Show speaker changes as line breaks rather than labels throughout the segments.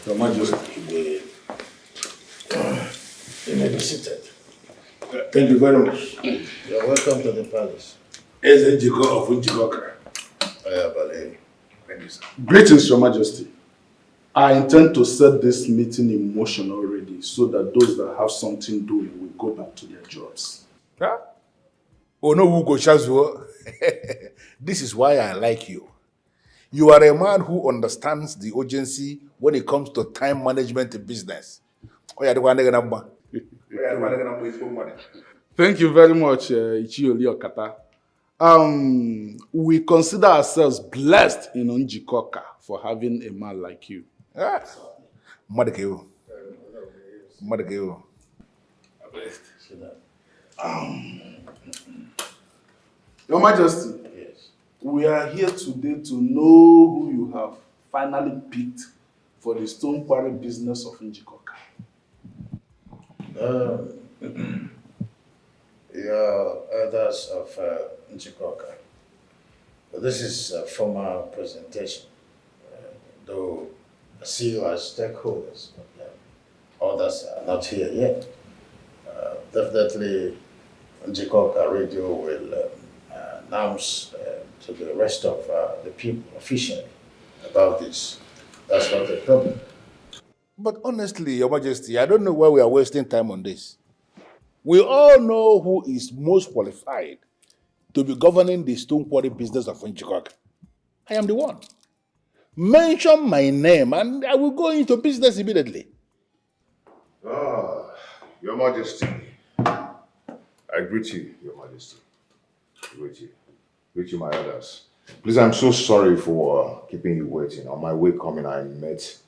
Your Majesty.
You may be seated.
Thank you very much.
You're welcome to the palace.
Eze Njiko of Njikoka.
Thank you, sir.
Greetings, Your Majesty. I intend to set this meeting in motion already so that those that have something doing will go back to their jobs.
Huh? Oh no, Ugo Chazuo. This is why I like you. You are a man who understands the urgency when it comes to time management in business.
Thank you very much, Ichioli Okata. We consider ourselves blessed in Njikoka for having a man like you.
Ah, Madekeo. Madekeo.
Your Majesty,
Yes.
we are here today to know who you have finally picked for the stone quarry business of Njikoka.
Your elders of Njikoka. This is a formal presentation, though I see you as stakeholders, but others are not here yet. Definitely, Njikoka Radio will announce to the rest of the people officially about this. That's not a problem.
But honestly, Your Majesty, I don't know why we are wasting time on this. We all know who is most qualified to be governing the stone quarry business of Njikoka. I am the one. Mention my name and I will go into business immediately.
Ah, Your Majesty. I greet you, Your Majesty. Greet you. Greet you, my elders. Please, I'm so sorry for keeping you waiting. On my way coming, I met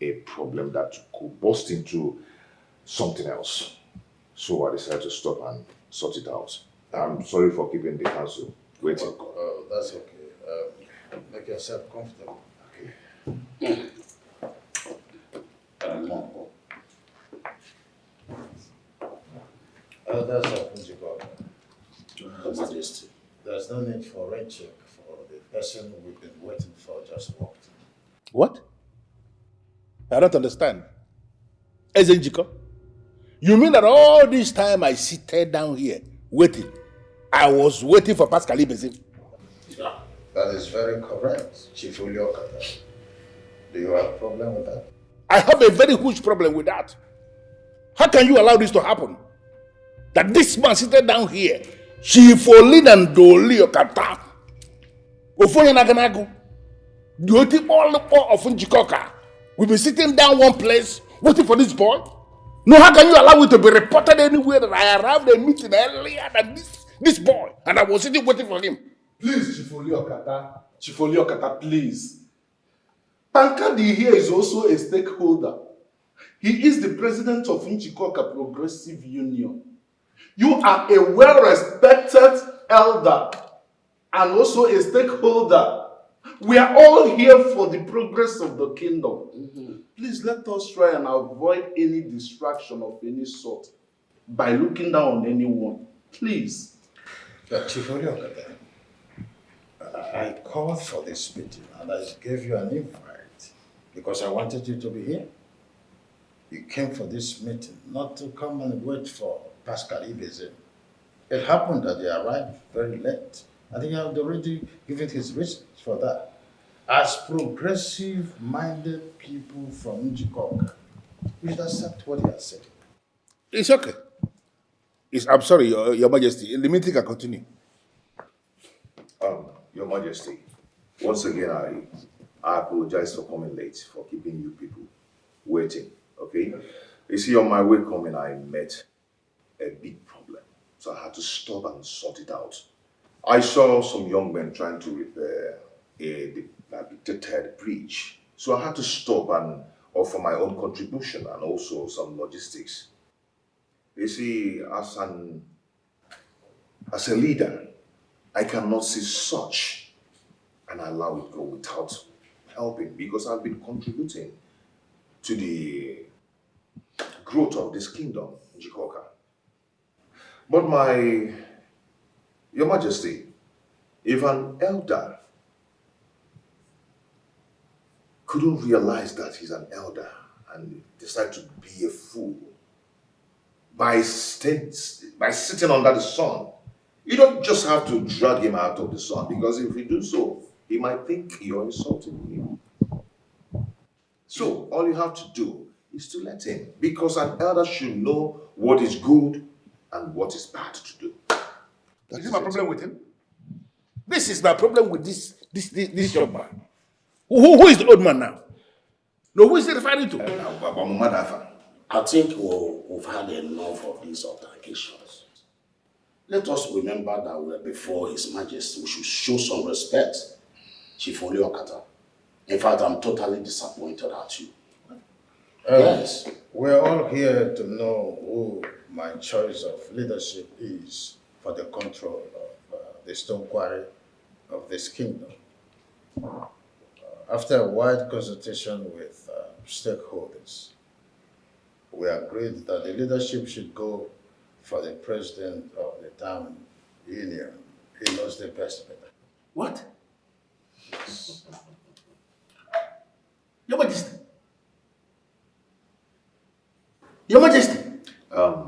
a problem that could burst into something else. So I decided to stop and sort it out. I'm sorry for keeping the council waiting.
Oh, that's okay. Make yourself comfortable.
Okay.
Elders of Njikoka. There's no need for rent check for the person we've been waiting for just walked.
What? I don't understand. Ezenjiko, you mean that all this time I seated down here waiting, I was waiting for Pascal Ibezim?
Yeah. That is very correct, Chief Uliokata. Do you have a problem with that?
I have a very huge problem with that. How can you allow this to happen? That this man seated down here, Chief Olin and Doli Okata, Ofonye Naganagu, the all of Njikoka, will be sitting down one place waiting for this boy? No, how can you allow it to be reported anywhere that I arrived at a meeting earlier than this boy and I was sitting waiting for him?
Please, Chief Oliokata, please. Tankadi here is also a stakeholder. He is the president of Njikoka Progressive Union. You are a well-respected elder and also a stakeholder. We are all here for the progress of the kingdom. Please let us try and avoid any distraction of any sort by looking down on anyone. Please.
Chief Uliokata, I called for this meeting and I gave you an invite because I wanted you to be here. You came for this meeting not to come and wait for Pascal Ibezim. It happened that he arrived very late and he had already given his reasons for that. As progressive-minded people from Njikoka, we should accept what he has said.
It's okay. I'm sorry, Your Majesty. The meeting can continue.
Your Majesty, once again, I apologize for coming late, for keeping you people waiting, okay? You see, on my way coming, I met a big problem, so I had to stop and sort it out. I saw some young men trying to repair a dilapidated bridge, so I had to stop and offer my own contribution and also some logistics. You see, as a leader, I cannot see such and allow it go without helping because I've been contributing to the growth of this kingdom, Njikoka. But Your Majesty, if an elder couldn't realize that he's an elder and decided to be a fool by sitting under the sun. You don't just have to drag him out of the sun, because if you do so, he might think you're insulting him. So all you have to do is to let him, because an elder should know what is good and what is bad to do.
Is it my problem with him? This is my problem with this young man. Who is the old man now? No, who is he referring to?
I think we've had enough of these altercations. Let us remember that we're before His Majesty. We should show some respect. Chief Oliokata. In fact, I'm totally disappointed at you. Yes.
We're all here to know who my choice of leadership is for the control of the stone quarry of this kingdom. After a wide consultation with stakeholders, we agreed that the leadership should go for the president of the town union. He knows the best better.
What? Your Majesty. Your Majesty.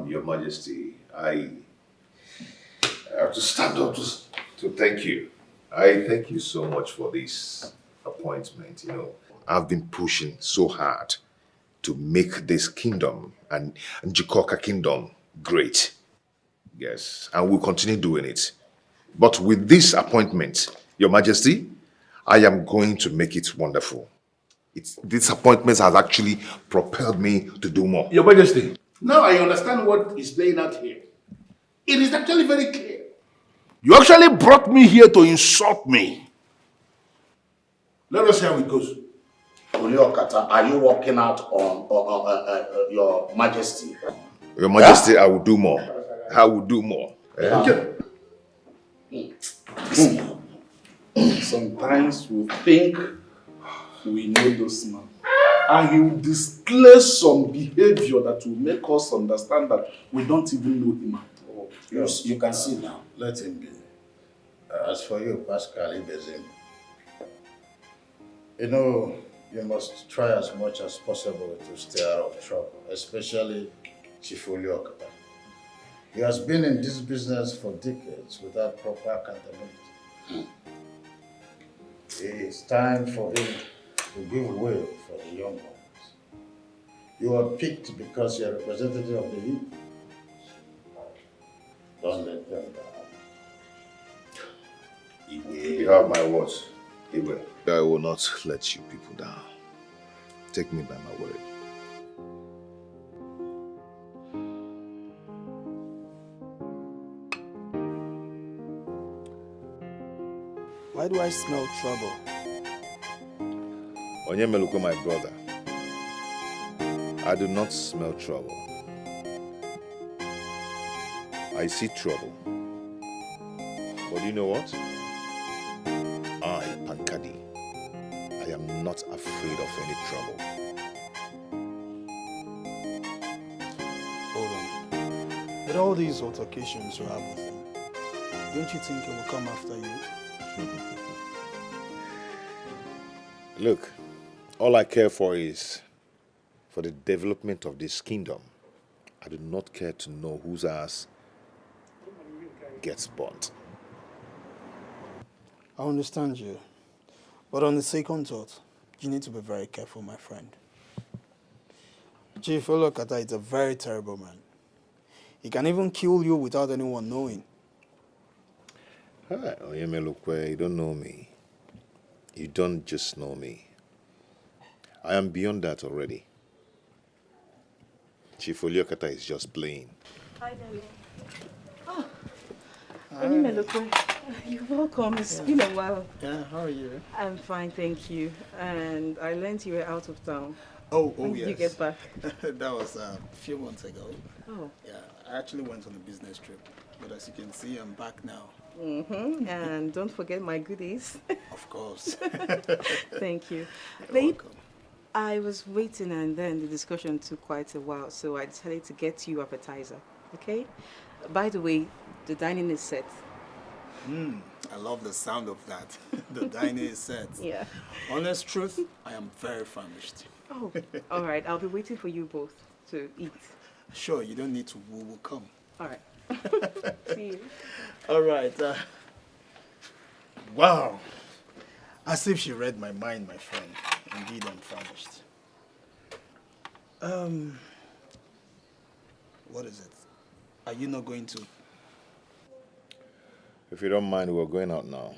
Your Majesty, I have to stand up to thank you. I thank you so much for this appointment. I've been pushing so hard to make this kingdom and Njikoka kingdom great. Yes, and we'll continue doing it. But with this appointment, Your Majesty, I am going to make it wonderful. This appointment has actually propelled me to do more.
Your Majesty, now I understand what is playing out here. It is actually very clear. You actually brought me here to insult me. Let us see how it goes.
Oliokata, are you working out on Your Majesty?
Your Majesty, I will do more. I will do more.
Sometimes we think we know those man, and he will display some behavior that will make us understand that we don't even know him at all.
You can see now.
Let him be. As for you, Pascal Ibezim, you must try as much as possible to stay out of trouble, especially Chief Oliokata. He has been in this business for decades without proper accountability. It's time for him to give way for the young ones. You are picked because you're a representative of the youth. Don't let them down.
You have my words. He will. I will not let you people down. Take me by my word.
Why do I smell trouble?
Onyemeluko, my brother. I do not smell trouble. I see trouble. But you know what? I, Pankadi, I am not afraid of any trouble.
Hold on. With all these altercations you have with him, don't you think he will come after you?
Look, all I care for is for the development of this kingdom. I do not care to know whose ass gets burnt.
I understand you. But on the second thought, you need to be very careful, my friend. Chief Olokata is a very terrible man. He can even kill you without anyone knowing.
Hi, Onyemelukwe, you don't know me. You don't just know me. I am beyond that already. Chief Oliokata is just playing.
Hi, darling. Oh, Onyemelukwe, you're welcome. It's been a while.
Yeah, how are you?
I'm fine, thank you. And I learned you were out of town. When did you get back?
That was a few months ago.
Oh.
Yeah, I actually went on a business trip. But as you can see, I'm back now.
Mm-hmm. And don't forget my goodies.
Of course.
Thank you.
You're
Babe,
welcome.
I was waiting and then the discussion took quite a while, so I decided to get you appetizer, okay? By the way, the dining is set.
I love the sound of that. The dining is set.
Yeah.
Honest truth, I am very famished.
Oh, all right. I'll be waiting for you both to eat.
Sure, you don't need to. We will come.
All right. See you.
All right. Wow. As if she read my mind, my friend. Indeed, I'm famished. What is it? Are you not going to?
If you don't mind, we're going out now.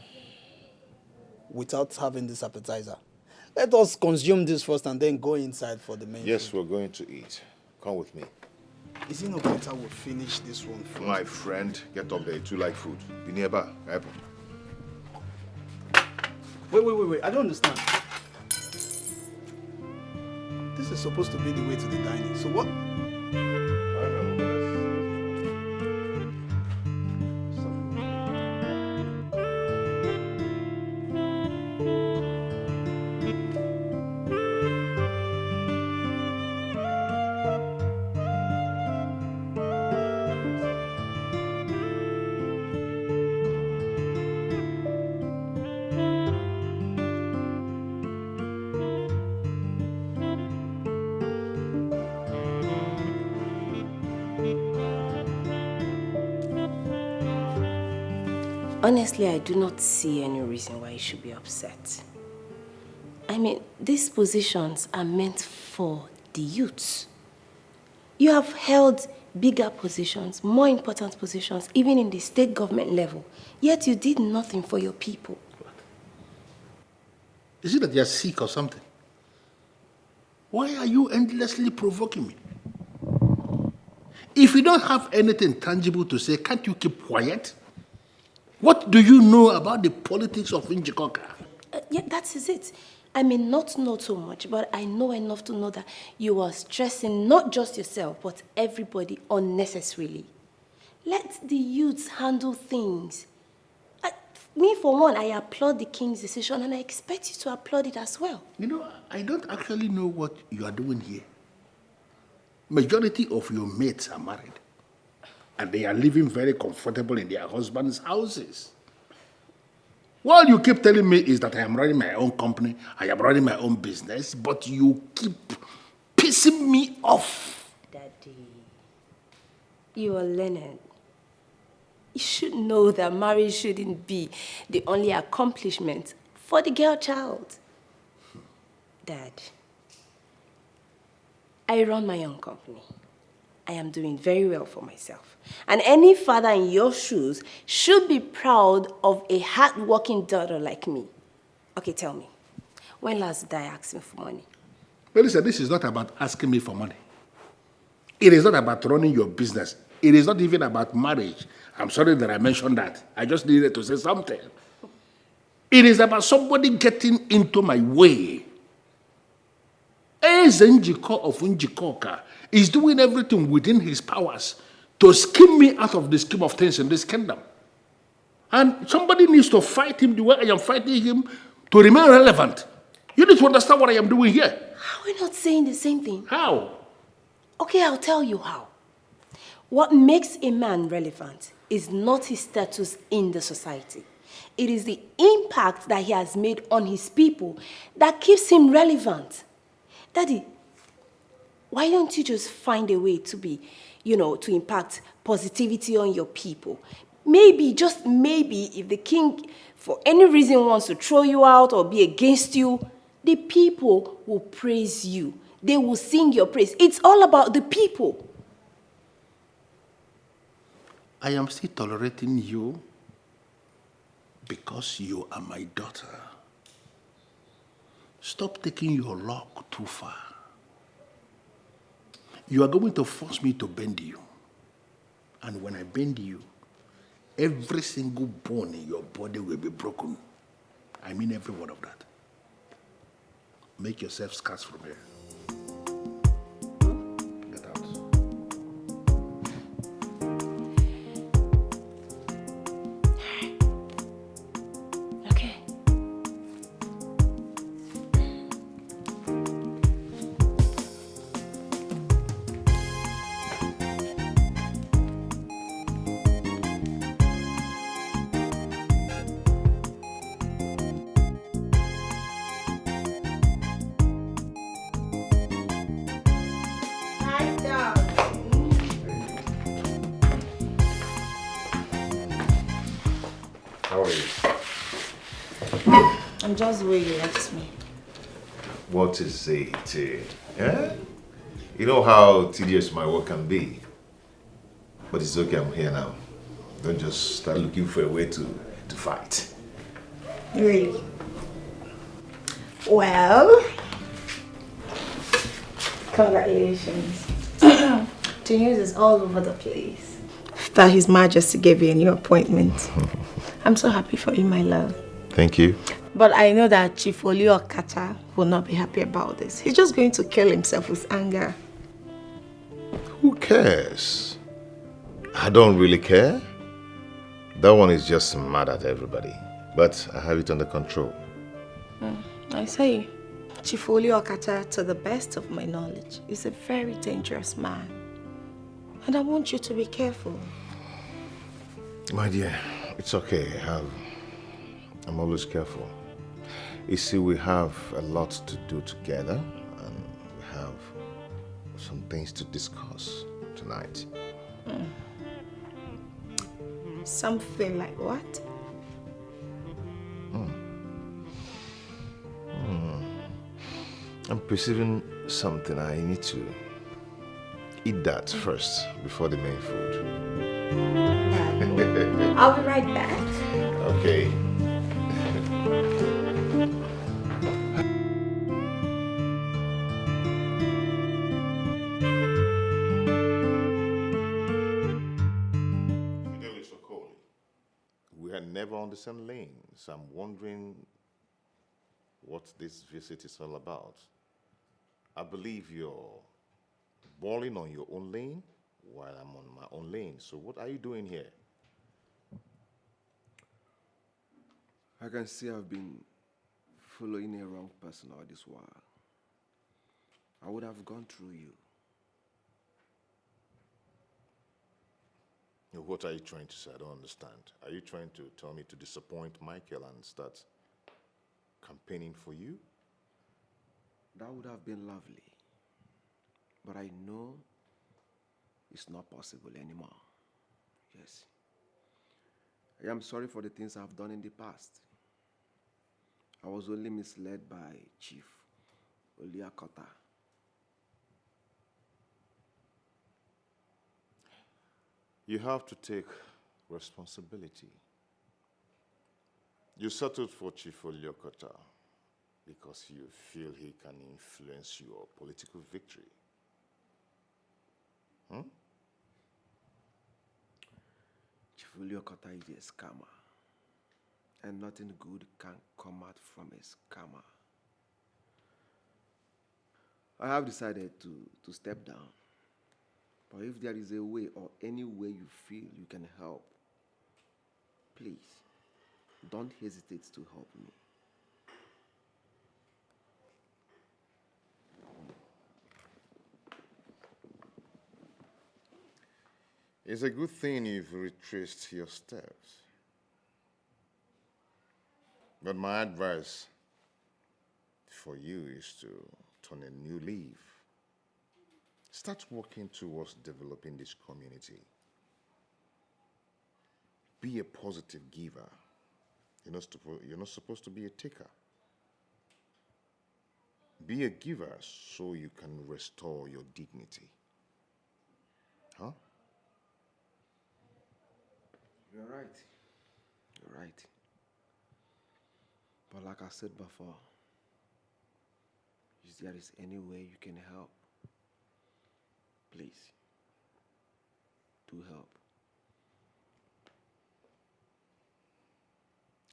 Without having this appetizer. Let us consume this first and then go inside for the main
Yes,
food.
we're going to eat. Come with me.
Is it not better we finish this one first?
My friend, get up there. You too like food. Be nearby. Apple.
Wait. I don't understand. This is supposed to be the way to the dining. So what?
Honestly, I do not see any reason why you should be upset. I mean, these positions are meant for the youths. You have held bigger positions, more important positions, even in the state government level, yet you did nothing for your people.
Is it that you're sick or something? Why are you endlessly provoking me? If you don't have anything tangible to say, can't you keep quiet? What do you know about the politics of Njikoka?
Yeah, that is it. I may not know too much, but I know enough to know that you are stressing not just yourself, but everybody unnecessarily. Let the youths handle things. Me, for one, I applaud the king's decision, and I expect you to applaud it as well.
You know, I don't actually know what you are doing here. Majority of your mates are married. And they are living very comfortable in their husbands' houses. What you keep telling me is that I am running my own company, I am running my own business, but you keep pissing me off.
Daddy, you are learned. You should know that marriage shouldn't be the only accomplishment for the girl child. Dad, I run my own company. I am doing very well for myself. And any father in your shoes should be proud of a hard-working daughter like me. Okay, tell me, when last did I ask me for money?
Well, listen, this is not about asking me for money. It is not about running your business. It is not even about marriage. I'm sorry that I mentioned that. I just needed to say something. It is about somebody getting into my way. Eze Njiko of Njikoka is doing everything within his powers to skim me out of the scheme of things in this kingdom. And somebody needs to fight him the way I am fighting him to remain relevant. You need to understand what I am doing here.
Are we not saying the same thing?
How?
Okay, I'll tell you how. What makes a man relevant is not his status in the society. It is the impact that he has made on his people that keeps him relevant. Daddy, why don't you just find a way to be, to impact positivity on your people? Maybe, just maybe, if the king, for any reason, wants to throw you out or be against you, the people will praise you. They will sing your praise. It's all about the people.
I am still tolerating you because you are my daughter. Stop taking your luck too far. You are going to force me to bend you. And when I bend you, every single bone in your body will be broken. I mean every word of that. Make yourself scarce from here. Get out.
Okay.
I'm just the way you left me.
What is it? Eh? You know how tedious my work can be. But it's okay, I'm here now. Don't just start looking for a way to fight.
Really? Well, congratulations. The news is all over the place that His Majesty gave you a new appointment. I'm so happy for you, my love.
Thank you.
But I know that Chief Okata will not be happy about this. He's just going to kill himself with anger.
Who cares? I don't really care. That one is just mad at everybody. But I have it under control.
I say, Chief Okata, to the best of my knowledge, is a very dangerous man. And I want you to be careful.
My dear, it's okay. I'm always careful. You see, we have a lot to do together, and we have some things to discuss tonight.
Something like what?
I'm perceiving something. I need to eat that first before the main food.
I'll be right back.
Okay. We had never on the same lane, so I'm wondering what this visit is all about. I believe you're balling on your own lane while I'm on my own lane. So what are you doing here?
I can see I've been following a wrong person all this while. I would have gone through you.
What are you trying to say? I don't understand. Are you trying to tell me to disappoint Michael and start campaigning for you?
That would have been lovely. But I know it's not possible anymore. Yes. I am sorry for the things I've done in the past. I was only misled by Chief Oliakota.
You have to take responsibility. You settled for Chief Oliakota because you feel he can influence your political victory.
Chief Oliakota is a scammer. And nothing good can come out from a scammer. I have decided to step down. But if there is a way or any way you feel you can help, please, don't hesitate to help me.
It's a good thing you've retraced your steps. But my advice for you is to turn a new leaf. Start working towards developing this community. Be a positive giver. You're not supposed to be a taker. Be a giver so you can restore your dignity. Huh?
You're right. You're right. But like I said before, if there is any way you can help, please, do help.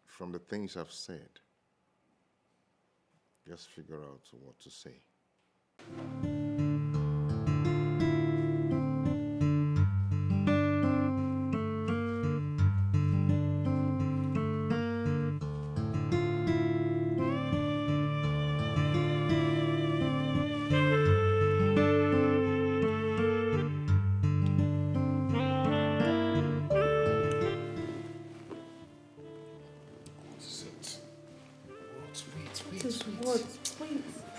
From the things I've said, just figure out what to say.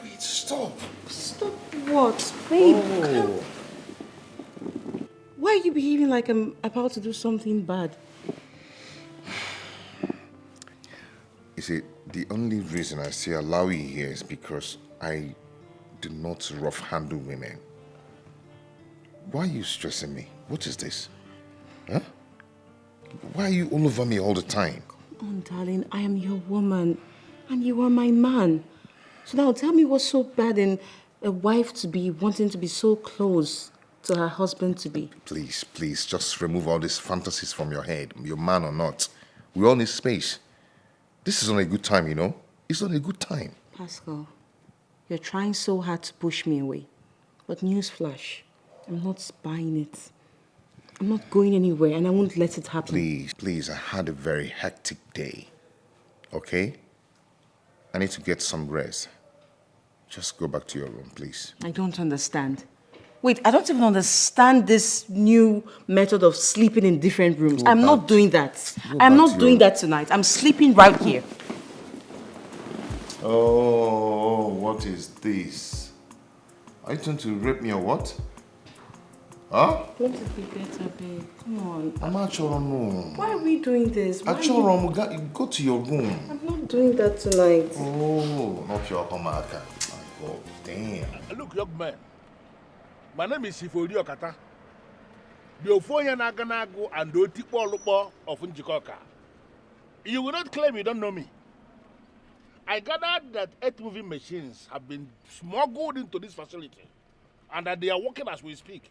Wait, stop.
Stop what? Babe, why are you behaving like I'm about to do something bad?
You
see, the only reason I still allow you here is because I do not rough handle women. Why are you stressing me? What is this? Huh? Why are you all over me all the time?
Come on, darling, I am your woman and you are my man. So now tell me what's so bad in a wife to be wanting to be so close to her husband to be.
Please, please, just remove all these fantasies from your head, your man or not. We all need space. This is not a good time, you know? It's not a good time.
Pascal, you're trying so hard to push me away. But newsflash, I'm not buying it. I'm not going anywhere and I won't let it happen.
Please, please, I had a very hectic day. Okay? I need to get some rest. Just go back to your room, please.
I don't understand. Wait, I don't even understand this new method of sleeping in different rooms. I'm not doing that. I'm not doing that tonight. I'm sleeping right here.
Oh, what is this? Are you trying to rape me or what? Huh?
Don't it be better, babe? Come on.
I'm actually no.
Why are we doing this?
Actually, go to your room.
I'm not doing that tonight.
Oh, not your homaka. Oh, damn.
Look, young man. My name is Ifori Okata. The Ofonya Naganago and the Otikpo Lupo of Njikoka. You will not claim you don't know me. I gathered that 8 movie machines have been smuggled into this facility and that they are working as we speak.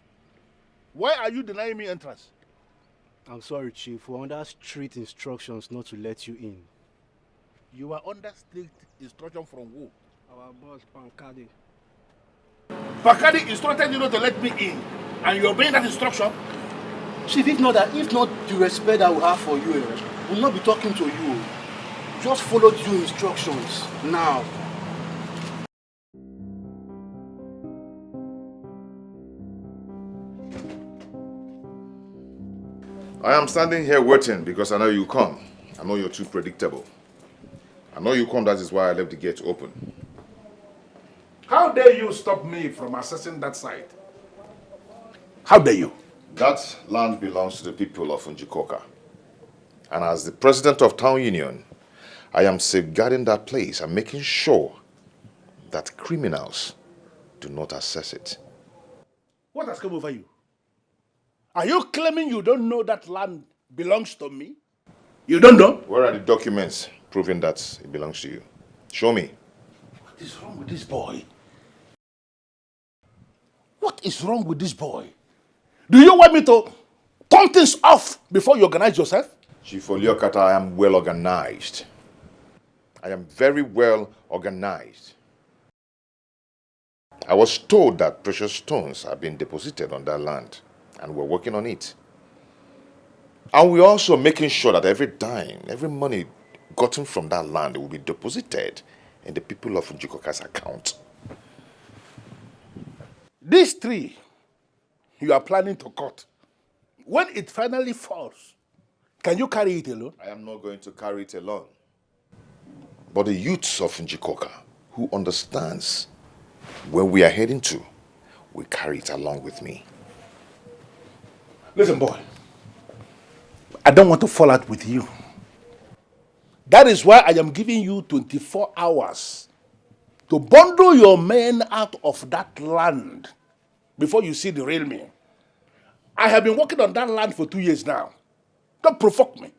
Why are you denying me entrance?
I'm sorry, Chief. We're under strict instructions not to let you in.
You are under strict instruction from who?
Our boss, Pankadi.
Pankadi instructed you not to let me in, and you're obeying that instruction?
Chief, if not the respect I will have for you, we'll not be talking to you. Just follow due instructions now.
I am standing here waiting because I know you come. I know you're too predictable. I know you come, that is why I left the gate open.
How dare you stop me from accessing that site? How dare you?
That land belongs to the people of Njikoka. And as the president of Town Union, I am safeguarding that place and making sure that criminals do not access it.
What has come over you? Are you claiming you don't know that land belongs to me? You don't know?
Where are the documents proving that it belongs to you? Show me.
What is wrong with this boy? What is wrong with this boy? Do you want me to turn things off before you organize yourself?
Chief Oliokata, I am well organized. I am very well organized. I was told that precious stones have been deposited on that land, and we're working on it. And we're also making sure that every dime, every money gotten from that land will be deposited in the people of Njikoka's account.
This tree you are planning to cut, when it finally falls, can you carry it alone?
I am not going to carry it alone. But the youths of Njikoka, who understands where we are heading to, will carry it along with me.
Listen, boy, I don't want to fall out with you. That is why I am giving you 24 hours to bundle your men out of that land before you see the real me. I have been working on that land for 2 years now. Don't provoke me.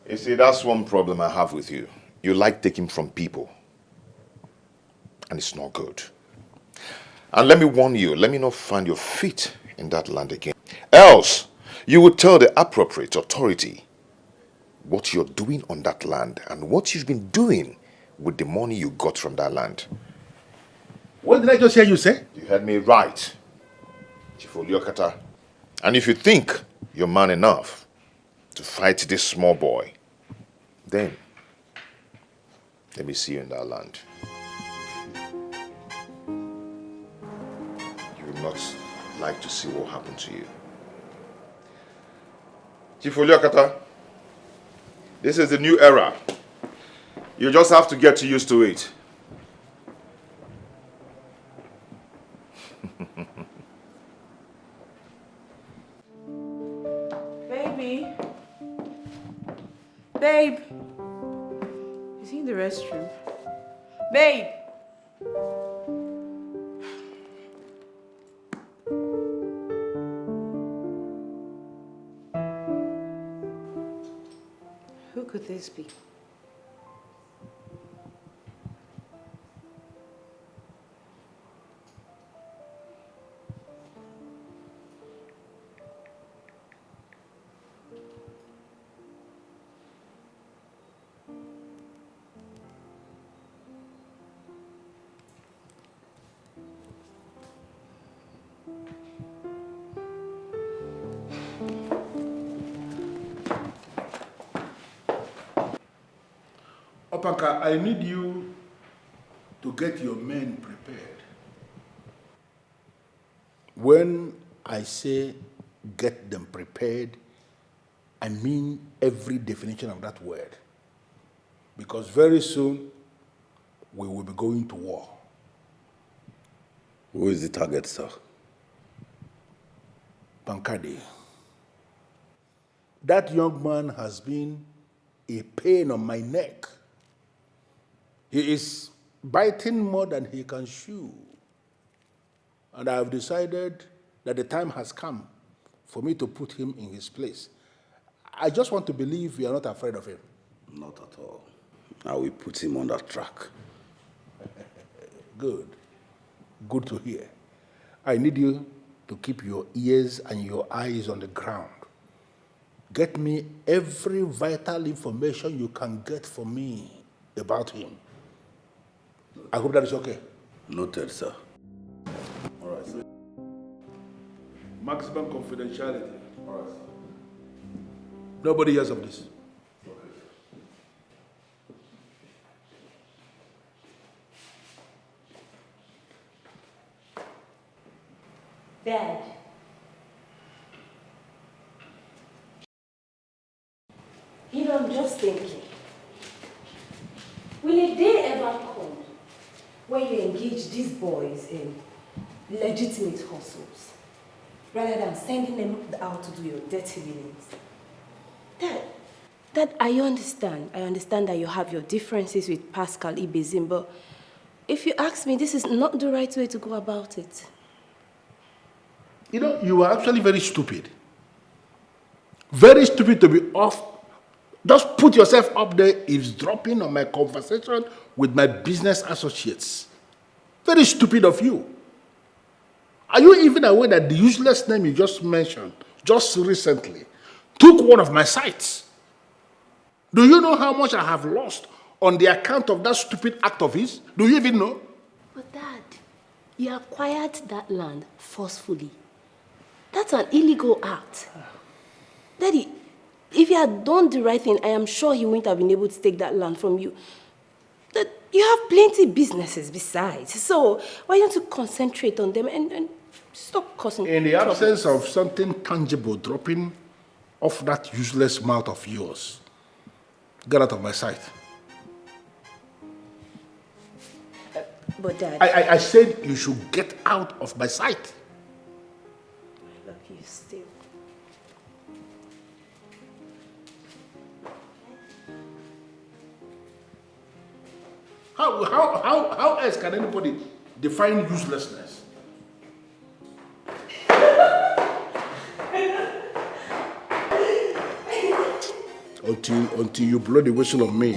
You see, that's one problem I have with you. You like taking from people. And it's not good. And let me warn you, let me not find your feet in that land again. Else, you will tell the appropriate authority what you're doing on that land and what you've been doing with the money you got from that land.
What did I just hear you say?
You heard me right, Chief Oliokata. And if you think you're man enough to fight this small boy, then let me see you in that land. You will not like to see what happened to you. Chief Oliokata, this is the new era. You just have to get used to it.
Baby. Babe. restroom. Babe! Who could this be?
Opanka, I need you to get your men prepared. When I say get them prepared, I mean every definition of that word. Because very soon, we will be going to war.
Who is the target, sir?
Pankade. That young man has been a pain on my neck. He is biting more than he can chew. And I have decided that the time has come for me to put him in his place. I just want to believe you are not afraid of him.
Not at all. I will put him on that track.
Good. Good to hear. I need you to keep your ears and your eyes on the ground. Get me every vital information you can get for me about him. I hope that is okay.
Noted, sir.
All right, sir. Maximum confidentiality. All right, sir. Nobody hears of this.
Dad. You know, I'm just thinking. Will a day ever come when you engage these boys in legitimate hustles rather than sending them out to do your dirty dealings? Dad, I understand. I understand that you have your differences with Pascal Ibezim, but if you ask me, this is not the right way to go about it.
You know, you are actually very stupid. Very stupid to be off. Just put yourself up there eavesdropping on my conversation with my business associates. Very stupid of you. Are you even aware that the useless name you just mentioned, just recently, took one of my sites? Do you know how much I have lost on the account of that stupid act of his? Do you even know?
But Dad, you acquired that land forcefully. That's an illegal act. Daddy, if you had done the right thing, I am sure he wouldn't have been able to take that land from you. You have plenty businesses besides. So why don't you concentrate on them and stop causing
In the absence of something tangible dropping off that useless mouth of yours, get out of my sight.
But Dad...
I said you should get out of my sight.
I love you still.
How else can anybody define uselessness? Until you blow the whistle on me,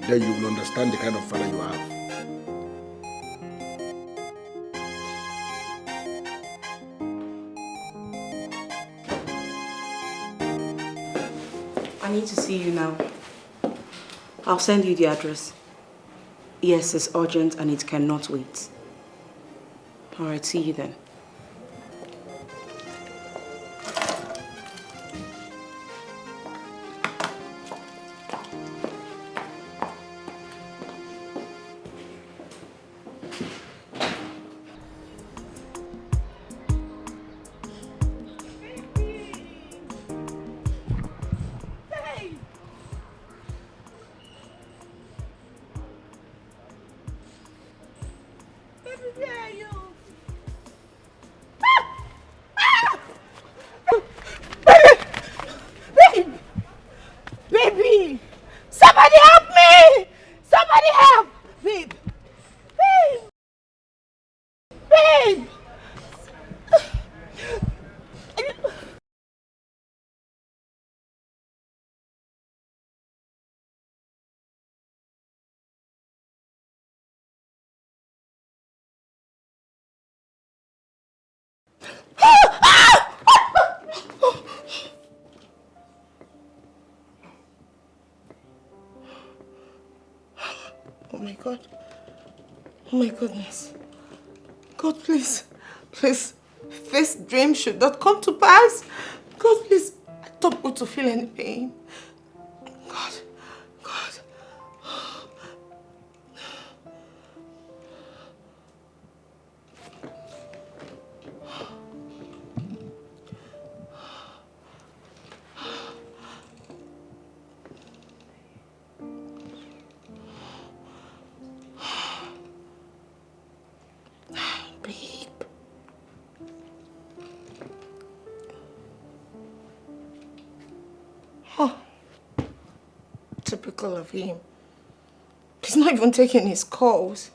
then you will understand the kind of father you have.
I need to see you now. I'll send you the address. Yes, it's urgent and it cannot wait. All right, see you then.
Baby! Somebody help me!
Babe! Oh my God. Oh my goodness. God, please. Please. This dream should not come to pass. God, please. I don't want to feel any pain. God. God. Typical of him. He's not even taking his calls.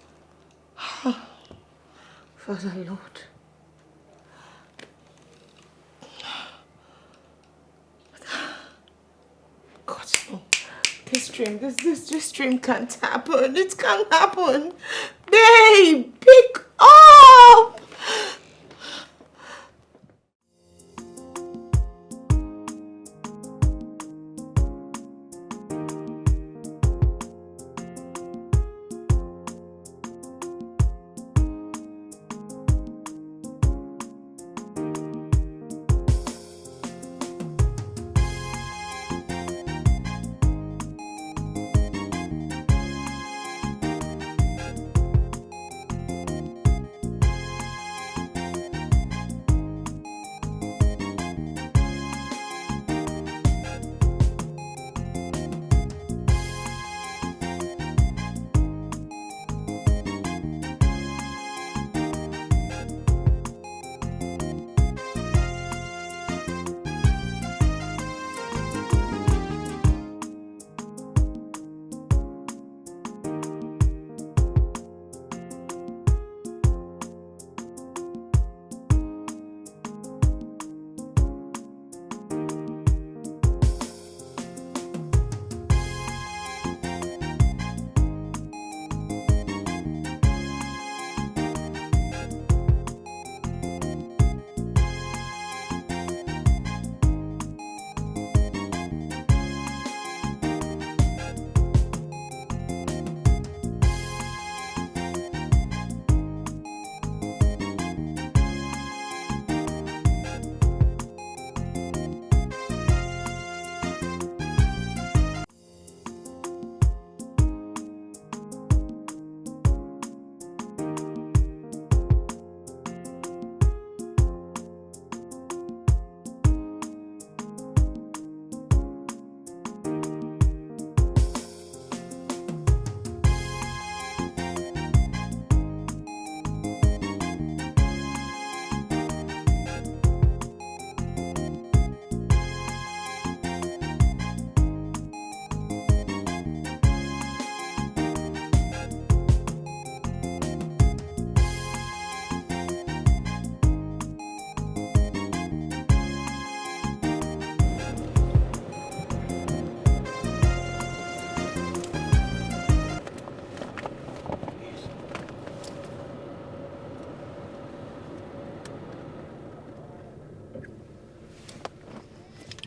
Father Lord. God, no. This dream can't happen. It can't happen. Babe, pick up!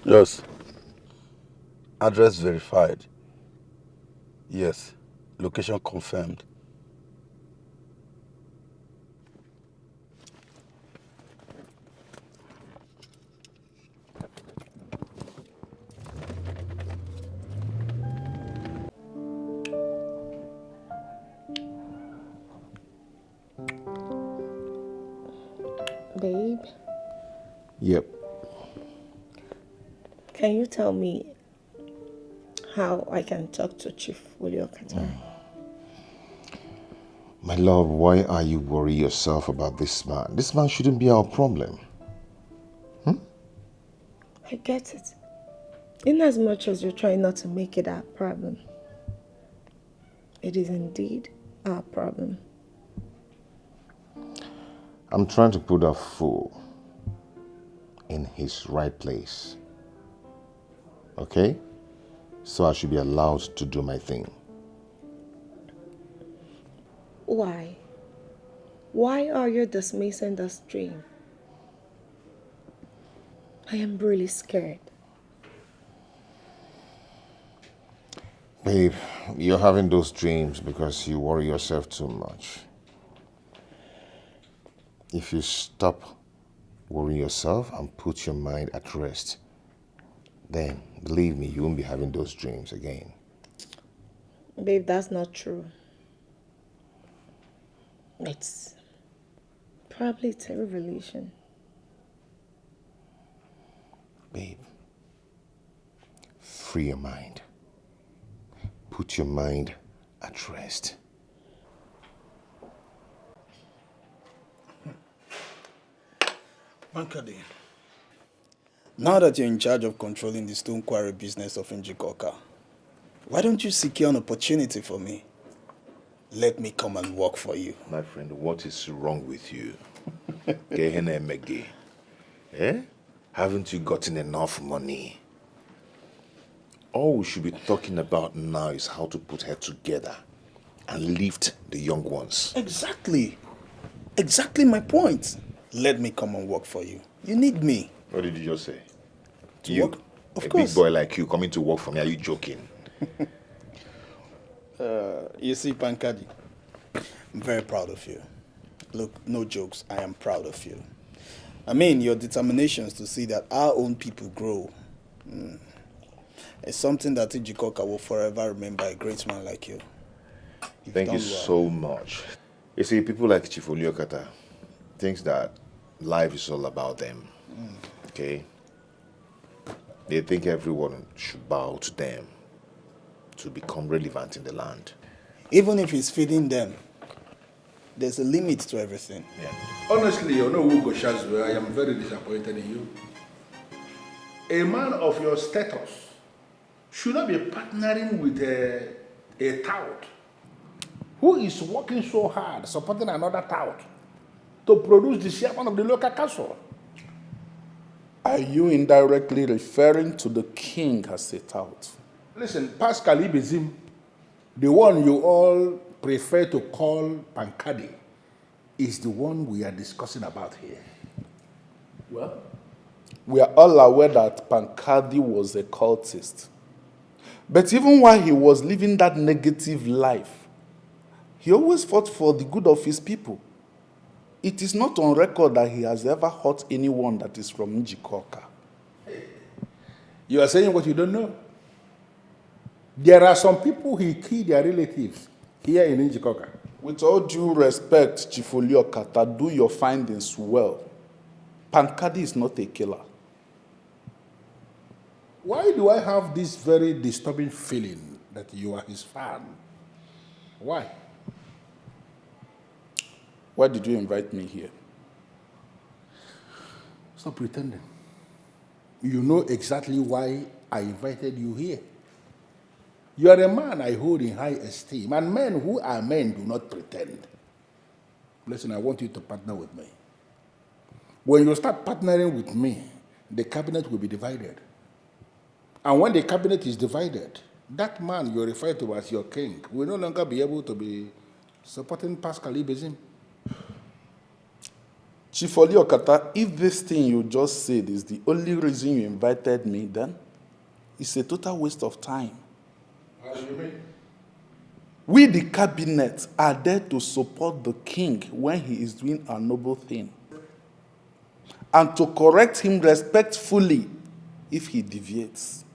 Yes. Address verified. Yes. Location confirmed.
Babe,
Yep.
can you tell me how I can talk to Chief Willie Okata?
My love, why are you worrying yourself about this man? This man shouldn't be our problem.
I get it. In as much as you're trying not to make it our problem, it is indeed our problem.
I'm trying to put a fool in his right place. Okay? So I should be allowed to do my thing.
Why? Why are you dismissing this dream? I am really scared.
Babe, you're having those dreams because you worry yourself too much. If you stop worrying yourself and put your mind at rest, then believe me, you won't be having those dreams again.
Babe, that's not true. It's probably a revelation.
Babe, free your mind. Put your mind at rest.
Mankade, now that you're in charge of controlling the stone quarry business of Njikoka, why don't you secure an opportunity for me? Let me come and work for you.
My friend, what is wrong with you? Eh? Haven't you gotten enough money? All we should be talking about now is how to put her together and lift the young ones.
Exactly. Exactly my point. Let me come and work for you. You need me.
What did you just say?
To
You,
work? Of
a
course.
big boy like you coming to work for me, are you joking?
You see, Pankadi, I'm very proud of you. Look, no jokes, I am proud of you. I mean, your determinations to see that our own people grow. It's something that Njikoka will forever remember a great man like you.
Thank you so much. You see, people like Chief Oliokata thinks that life is all about them. Okay? They think everyone should bow to them to become relevant in the land.
Even if he's feeding them, there's a limit to everything.
Honestly, you know, Ugo Shazwe, I am very disappointed in you. A man of your status should not be partnering with a tout who is working so hard, supporting another tout to produce the chairman of the local council.
Are you indirectly referring to the king as a tout?
Listen, Pascal Ibezim, the one you all prefer to call Pankadi, is the one we are discussing about here.
Well, we are all aware that Pankadi was a cultist. But even while he was living that negative life, he always fought for the good of his people. It is not on record that he has ever hurt anyone that is from Njikoka.
You are saying what you don't know. There are some people he killed their relatives here in Njikoka.
With all due respect, Chief Oliokata, do your findings well. Pankadi is not a killer.
Why do I have this very disturbing feeling that you are his fan? Why?
Why did you invite me here?
Stop pretending. You know exactly why I invited you here. You are a man I hold in high esteem, and men who are men do not pretend. Listen, I want you to partner with me. When you start partnering with me, the cabinet will be divided. And when the cabinet is divided, that man you refer to as your king will no longer be able to be supporting Pascal Ibezim.
Chief Oliokata, if this thing you just said is the only reason you invited me, then it's a total waste of time.
How do you mean?
We, the cabinet, are there to support the king when he is doing a noble thing, and to correct him respectfully if he deviates.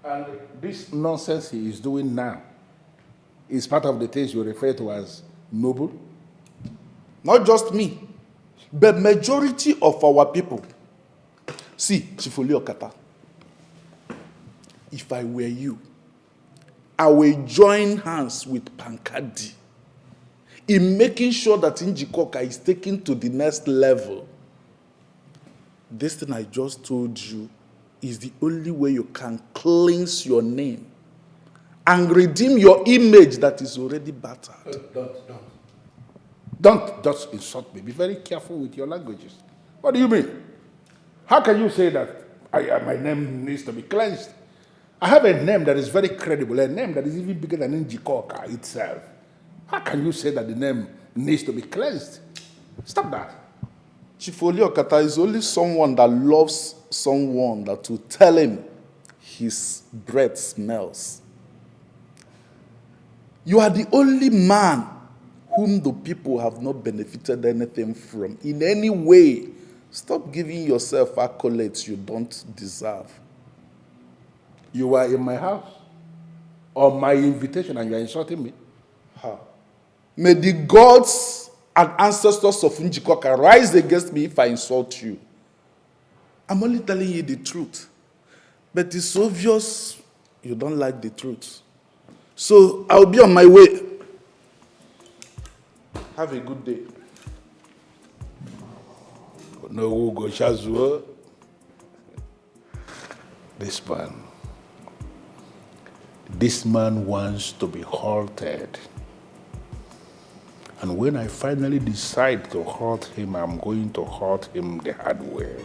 And this nonsense he is doing now is part of the things you refer to as noble?
Not just me, but majority of our people. See, Chief Oliokata, if I were you, I will join hands with Pankadi in making sure that Njikoka is taken to the next level. This thing I just told you is the only way you can cleanse your name and redeem your image that is already battered.
Don't. Don't just insult me. Be very careful with your languages. What do you mean? How can you say that my name needs to be cleansed? I have a name that is very credible, a name that is even bigger than Njikoka itself. How can you say that the name needs to be cleansed? Stop that.
Chief Oliokata is only someone that loves someone that will tell him his breath smells. You are the only man whom the people have not benefited anything from in any way. Stop giving yourself accolades you don't deserve.
You are in my house on my invitation and you are insulting me.
How? May the gods and ancestors of Njikoka rise against me if I insult you. I'm only telling you the truth. But it's obvious you don't like the truth. So I'll be on my way. Have a good day.
No, go Shazua. This man wants to be halted. And when I finally decide to halt him, I'm going to halt him the hard way.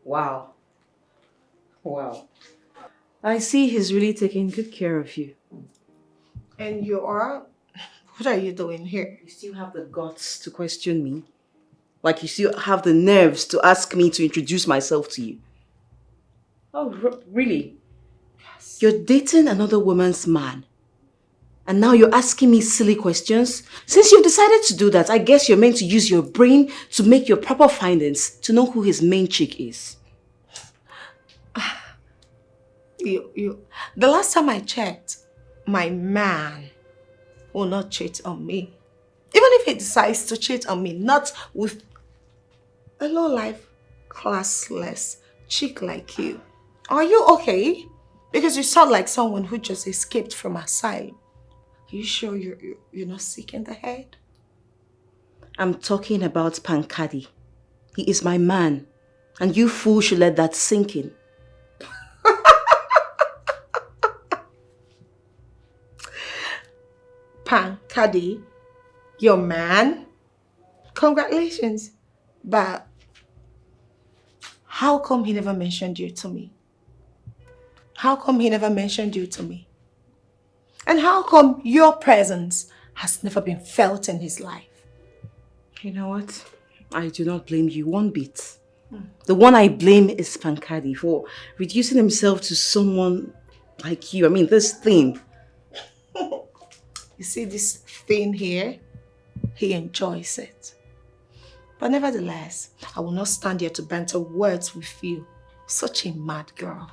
Wow. Wow. I see he's really taking good care of you.
And you are? What are you doing here?
You still have the guts to question me? Like you still have the nerves to ask me to introduce myself to you? Oh, really? Yes. You're dating another woman's man. And now you're asking me silly questions? Since you've decided to do that, I guess you're meant to use your brain to make your proper findings to know who his main chick is.
The last time I checked, my man will not cheat on me. Even if he decides to cheat on me, not with a low-life, classless chick like you. Are you okay? Because you sound like someone who just escaped from asylum. Are you sure you're not sick in the head?
I'm talking about Pankadi. He is my man. And you fool should let that sink in.
Pankadi, your man? Congratulations. But how come he never mentioned you to me? How come he never mentioned you to me? And how come your presence has never been felt in his life?
You know what? I do not blame you one bit. The one I blame is Pankadi for reducing himself to someone like you. I mean, this thing.
You see this thing here? He enjoys it. But nevertheless, I will not stand here to banter words with you. Such a mad girl.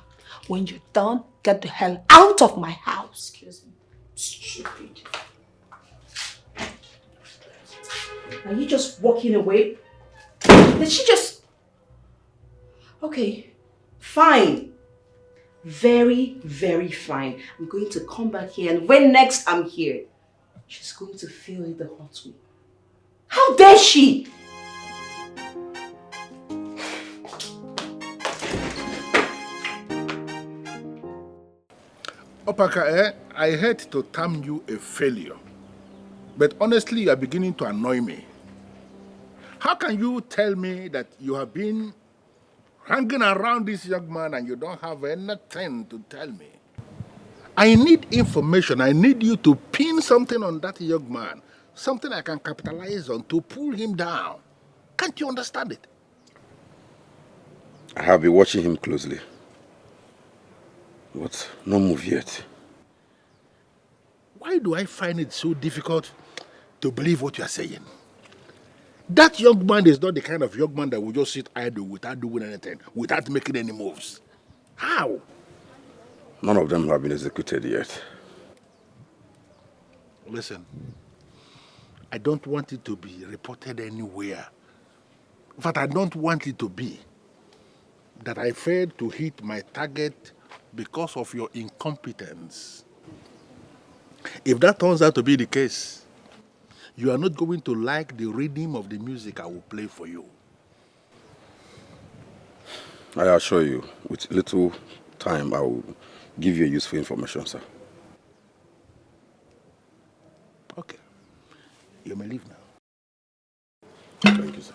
When you're done, get the hell out of my house. Excuse me. Stupid.
Are you just walking away? Did she just... Okay, fine. Very, very fine. I'm going to come back here, and when next I'm here, she's going to feel it the hot way. How dare she?
Opaka, I hate to term you a failure, but honestly, you are beginning to annoy me. How can you tell me that you have been hanging around this young man and you don't have anything to tell me? I need information. I need you to pin something on that young man, something I can capitalize on to pull him down. Can't you understand it?
I have been watching him closely. But no move yet.
Why do I find it so difficult to believe what you are saying? That young man is not the kind of young man that will just sit idle without doing anything, without making any moves. How?
None of them have been executed yet.
Listen, I don't want it to be reported anywhere. In fact, I don't want it to be that I failed to hit my target because of your incompetence. If that turns out to be the case, you are not going to like the rhythm of the music I will play for you.
I assure you, with little time, I will give you useful information, sir.
Okay. You may leave now.
Thank you, sir.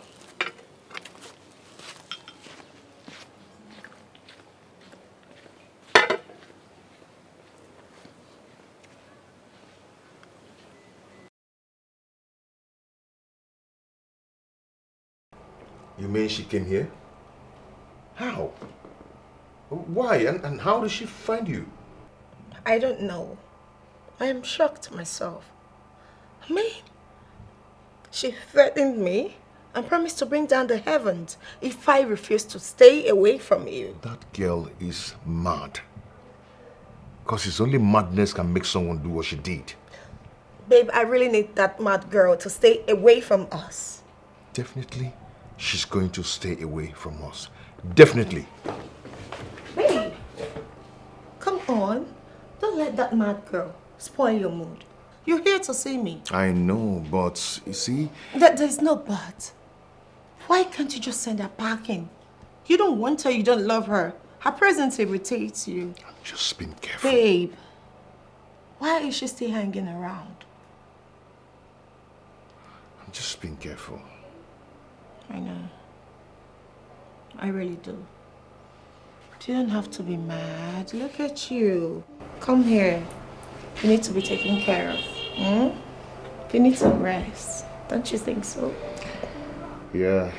You mean she came here? How? Why? And how did she find you?
I don't know. I am shocked myself. Me? She threatened me and promised to bring down the heavens if I refuse to stay away from you.
That girl is mad. Because it's only madness can make someone do what she did.
Babe, I really need that mad girl to stay away from us.
Definitely, she's going to stay away from us. Definitely.
Babe, come on. Don't let that mad girl spoil your mood. You're here to see me.
I know, but you see...
There's no but. Why can't you just send her packing? You don't want her, you don't love her. Her presence irritates you.
I'm just being careful.
Babe, why is she still hanging around?
I'm just being careful.
I know. I really do. You don't have to be mad. Look at you. Come here. You need to be taken care of. You need some rest. Don't you think so?
Yeah,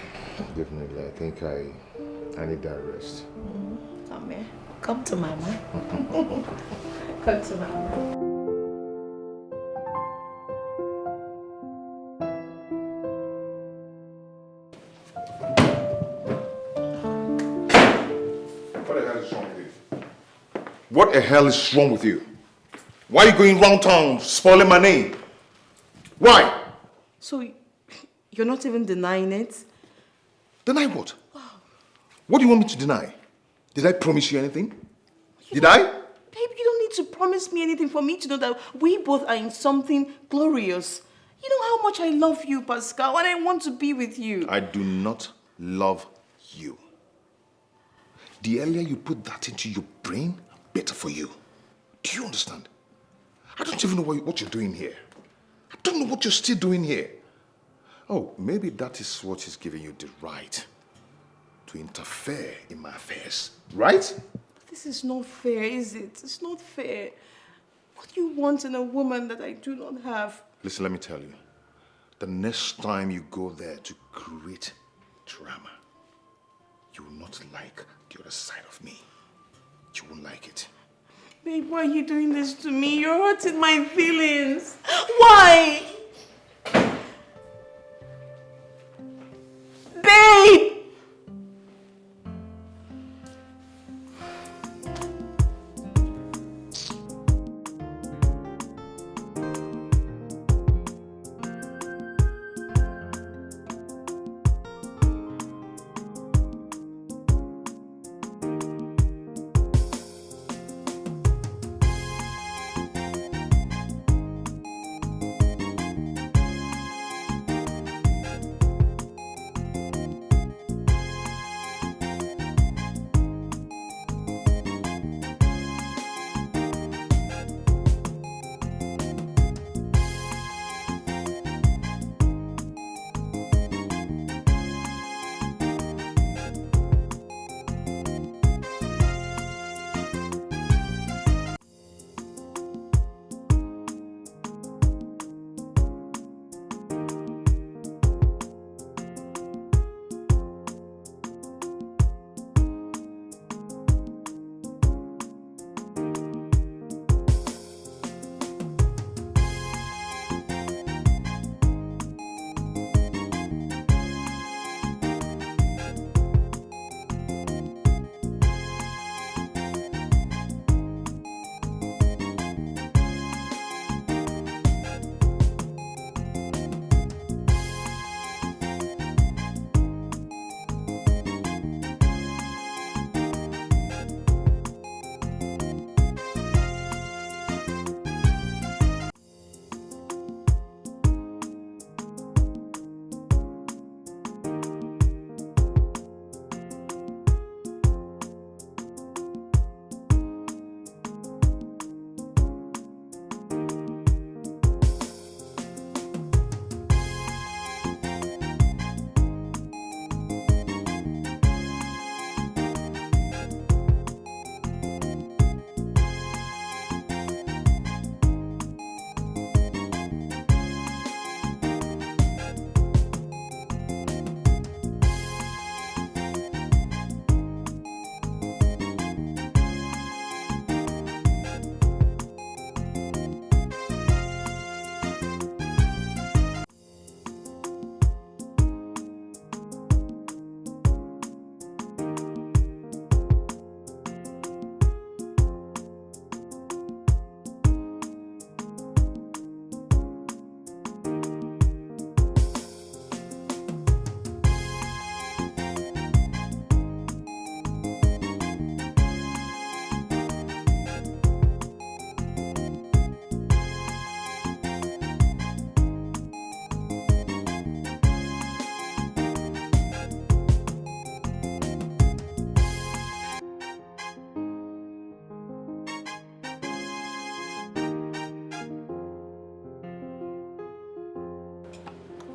definitely. I think I need that rest.
Come here. Come to mama. Come to mama.
What the hell is wrong with you? Why are you going round town spoiling my name? Why?
So, you're not even denying it?
Deny what? What do you want me to deny? Did I promise you anything? Did I?
Babe, you don't need to promise me anything for me to know that we both are in something glorious. You know how much I love you, Pascal, and I want to be with you.
I do not love you. The earlier you put that into your brain, better for you. Do you understand? I don't even know what you're doing here. I don't know what you're still doing here. Oh, maybe that is what is giving you the right to interfere in my affairs, right?
This is not fair, is it? It's not fair. What do you want in a woman that I do not have?
Listen, let me tell you. The next time you go there to create drama, you will not like the other side of me. You won't like it.
Babe, why are you doing this to me? You're hurting my feelings. Why? Babe!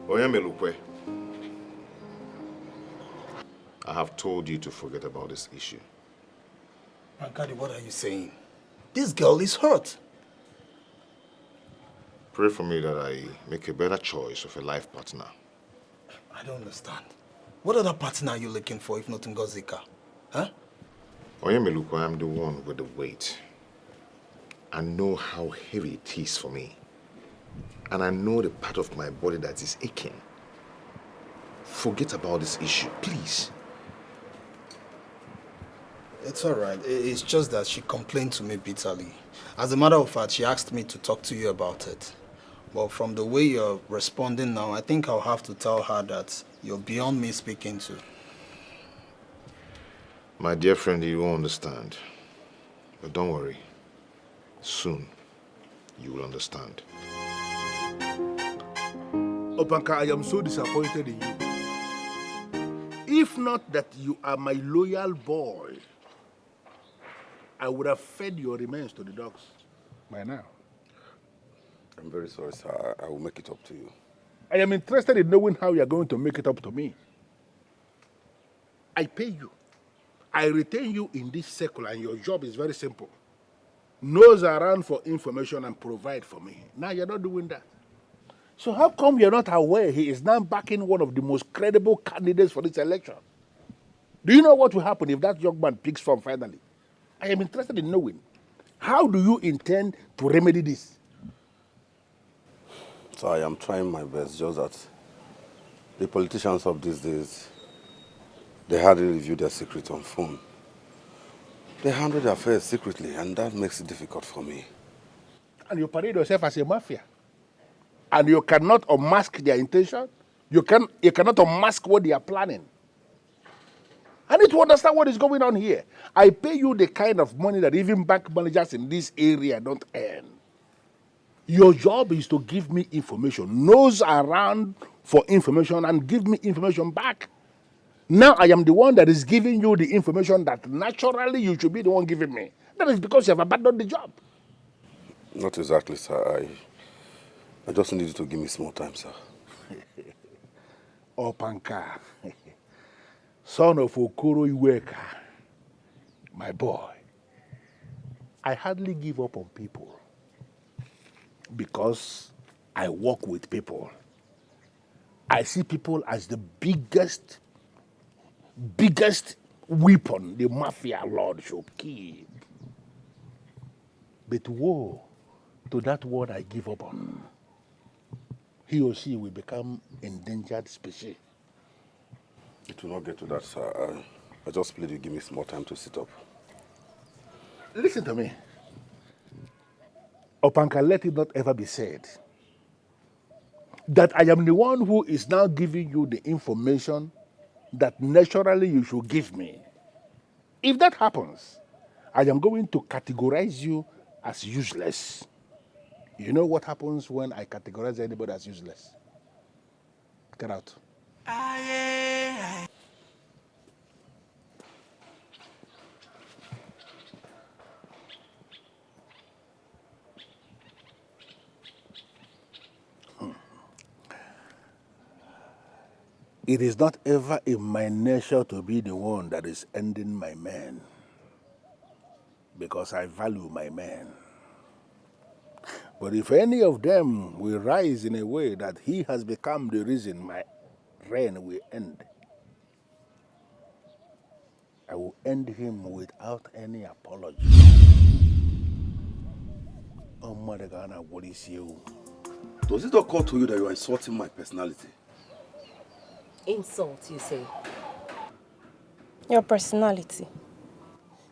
Oyemelukwe, I have told you to forget about this issue.
Pankadi, what are you saying? This girl is hurt.
Pray for me that I make a better choice of a life partner.
I don't understand. What other partner are you looking for if not Ngozika? Huh?
Oyemelukwe, I am the one with the weight. I know how heavy it is for me. And I know the part of my body that is aching. Forget about this issue, please.
It's all right. It's just that she complained to me bitterly. As a matter of fact, she asked me to talk to you about it. But from the way you're responding now, I think I'll have to tell her that you're beyond me speaking to.
My dear friend, you won't understand. But don't worry. Soon, you will understand.
Opanka, I am so disappointed in you. If not that you are my loyal boy, I would have fed your remains to the dogs by now.
I'm very sorry, sir. I will make it up to you.
I am interested in knowing how you are going to make it up to me. I pay you. I retain you in this circle, and your job is very simple. Nose around for information and provide for me. Now you're not doing that. So how come you're not aware he is now backing one of the most credible candidates for this election? Do you know what will happen if that young man picks from finally? I am interested in knowing. How do you intend to remedy this?
So I am trying my best, just that the politicians of these days, they hardly review their secrets on phone. They handle their affairs secretly, and that makes it difficult for me.
And you parade yourself as a mafia. And you cannot unmask their intention. You cannot unmask what they are planning. I need to understand what is going on here. I pay you the kind of money that even bank managers in this area don't earn. Your job is to give me information, nose around for information and give me information back. Now I am the one that is giving you the information that naturally you should be the one giving me. That is because you have abandoned the job.
Not exactly, sir. I just need you to give me small time, sir.
Opanka, son of Okoro Iweka, my boy, I hardly give up on people because I work with people. I see people as the biggest weapon the mafia lord should keep. But woe to that word I give up on. He or she will become endangered species.
It will not get to that, sir. I just plead you give me some more time to sit up.
Listen to me. Opanka, let it not ever be said that I am the one who is now giving you the information that naturally you should give me. If that happens, I am going to categorize you as useless. You know what happens when I categorize anybody as useless? Get out. It is not ever in my nature to be the one that is ending my men, because I value my men. But if any of them will rise in a way that he has become the reason my reign will end, I will end him without any apology.
Does it occur to you that you are insulting my personality?
Insult, you say? Your personality.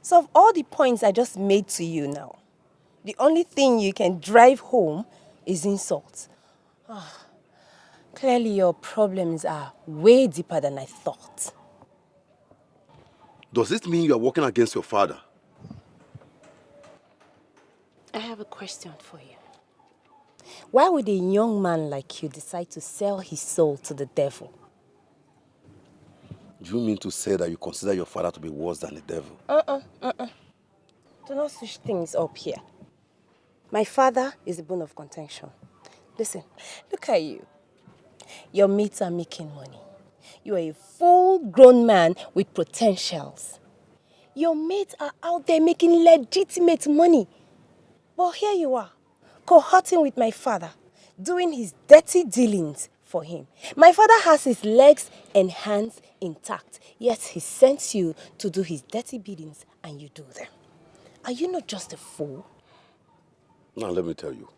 So of all the points I just made to you now, the only thing you can drive home is insult. Clearly your problems are way deeper than I thought.
Does it mean you are working against your father?
I have a question for you. Why would a young man like you decide to sell his soul to the devil?
Do you mean to say that you consider your father to be worse than the devil?
Do not switch things up here. My father is a bone of contention. Listen, look at you. Your mates are making money. You are a full-grown man with potentials. Your mates are out there making legitimate money. But here you are, cohorting with my father, doing his dirty dealings for him. My father has his legs and hands intact, yet he sends you to do his dirty biddings and you do them. Are you not just a fool?
Now let me tell you.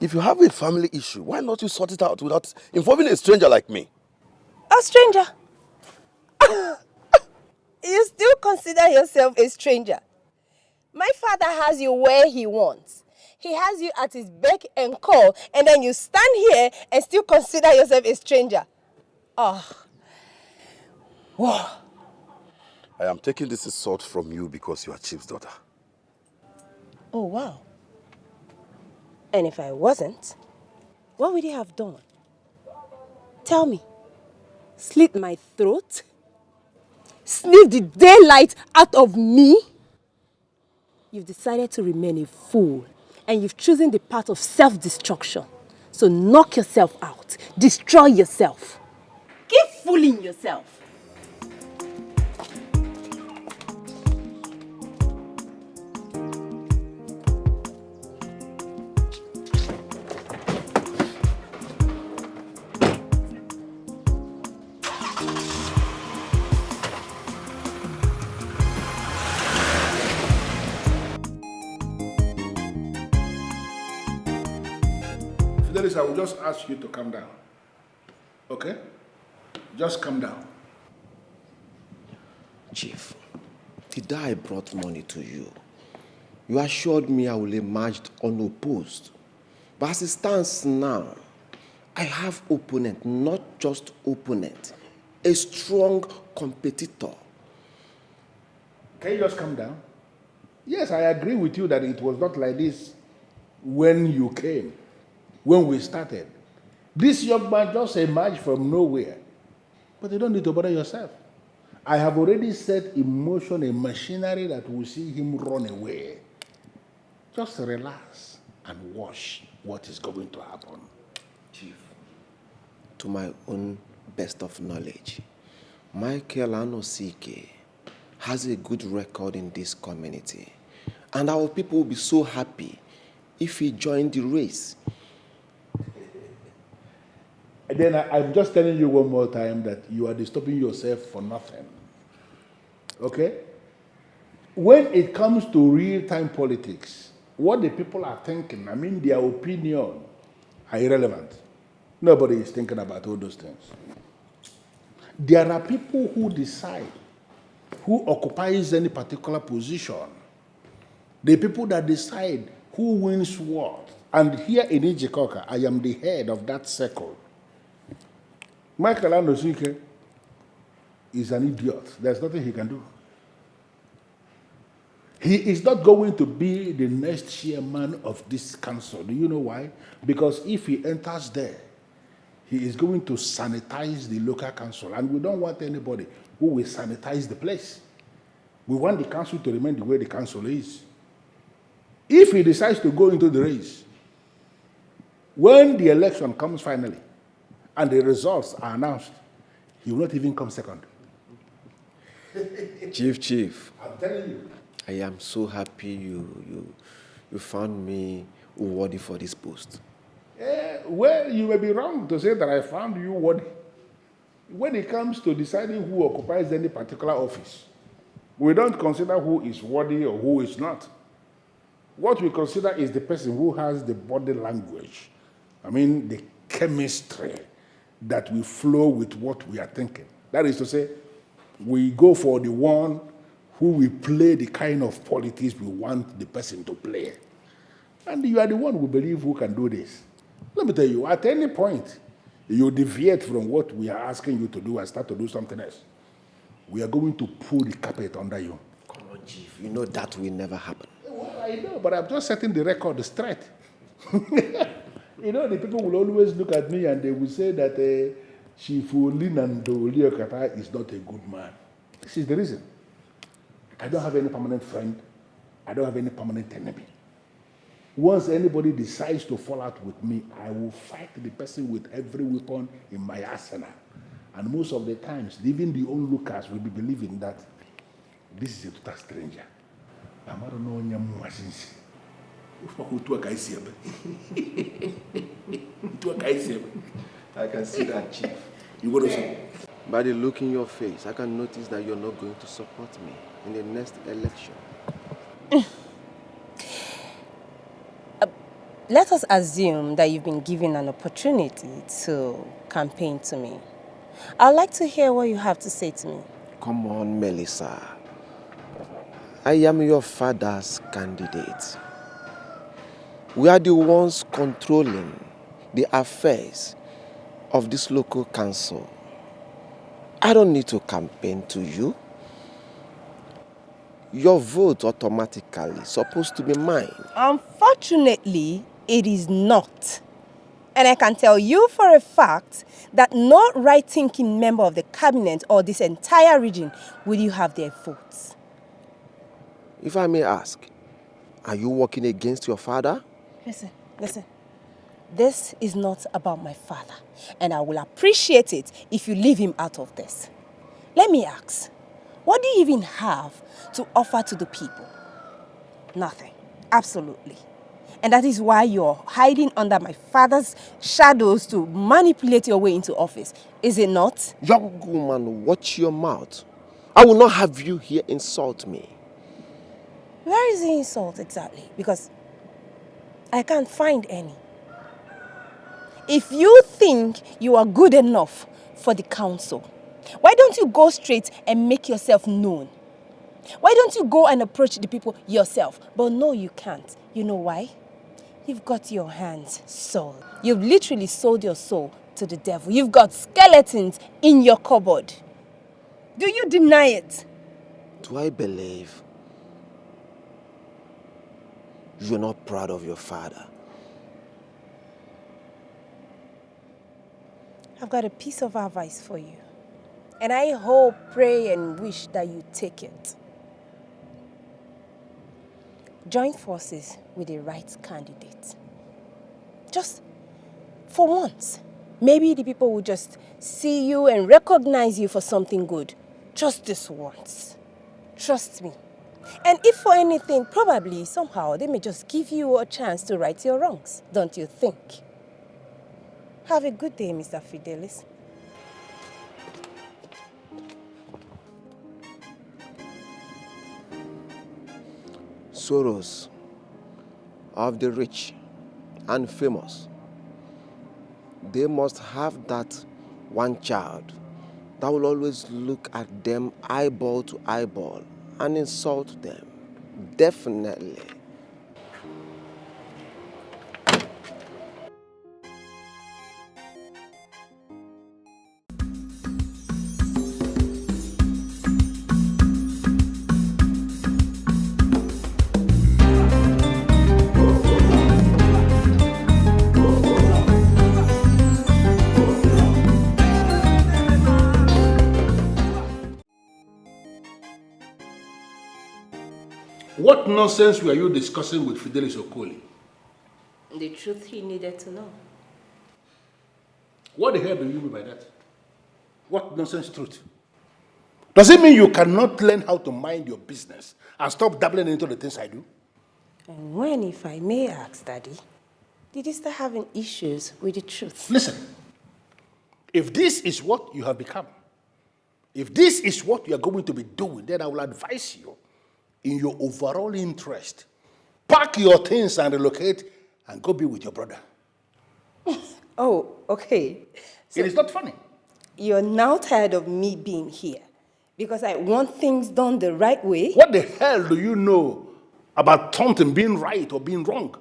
If you have a family issue, why not you sort it out without involving a stranger like me?
A stranger? You still consider yourself a stranger? My father has you where he wants. He has you at his beck and call, and then you stand here and still consider yourself a stranger. Oh. Whoa.
I am taking this insult from you because you are Chief's daughter.
Oh, wow. And if I wasn't, what would you have done? Tell me. Slit my throat? Sneak the daylight out of me? You've decided to remain a fool, and you've chosen the path of self-destruction. So knock yourself out. Destroy yourself. Keep fooling yourself.
Fidelis, I will just ask you to calm down. Okay? Just calm down.
Chief, the day I brought money to you, you assured me I will emerge unopposed. But as it stands now, I have opponent, not just opponent, a strong competitor.
Can you just calm down? Yes, I agree with you that it was not like this when you came, when we started. This young man just emerged from nowhere. But you don't need to bother yourself. I have already set in motion a machinery that will see him run away. Just relax and watch what is going to happen.
Chief, to my own best of knowledge, Michael Anosike has a good record in this community. And our people will be so happy if he joined the race.
And then I'm just telling you one more time that you are disturbing yourself for nothing. Okay? When it comes to real-time politics, what the people are thinking, I mean their opinion, are irrelevant. Nobody is thinking about all those things. There are people who decide who occupies any particular position. The people that decide who wins what. And here in Ijikoka, I am the head of that circle. Michael Anosike is an idiot. There's nothing he can do. He is not going to be the next chairman of this council. Do you know why? Because if he enters there, he is going to sanitize the local council. And we don't want anybody who will sanitize the place. We want the council to remain the way the council is. If he decides to go into the race, when the election comes finally, and the results are announced, he will not even come second.
Chief.
I'm telling you.
I am so happy you found me worthy for this post.
Well, you may be wrong to say that I found you worthy. When it comes to deciding who occupies any particular office, we don't consider who is worthy or who is not. What we consider is the person who has the body language. I mean, the chemistry that will flow with what we are thinking. That is to say, we go for the one who will play the kind of politics we want the person to play. And you are the one who believe who can do this. Let me tell you, at any point, you deviate from what we are asking you to do and start to do something else, we are going to pull the carpet under you.
Come on, Chief. You know that will never happen.
Well, I know, but I'm just setting the record straight. You know, the people will always look at me and they will say that Chief Linando Liokata is not a good man. This is the reason. I don't have any permanent friend. I don't have any permanent enemy. Once anybody decides to fall out with me, I will fight the person with every weapon in my arsenal. And most of the times, even the onlookers will be believing that this is a total stranger. I don't know
I can see that, Chief.
You want to say?
By the look in your face, I can notice that you're not going to support me in the next election.
Let us assume that you've been given an opportunity to campaign to me. I'd like to hear what you have to say to me.
Come on, Melissa. I am your father's candidate. We are the ones controlling the affairs of this local council. I don't need to campaign to you. Your vote automatically supposed to be mine.
Unfortunately, it is not. And I can tell you for a fact that no right-thinking member of the cabinet or this entire region will you have their votes.
If I may ask, are you working against your father?
Listen. This is not about my father, and I will appreciate it if you leave him out of this. Let me ask, what do you even have to offer to the people? Nothing. Absolutely. And that is why you're hiding under my father's shadows to manipulate your way into office. Is it not?
Young woman, watch your mouth. I will not have you here insult me.
Where is the insult exactly? Because I can't find any. If you think you are good enough for the council, why don't you go straight and make yourself known? Why don't you go and approach the people yourself? But no, you can't. You know why? You've got your hands sold. You've literally sold your soul to the devil. You've got skeletons in your cupboard. Do you deny it?
Do I believe you're not proud of your father?
I've got a piece of advice for you. And I hope, pray, and wish that you take it. Join forces with the right candidate. Just for once. Maybe the people will just see you and recognize you for something good. Just this once. Trust me. And if for anything, probably, somehow, they may just give you a chance to right your wrongs. Don't you think? Have a good day, Mr. Fidelis.
Sorrows of the rich and famous. They must have that one child that will always look at them eyeball to eyeball and insult them. Definitely.
What nonsense were you discussing with Fidelis Okoli?
The truth he needed to know.
What the hell do you mean by that? What nonsense truth? Does it mean you cannot learn how to mind your business and stop dabbling into the things I do?
And when, if I may ask, Daddy, did you start having issues with the truth?
Listen, if this is what you have become, if this is what you are going to be doing, then I will advise you, in your overall interest, pack your things and relocate and go be with your brother.
Oh, okay. So
it is not funny.
You're now tired of me being here because I want things done the right way?
What the hell do you know about something being right or being wrong?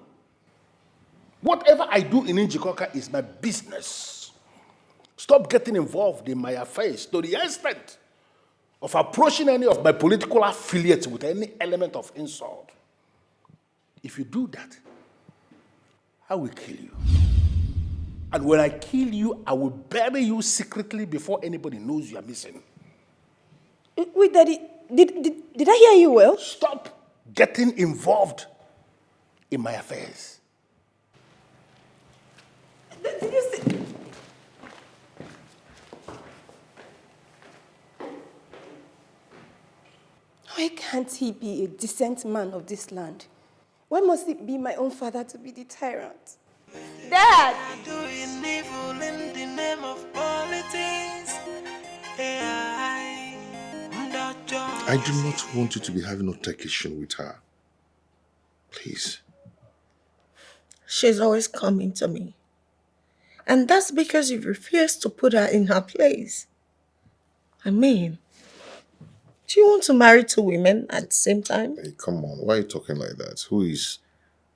Whatever I do in Njikoka is my business. Stop getting involved in my affairs to the extent of approaching any of my political affiliates with any element of insult. If you do that, I will kill you. And when I kill you, I will bury you secretly before anybody knows you are missing.
Wait, Daddy, did I hear you well?
Stop getting involved in my affairs.
Did you see?
Why can't he be a decent man of this land? Why must it be my own father to be the tyrant? Dad!
Doing evil in the name of politics.
I do not want you to be having altercation with her. Please.
She's always coming to me. And that's because you refuse to put her in her place. I mean, do you want to marry two women at the same time?
Hey, come on. Why are you talking like that? Who is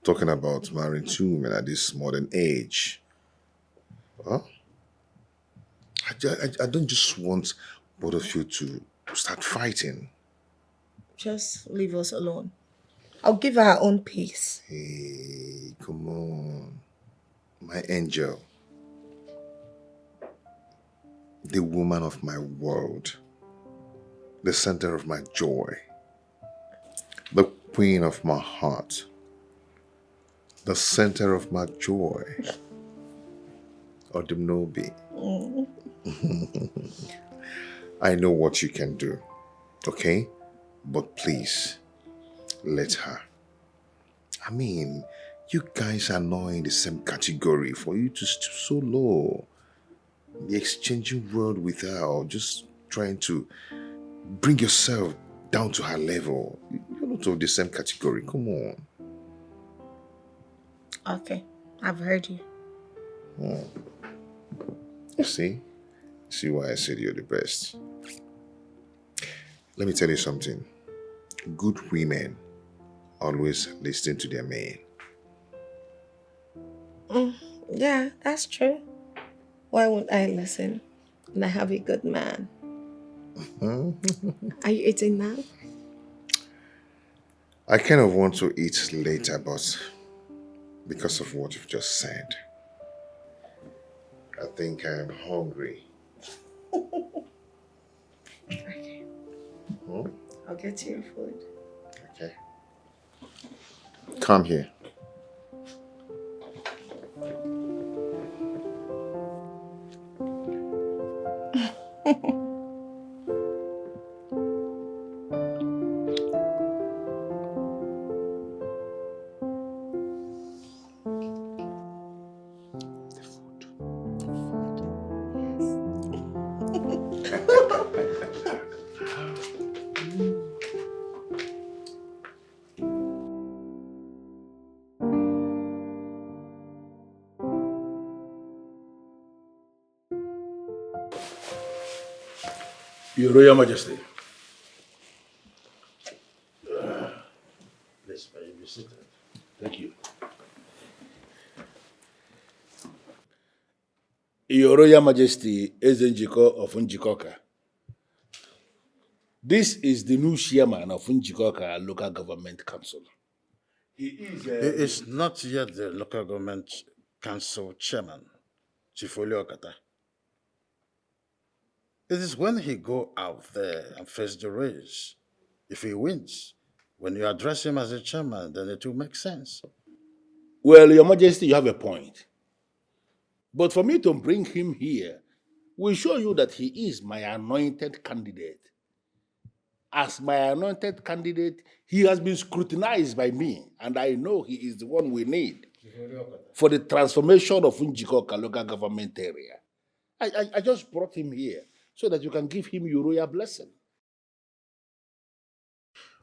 talking about marrying two women at this modern age? Huh? I don't just want both of you to start fighting.
Just leave us alone. I'll give her her own peace.
Hey, come on. My angel. The woman of my world. The center of my joy. The queen of my heart. The center of my joy. Odumnobi. I know what you can do, okay? But please, let her. I mean, you guys are not in the same category for you to stoop so low. The exchanging word with her or just trying to bring yourself down to her level. You're not of the same category. Come on.
Okay, I've heard you.
You see? See why I said you're the best. Let me tell you something. Good women always listen to their men.
Yeah, that's true. Why won't I listen when I have a good man? Are you eating now?
I kind of want to eat later, but because of what you've just said, I think I am hungry.
Okay. I'll get you your food.
Okay. Come here.
Your Royal Majesty.
Please, may you be seated.
Thank you. Your Royal Majesty, Ezenjiko of Njikoka. This is the new chairman of Njikoka Local Government Council. He
is not yet the local government council chairman, Chief Okata. It is when he go out there and face the race. If he wins, when you address him as a chairman, then it will make sense.
Well, Your Majesty, you have a point. But for me to bring him here will show you that he is my anointed candidate. As my anointed candidate, he has been scrutinized by me, and I know he is the one we need for the transformation of Njikoka local government area. I just brought him here so that you can give him your royal blessing.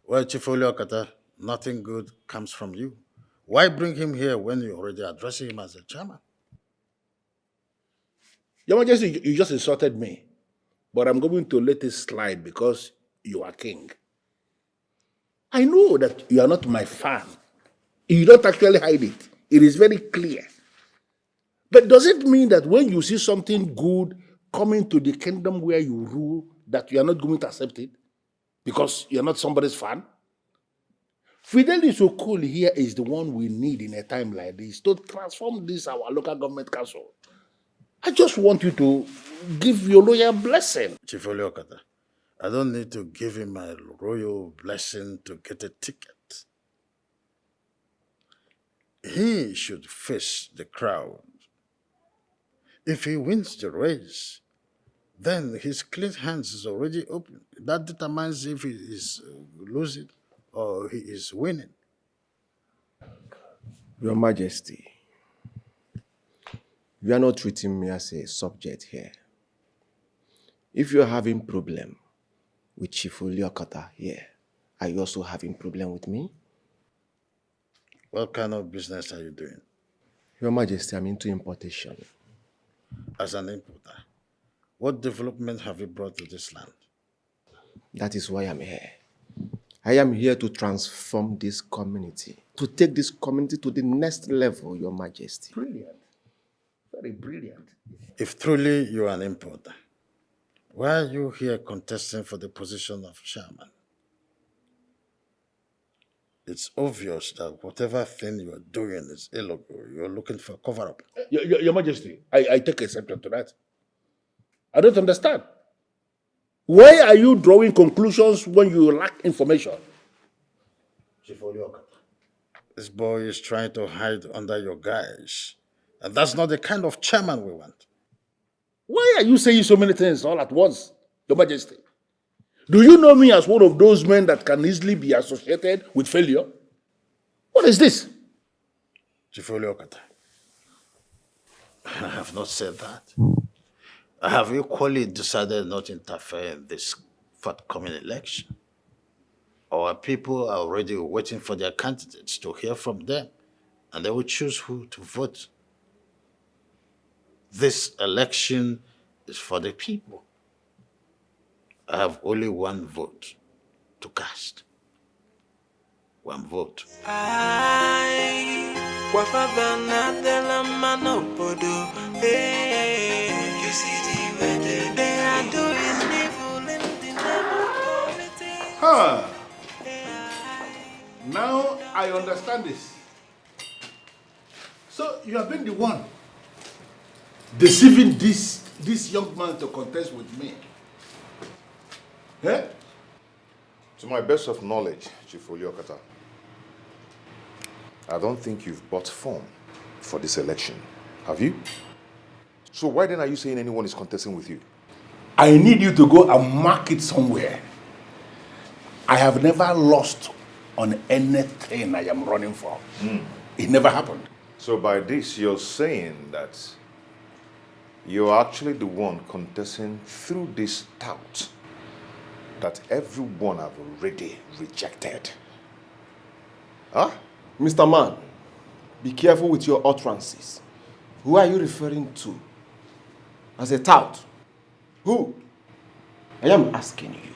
Well, Chief Okata, nothing good comes from you. Why bring him here when you already address him as a chairman?
Your Majesty, you just insulted me, but I'm going to let it slide because you are king. I know that you are not my fan. You don't actually hide it. It is very clear. But does it mean that when you see something good coming to the kingdom where you rule, that you are not going to accept it? Because you're not somebody's fan? Fidelis Okoli here is the one we need in a time like this to transform this, our local government council. I just want you to give your royal blessing.
Chief Okata, I don't need to give him my royal blessing to get a ticket. he should face the crowd. If he wins the race, then his clean hands is already open. That determines if he is losing or he is winning.
Your Majesty, you are not treating me as a subject here. If you're having problem with Chief Oliokata here, are you also having problem with me?
What kind of business are you doing?
Your Majesty, I'm into importation.
As an importer, what development have you brought to this land?
That is why I'm here. I am here to transform this community, to take this community to the next level, Your Majesty.
Brilliant. Very brilliant.
If truly you are an importer, why are you here contesting for the position of chairman? It's obvious that whatever thing you are doing is illegal. You're looking for cover-up.
Your Majesty, I take exception to that. I don't understand. Why are you drawing conclusions when you lack information?
This boy is trying to hide under your guise. And that's not the kind of chairman we want.
Why are you saying so many things all at once, Your Majesty? Do you know me as one of those men that can easily be associated with failure? What is this?
Okata, I have not said that. I have equally decided not to interfere in this forthcoming election. Our people are already waiting for their candidates to hear from them, and they will choose who to vote. This election is for the people. I have only one vote to cast. One vote.
You see the way they are doing evil in the name of politics.
Huh. Now I understand this. So you have been the one deceiving this young man to contest with me. Eh?
To my best of knowledge, Chief Oliokata, I don't think you've bought form for this election. Have you? So why then are you saying anyone is contesting with you?
I need you to go and mark it somewhere. I have never lost on anything I am running for. It never happened.
So by this, you're saying that you're actually the one contesting through this tout that everyone have already rejected. Huh?
Mr. Man, be careful with your utterances. Who are you referring to? As a tout? Who? I am asking you.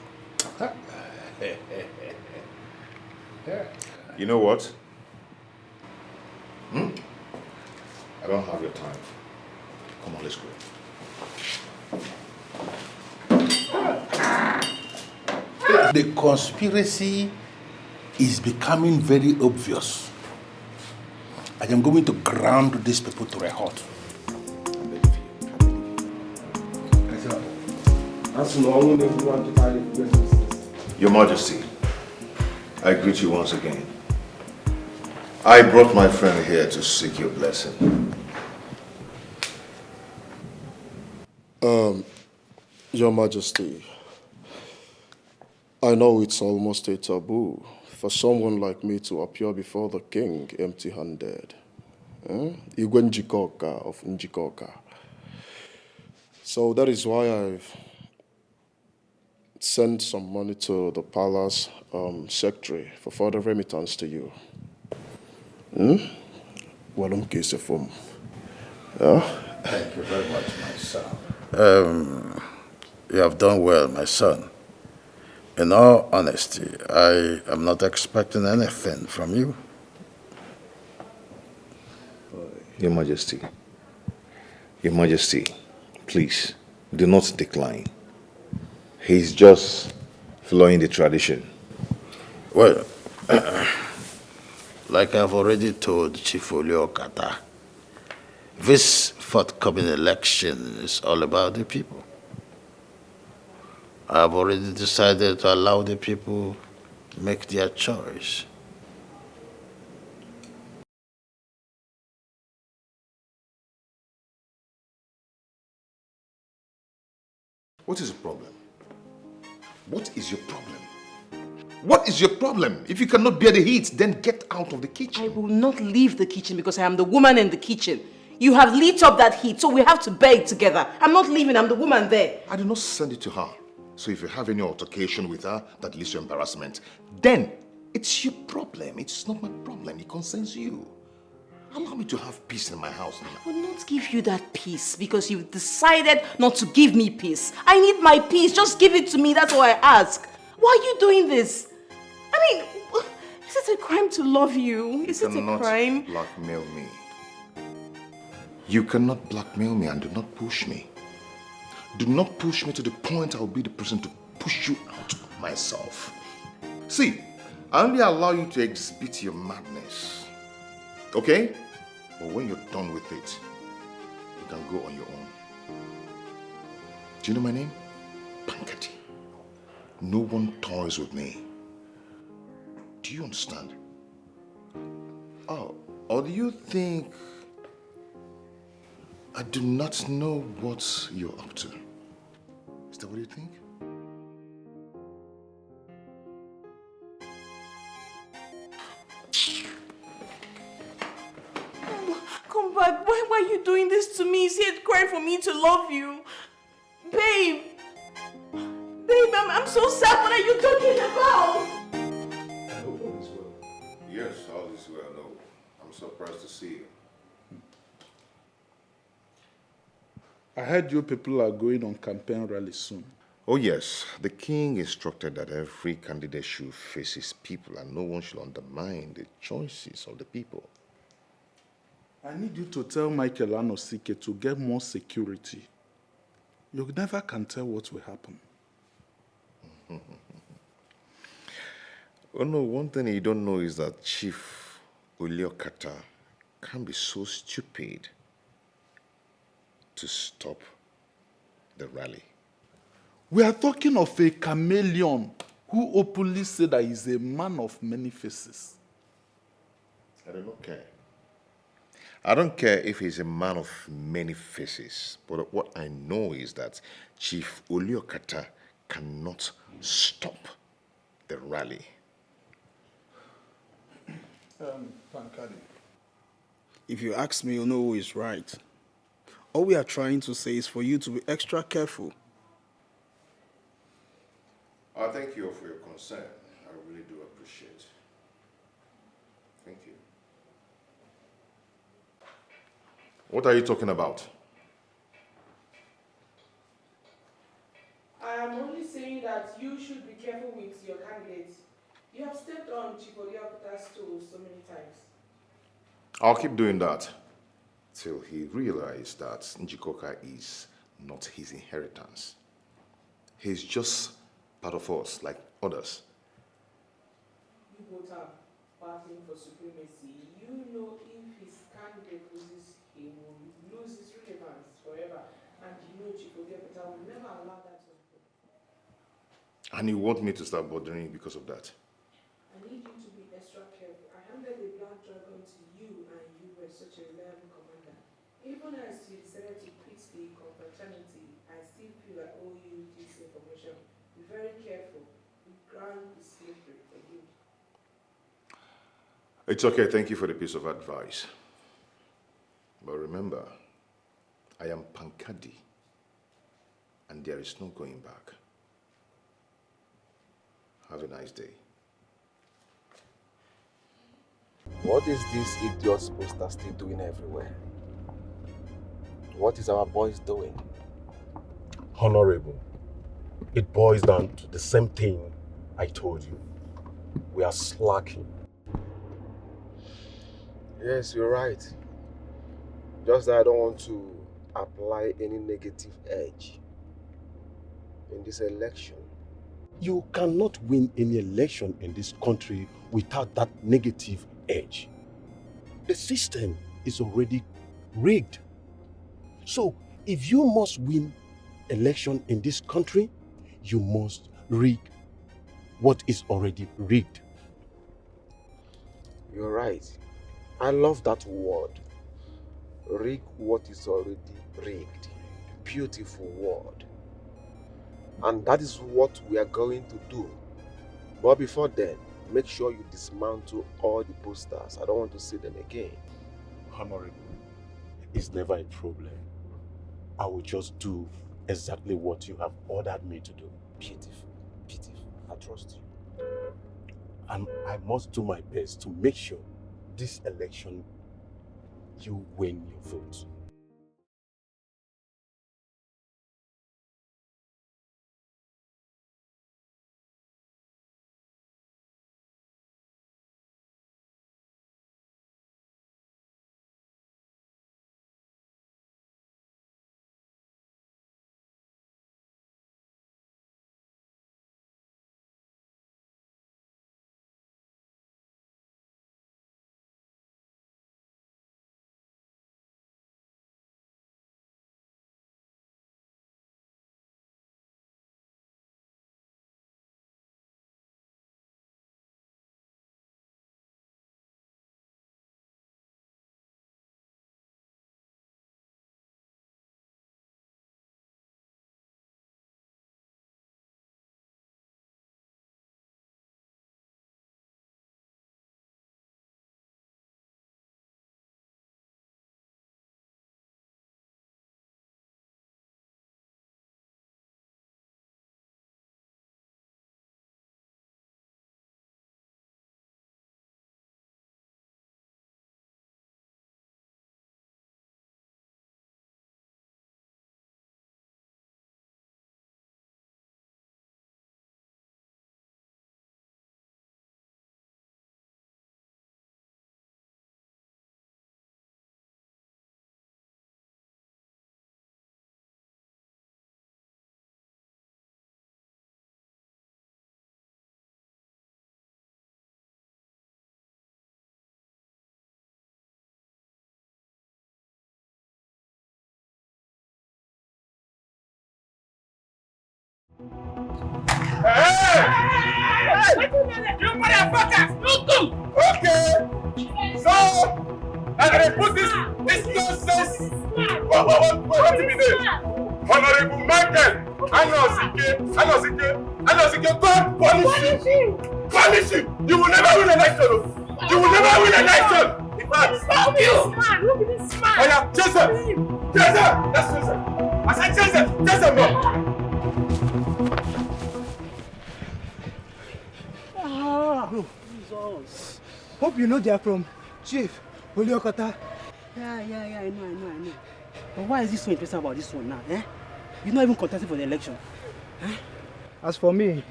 You know what? I don't have your time. Come on, let's go.
The conspiracy is becoming very obvious. I am going to ground these people to a halt.
Your Majesty, I greet you once again. I brought my friend here to seek your blessing.
Your Majesty, I know it's almost a taboo for someone like me to appear before the king empty-handed. Igwe Njikoka of Njikoka. So that is why I've sent some money to the palace secretary for further remittance to you. Well, I'm case of
Thank you very much, my son. You have done well, my son. In all honesty, I am not expecting anything from you.
Your Majesty, please, do not decline. He's just following the tradition.
Well, like I've already told Chief Oliokata, this forthcoming election is all about the people. I've already decided to allow the people make their choice.
What is the problem? What is your problem? What is your problem? If you cannot bear the heat, then get out of the kitchen.
I will not leave the kitchen because I am the woman in the kitchen. You have lit up that heat, so we have to bear it together. I'm not leaving, I'm the woman there.
I did not send it to her. So if you have any altercation with her that leads to embarrassment, then it's your problem. It's not my problem. It concerns you. Allow me to have peace in my house now.
I will not give you that peace because you've decided not to give me peace. I need my peace. Just give it to me. That's all I ask. Why are you doing this? I mean, is it a crime to love you? Is it a crime?
You cannot blackmail me. You cannot blackmail me and do not push me. Do not push me to the point I will be the person to push you out myself. See, I only allow you to exhibit your madness. Okay? But when you're done with it, you can go on your own. Do you know my name? Pankati. No one toys with me. Do you understand? Oh, or do you think I do not know what you're up to? Is that what you think?
Come back. Why are you doing this to me? Is it crying for me to love you? Babe! Babe, I'm so sad. What are you talking about?
I hope all is well. Yes, all is well. No, I'm surprised to see you.
I heard you people are going on campaign rally soon.
Oh yes, the king instructed that every candidate should face his people and no one should undermine the choices of the people.
I need you to tell Michael Anosike to get more security. You never can tell what will happen.
Oh no, one thing you don't know is that Chief Uliokata can be so stupid to stop the rally.
We are talking of a chameleon who openly said that he's a man of many faces.
I do not care. I don't care if he's a man of many faces, but what I know is that Chief Uliokata cannot stop the rally.
Pankadi. If you ask me, you know who is right. All we are trying to say is for you to be extra careful.
I thank you for your concern. I really do appreciate. Thank you. What are you talking about?
I am only saying that you should be careful with your candidates. You have stepped on Chikoriakuta's toes so many times.
I'll keep doing that till he realizes that Njikoka is not his inheritance. He's just part of us, like others.
You both are battling for supremacy. You know if his candidate loses, he will lose his relevance forever. And you know Chikoriakuta will never allow that to happen.
And you want me to start bothering you because of that?
I need you to be extra careful. I handed the Black Dragon to you and you were such a reliable commander. Even as you decided to quit the confraternity, I still feel I owe you this information. Be very careful. We grant the slippery for you.
It's okay, thank you for the piece of advice. But remember, I am Pankadi, and there is no going back. Have a nice day.
What is this idiot's poster still doing everywhere? What is our boys doing?
Honorable, it boils down to the same thing I told you. We are slacking.
Yes, you're right. Just that I don't want to apply any negative edge in this election.
You cannot win any election in this country without that negative edge. The system is already rigged. So, if you must win election in this country, you must rig what is already rigged.
You're right. I love that word. Rig what is already rigged. Beautiful word. And that is what we are going to do. But before then, make sure you dismantle all the posters. I don't want to see them again.
Honorable, it's never a problem. I will just do exactly what you have ordered me to do.
Beautiful. I trust you.
And I must do my best to make sure this election you win your vote.
You motherfuckers! Look them! Okay! So, I'm gonna put this nonsense. What did we do? Honorable Michael! Anosike, God punish him! Punish him! You will never win an election! You will never win an election! In fact, fuck you! Look at this man! Oh yeah, chase him! Chase him! Let's chase him! I said chase him! Chase him, man!
Oh, Jesus. Hope you know they are from Chief Oliokata.
Yeah, I know. But why is this so interesting about this one now, eh? You're not even contesting for the election. Eh?
As for me,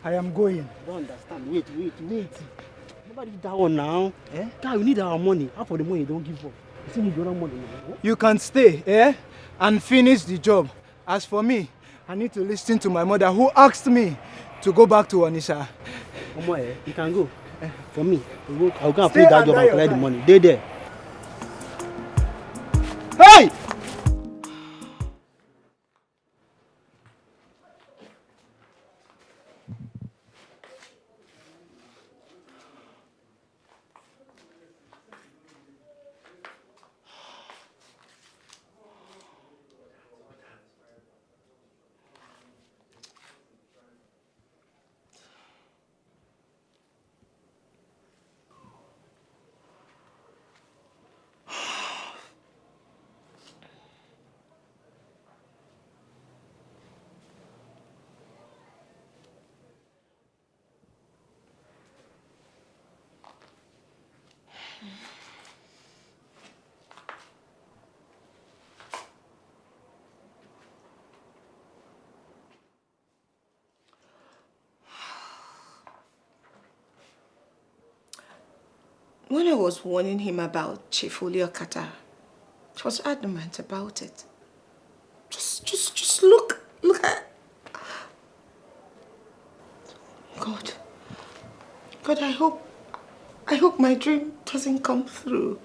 I am going.
I don't understand. Wait. Nobody did that one now. Eh? Guy, we need our money. Half of the money you don't give up. You still need your own money now.
You can stay, and finish the job. As for me, I need to listen to my mother who asked me to go back to Onitsha.
You can go. For me, I'll go and play that job and collect the money. They there. Hey!
When I was warning him about Chief Oliokata, he was adamant about it. Just look at... God, I hope my dream doesn't come through.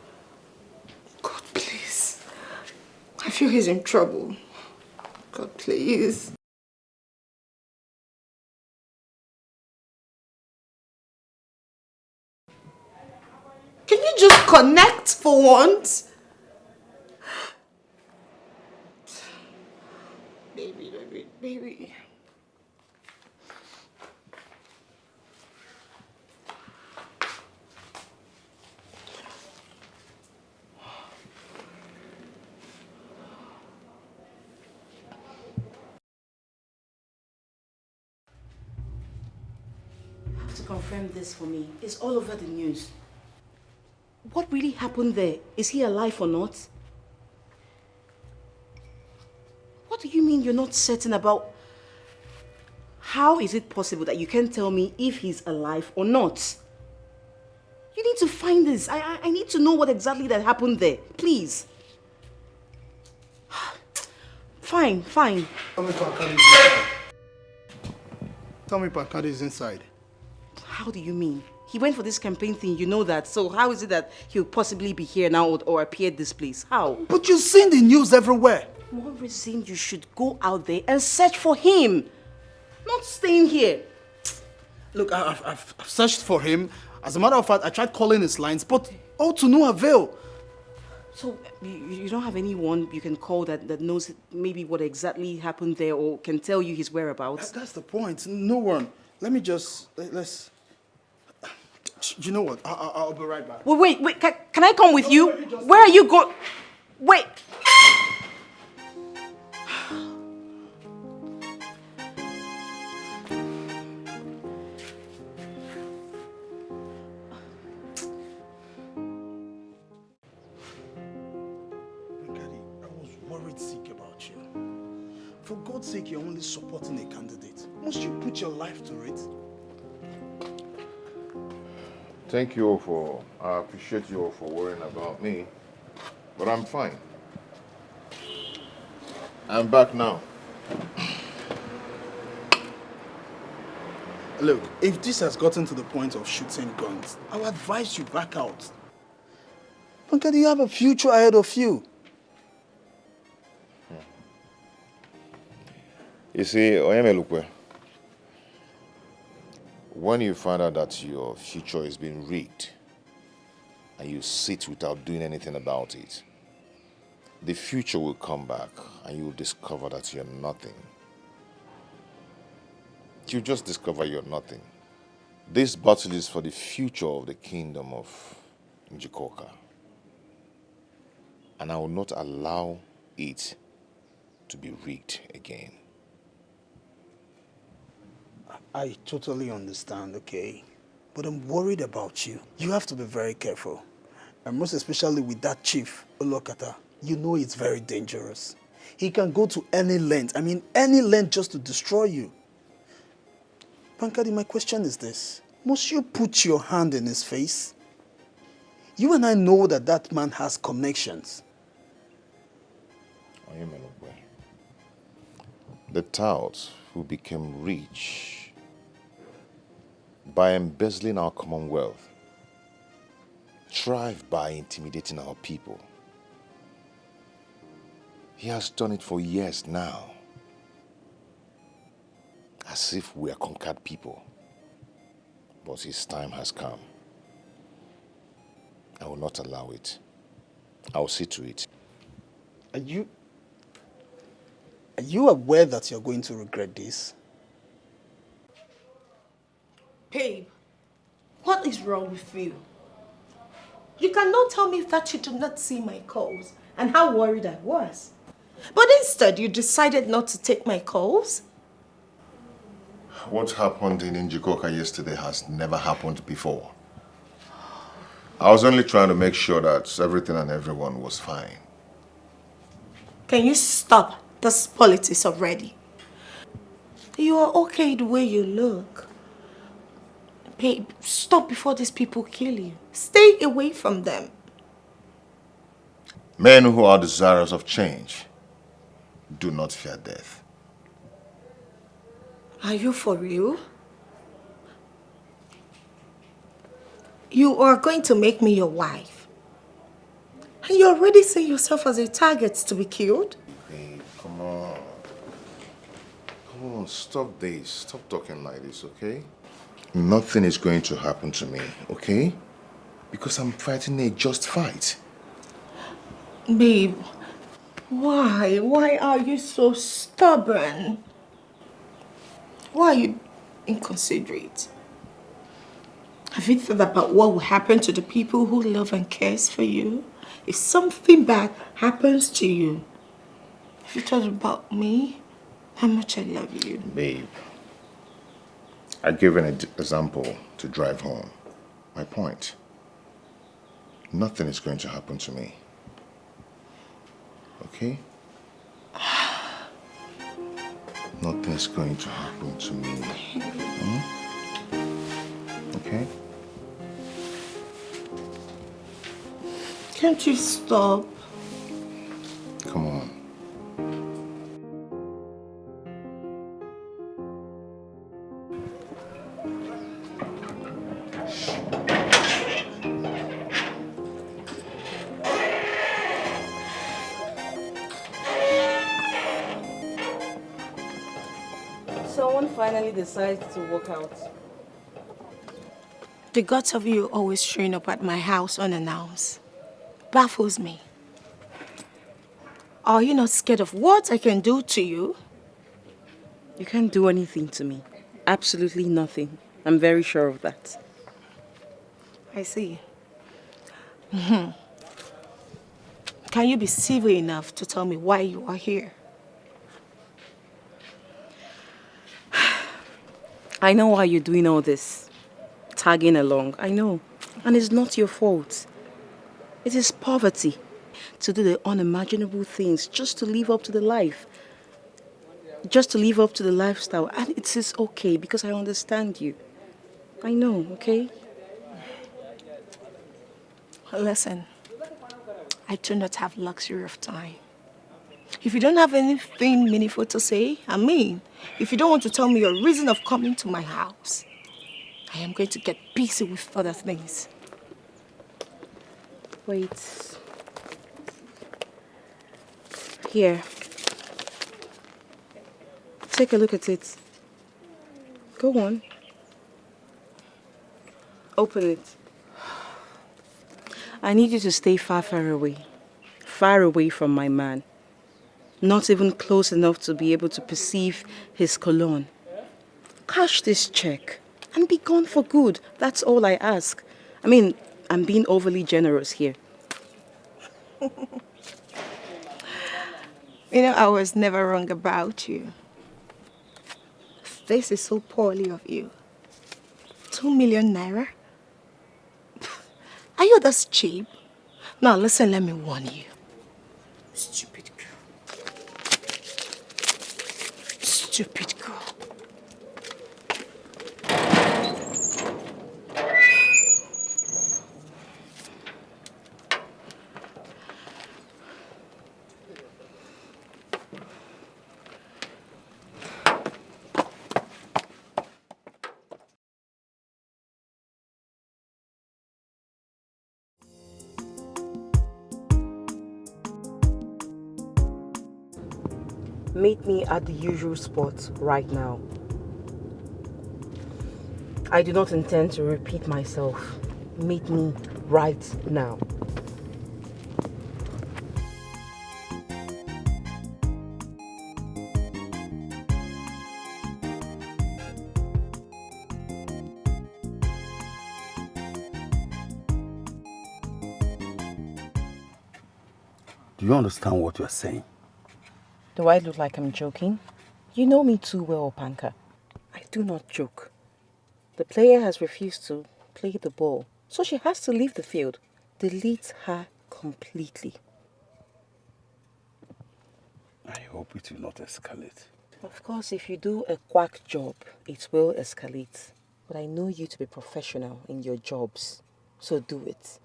God, please. I feel he's in trouble. God, please. Can you just connect for once? Baby.
You have to confirm this for me. It's all over the news. What really happened there? Is he alive or not? What do you mean you're not certain about... How is it possible that you can't tell me if he's alive or not? You need to find this. I need to know what exactly that happened there. Please. Fine.
Tell me Pankadi is inside.
How do you mean? He went for this campaign thing, you know that. So how is it that he'll possibly be here now or appear at this place? How?
But you've seen the news everywhere.
More reason you should go out there and search for him. Not staying here.
Look, I've searched for him. As a matter of fact, I tried calling his lines, but all to no avail.
So you don't have anyone you can call that knows maybe what exactly happened there or can tell you his whereabouts?
That's the point. No one. Let me just... Let's... You know what? I'll be right back.
Wait. Can I come with you? Where are you going? Wait.
For God's sake, you're only supporting a candidate. Must you put your life to it?
Thank you all for, I appreciate you all for worrying about me, but I'm fine. I'm back now.
Look, if this has gotten to the point of shooting guns, I'll advise you back out. Pankadi, you have a future ahead of you.
You see, Oyemelukwe, when you find out that your future is being rigged and you sit without doing anything about it, the future will come back and you will discover that you're nothing. You just discover you're nothing. This battle is for the future of the kingdom of Njikoka. And I will not allow it to be rigged again.
I totally understand, okay? But I'm worried about you. You have to be very careful. And most especially with that chief, Olokata. You know it's very dangerous. He can go to any length. I mean, any length just to destroy you. Pankadi, my question is this. Must you put your hand in his face? You and I know that that man has connections.
The touts who became rich by embezzling our commonwealth, thrive by intimidating our people. He has done it for years now, as if we are conquered people. But his time has come. I will not allow it. I will see to it.
Are you aware that you're going to regret this?
Babe, what is wrong with you? You cannot tell me that you did not see my calls and how worried I was. But instead, you decided not to take my calls?
What happened in Njikoka yesterday has never happened before. I was only trying to make sure that everything and everyone was fine.
Can you stop this politics already? You are okay the way you look. Babe, stop before these people kill you. Stay away from them.
Men who are desirous of change do not fear death.
Are you for real? You are going to make me your wife. And you already see yourself as a target to be killed?
Hey, come on. Come on, stop this. Stop talking like this, okay? Nothing is going to happen to me, okay? Because I'm fighting a just fight.
Babe, why? Why are you so stubborn? Why are you inconsiderate? Have you thought about what will happen to the people who love and cares for you? If something bad happens to you, have you thought about me? How much I love you?
Babe, I gave an example to drive home my point. Nothing is going to happen to me. Okay? Nothing is going to happen to me. Okay?
Can't you stop?
Come on.
Someone finally decides to walk out.
The guts of you always showing up at my house unannounced baffles me. Are you not scared of what I can do to you?
You can't do anything to me. Absolutely nothing. I'm very sure of that.
I see. Can you be civil enough to tell me why you are here?
I know why you're doing all this. Tagging along. I know. And it's not your fault. It is poverty. To do the unimaginable things just to live up to the life. Just to live up to the lifestyle. And it is okay because I understand you. I know, okay?
Listen, I do not have luxury of time. If you don't have anything meaningful to say, if you don't want to tell me your reason of coming to my house, I am going to get busy with other things.
Wait. Here. Take a look at it. Go on. Open it. I need you to stay far, far away. Far away from my man. Not even close enough to be able to perceive his cologne. Cash this check and be gone for good. That's all I ask. I'm being overly generous here.
I was never wrong about you. This is so poorly of you. 2 million naira? Are you this cheap? Now listen, let me warn you. Stupid girl. Stupid girl.
Meet me at the usual spot right now. I do not intend to repeat myself. Meet me right now.
Do you understand what you're saying?
Do I look like I'm joking? You know me too well, Panka. I do not joke. The player has refused to play the ball, so she has to leave the field. Delete her completely.
I hope it will not escalate.
Of course, if you do a quack job, it will escalate. But I know you to be professional in your jobs, so do it.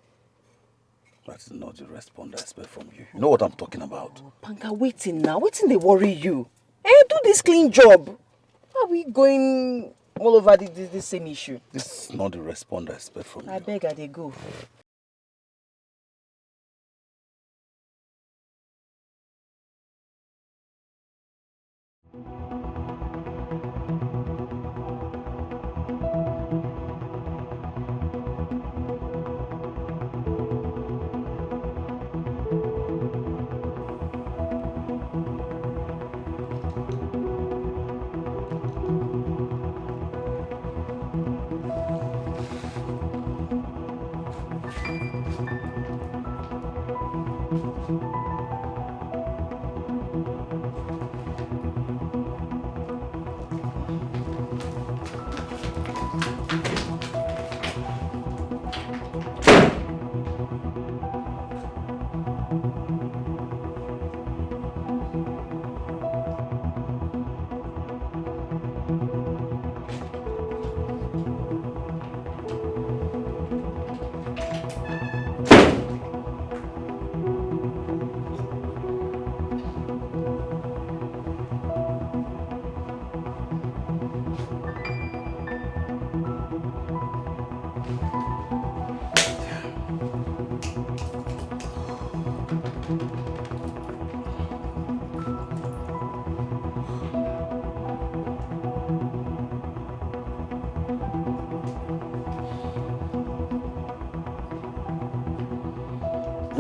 That's not the response I expect from you. You know what I'm talking about.
Oh, Panka, waiting now. Waiting they worry you. Do this clean job. Are we going all over the same issue?
This is not the response I expect from you.
I beg I they go.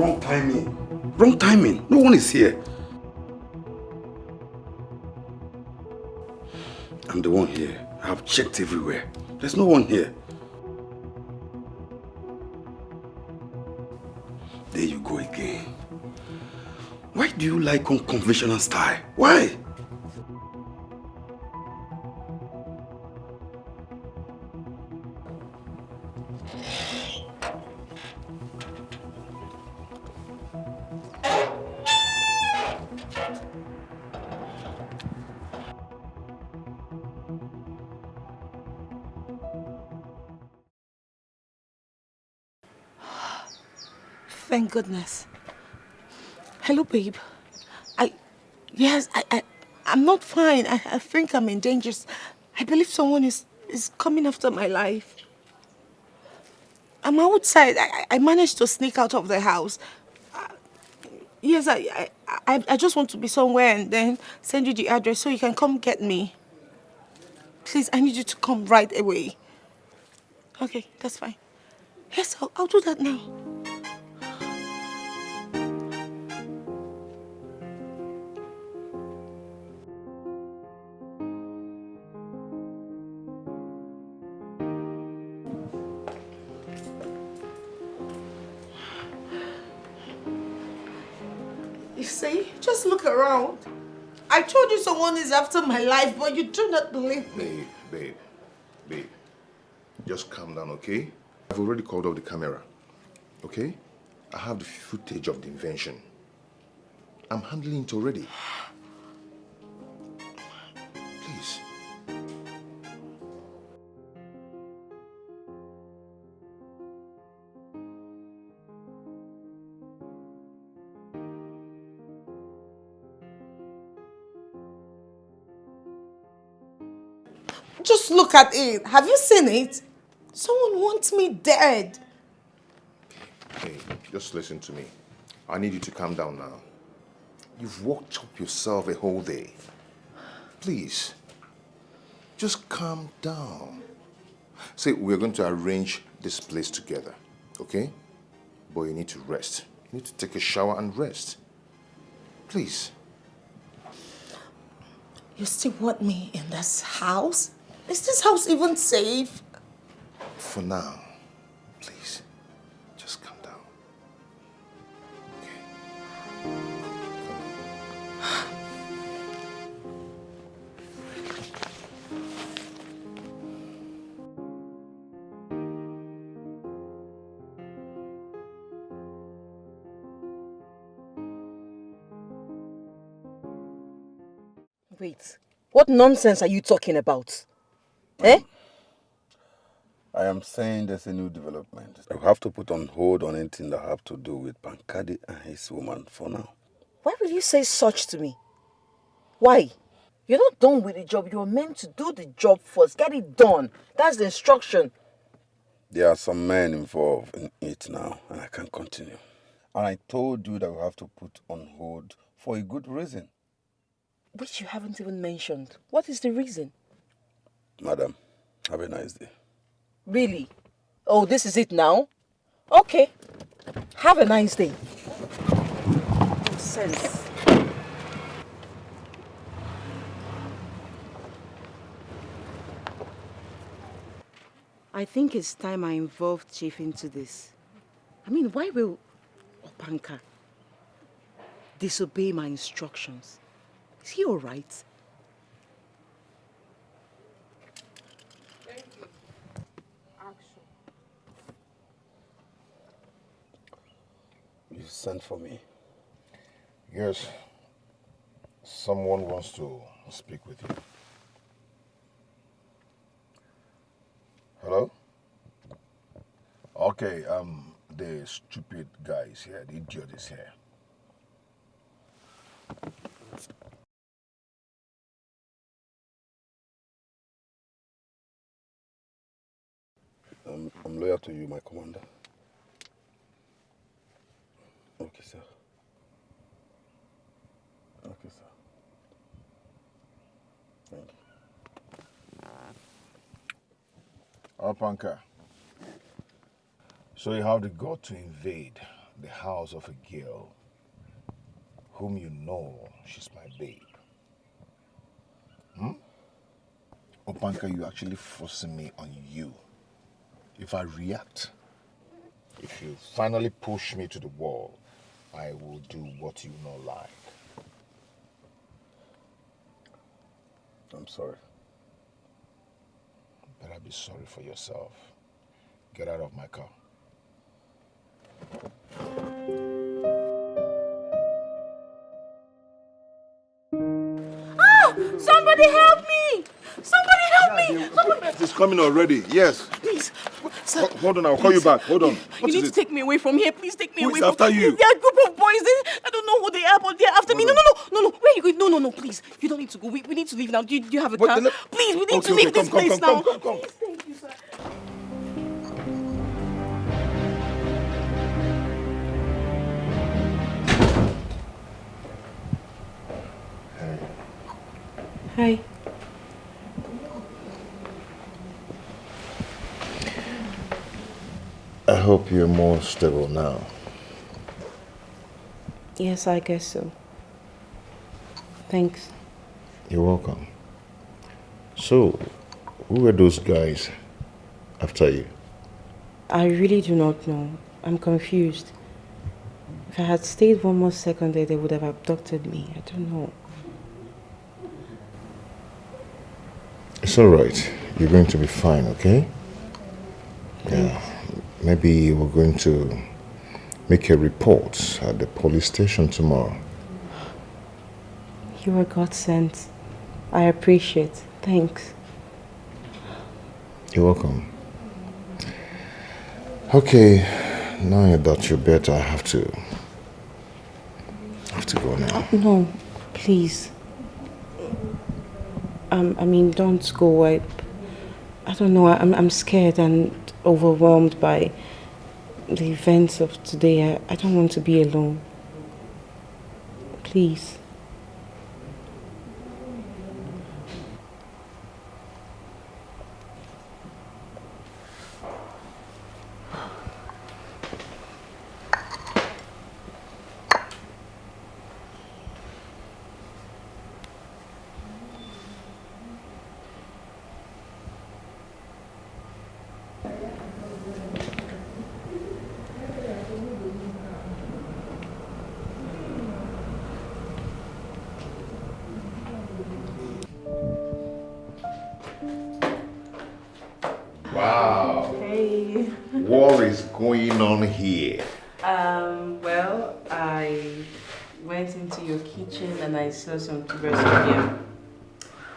Wrong timing. Wrong timing. No one is here. I'm the one here. I have checked everywhere. There's no one here. There you go again. Why do you like unconventional style? Why?
Thank goodness. Hello, babe. I'm not fine. I think I'm in danger. I believe someone is coming after my life. I'm outside. I managed to sneak out of the house. Yes, I just want to be somewhere and then send you the address so you can come get me. Please, I need you to come right away. Okay, that's fine. Yes, I'll do that now. You see? Just look around. I told you someone is after my life, but you do not believe me.
Babe. Just calm down, okay? I've already called off the camera, okay? I have the footage of the invention. I'm handling it already. Please.
Just look at it. Have you seen it? Someone wants me dead.
Hey, just listen to me. I need you to calm down now. You've worked up yourself a whole day. Please, just calm down. Say, we're going to arrange this place together, okay? But you need to rest. You need to take a shower and rest. Please.
You still want me in this house? Is this house even safe?
For now, please, just calm down.
Wait, what nonsense are you talking about? Eh?
I am saying there's a new development. You have to put on hold on anything that have to do with Pankadi and his woman for now.
Why will you say such to me? Why? You're not done with the job. You're meant to do the job first. Get it done. That's the instruction.
There are some men involved in it now, and I can't continue. And I told you that we have to put on hold for a good reason.
Which you haven't even mentioned. What is the reason?
Madam, have a nice day.
Really? Oh, this is it now? Okay. Have a nice day. No sense. I think it's time I involved Chief into this. I mean, why will Opanka disobey my instructions? Is he all right?
You sent for me.
Yes. Someone wants to speak with you. Hello? Okay, the stupid guy is here, the idiot is here.
I'm loyal to you, my commander. Okay, sir. Okay, sir. Thank you.
Alpanka. So you have the gut to invade the house of a girl whom you know she's my babe. Opanka, you actually forcing me on you. If I react, if you finally push me to the wall, I will do what you not like.
I'm sorry.
Better be sorry for yourself. Get out of my car.
Ah! Somebody help me! Somebody help me! Somebody...
It's coming already. Yes.
Please. Sir,
Hold on, I'll call you back. Hold on.
You need to take me away from here. Please take me away
Who is after
from
you?
There are a group of boys. I don't know who they are, but they're after me. No. Where are you going? No, please. You don't need to go. We need to leave now. Do you have a car? Please, we need to leave this place now.
Come.
Please, thank you, sir. Hi.
I hope you're more stable now.
Yes, I guess so. Thanks.
You're welcome. So, who were those guys after you?
I really do not know. I'm confused. If I had stayed one more second there, they would have abducted me. I don't know.
It's all right. You're going to be fine, okay? Yeah. Maybe we're going to make a report at the police station tomorrow.
You are God sent. I appreciate. Thanks.
You're welcome. Okay, now that you're better, I have to go now.
No, please. I mean, don't go. I don't know. I'm scared and overwhelmed by the events of today. I don't want to be alone. Please.
Wow.
Hey.
What is going on here?
Well, I went into your kitchen and I saw some tubers of yam.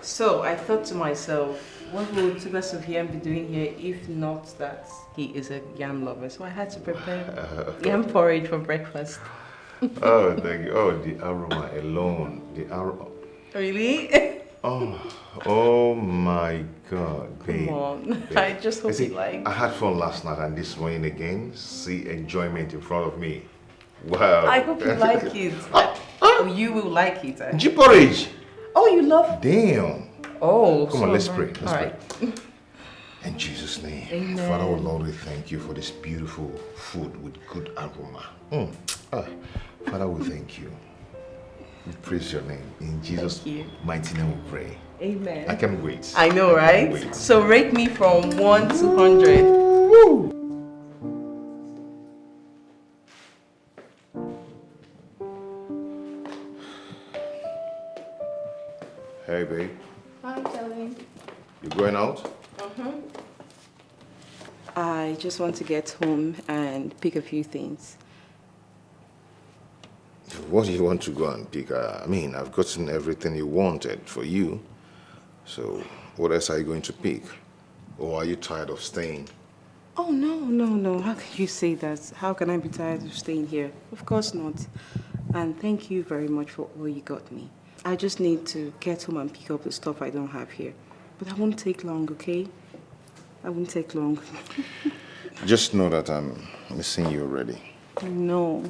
So I thought to myself, what would tubers of yam be doing here if not that he is a yam lover? So I had to prepare yam porridge for breakfast.
Oh, thank you. Oh, the aroma alone. The aroma.
Really?
Oh my God, babe.
Come on.
Babe.
I just hope
See,
you like.
I had fun last night and this morning again. See enjoyment in front of me. Wow.
I hope you like it. Oh, you will like it.
G porridge.
Oh, you love.
Damn.
Oh,
Come on, let's pray. Let's
All
pray.
right.
In Jesus' name.
Amen.
Father, oh Lord, we thank you for this beautiful food with good aroma. Father, we thank you. We praise your name. In Jesus' mighty name we pray.
Amen.
I can't wait.
I know, right?
Wait.
So rate me from 1 to 100.
Hey, babe.
Hi, darling.
You going out?
I just want to get home and pick a few things.
What do you want to go and pick? I mean, I've gotten everything you wanted for you. So, what else are you going to pick? Or are you tired of staying?
Oh, no. How can you say that? How can I be tired of staying here? Of course not. And thank you very much for all you got me. I just need to get home and pick up the stuff I don't have here. But I won't take long, okay? I won't take long.
Just know that I'm missing you already.
No.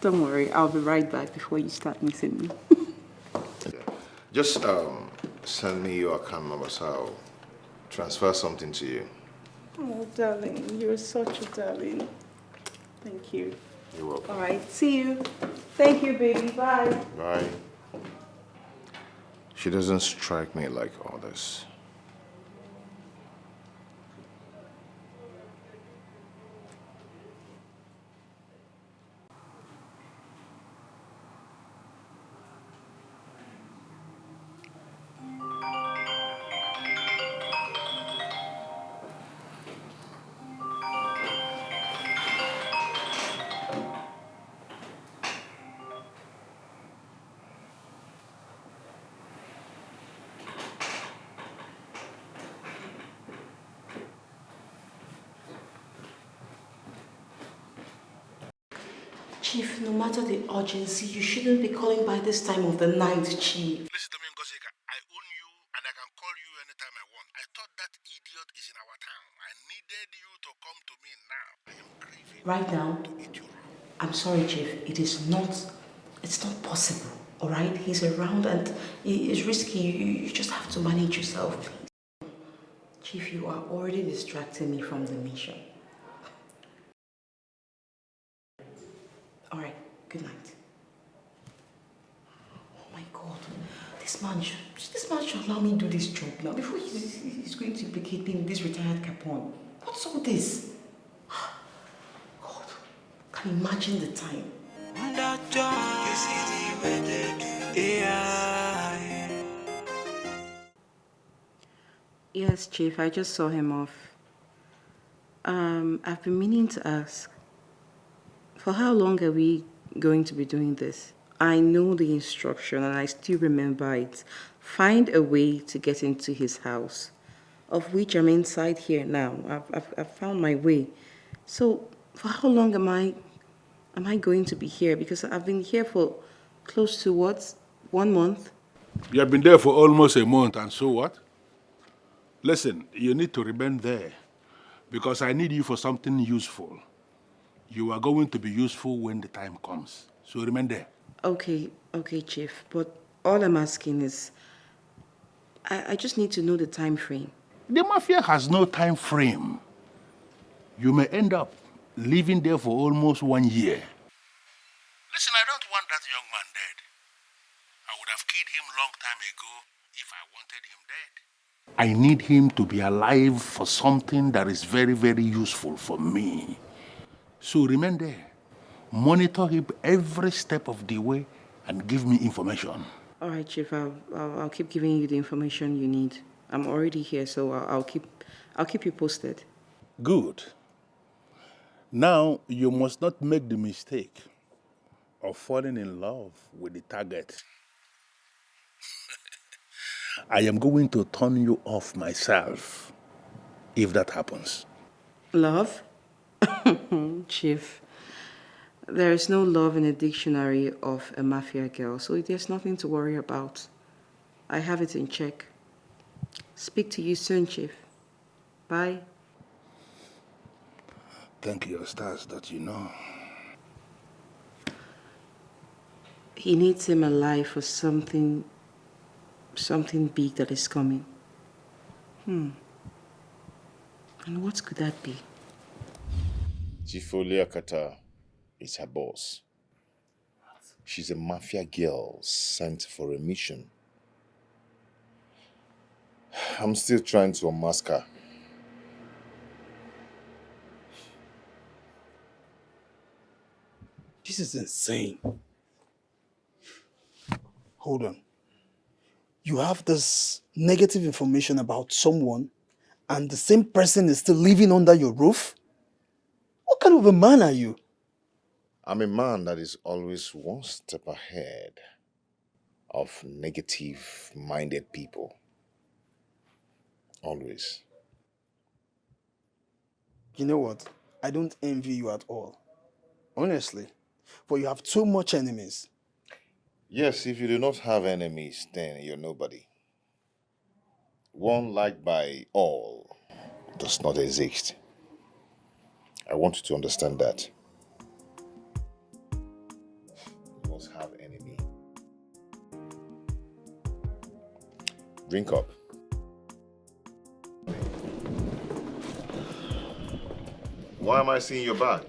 Don't worry, I'll be right back before you start missing me.
Just send me your account number so I'll transfer something to you.
Oh, darling, you're such a darling. Thank you.
You're welcome.
All right, see you. Thank you, baby. Bye.
Bye. She doesn't strike me like others.
Chief, no matter the urgency, you shouldn't be calling by this time of the night, Chief.
Listen to me, Ngozika. I own you and I can call you anytime I want. I thought that idiot is in our town. I needed you to come to me now. I am craving
Right now,
to eat you raw.
I'm sorry, Chief. It's not possible, all right? He's around and it's risky. You just have to manage yourself, please. Chief, you are already distracting me from the mission. All right, good night. Oh my God, this man should allow me to do this job now before he's going to implicate me in this retired Capone. What's all this? God, can you imagine the time? Yes, Chief, I just saw him off. I've been meaning to ask, for how long are we going to be doing this? I know the instruction and I still remember it. Find a way to get into his house, of which I'm inside here now. I've found my way. So, for how long am I going to be here? Because I've been here for close to what? 1 month?
You have been there for almost a month, and so what? Listen, you need to remain there because I need you for something useful. You are going to be useful when the time comes. So remain there.
Okay, Chief. But all I'm asking is, I just need to know the time frame.
The mafia has no time frame. You may end up living there for almost 1 year. Listen, I don't want that young man dead. I would have killed him long time ago if I wanted him dead. I need him to be alive for something that is very, very useful for me. So remain there. Monitor him every step of the way and give me information.
All right, Chief. I'll keep giving you the information you need. I'm already here, so I'll keep you posted.
Good. Now, you must not make the mistake of falling in love with the target. I am going to turn you off myself if that happens.
Love? Chief, there is no love in a dictionary of a mafia girl, so there's nothing to worry about. I have it in check. Speak to you soon, Chief. Bye.
Thank your stars that you know.
He needs him alive for something big that is coming. And what could that be?
Chifolia Kata is her boss. She's a mafia girl sent for a mission. I'm still trying to unmask her.
This is insane. Hold on. You have this negative information about someone and the same person is still living under your roof? What kind of a man are you?
I'm a man that is always one step ahead of negative-minded people. Always.
You know what? I don't envy you at all. Honestly. For you have too much enemies.
Yes, if you do not have enemies, then you're nobody. One liked by all does not exist. I want you to understand that. You must have enemy. Drink up. Why am I seeing your bag?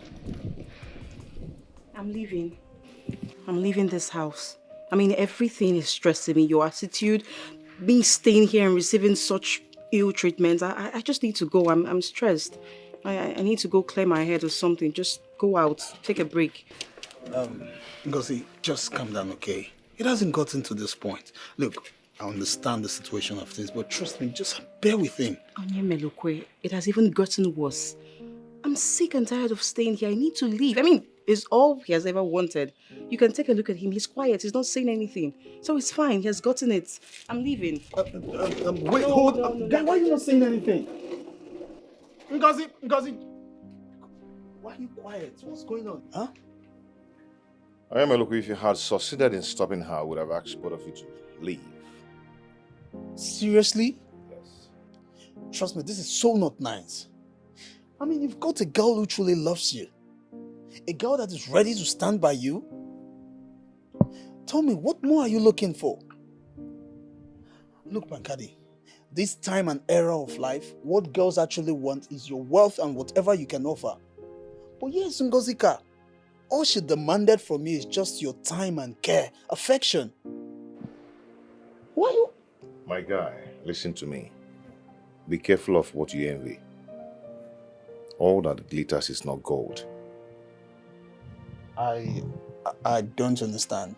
I'm leaving. I'm leaving this house. I mean, everything is stressing me. Your attitude, me staying here and receiving such ill treatment. I just need to go. I'm stressed. I need to go clear my head or something. Just go out. Take a break.
Ngozi, just calm down, okay? It hasn't gotten to this point. Look, I understand the situation of things, but trust me, just bear with him.
Onyemelukwe, it has even gotten worse. I'm sick and tired of staying here. I need to leave. I mean, it's all he has ever wanted. You can take a look at him. He's quiet. He's not saying anything. So it's fine. He has gotten it. I'm leaving.
Wait, hold on. Guy, why are you not saying anything? Ngozi, why are you quiet? What's going on? Huh?
Look, if you had succeeded in stopping her, I would have asked both of you to leave.
Seriously? Yes. Trust me, this is so not nice. I mean, you've got a girl who truly loves you. A girl that is ready to stand by you. Tell me, what more are you looking for? Look, Bankadi, this time and era of life, what girls actually want is your wealth and whatever you can offer. But yes, Ngozika, all she demanded from me is just your time and care, affection. Why you?
My guy, listen to me. Be careful of what you envy. All that glitters is not gold.
I don't understand.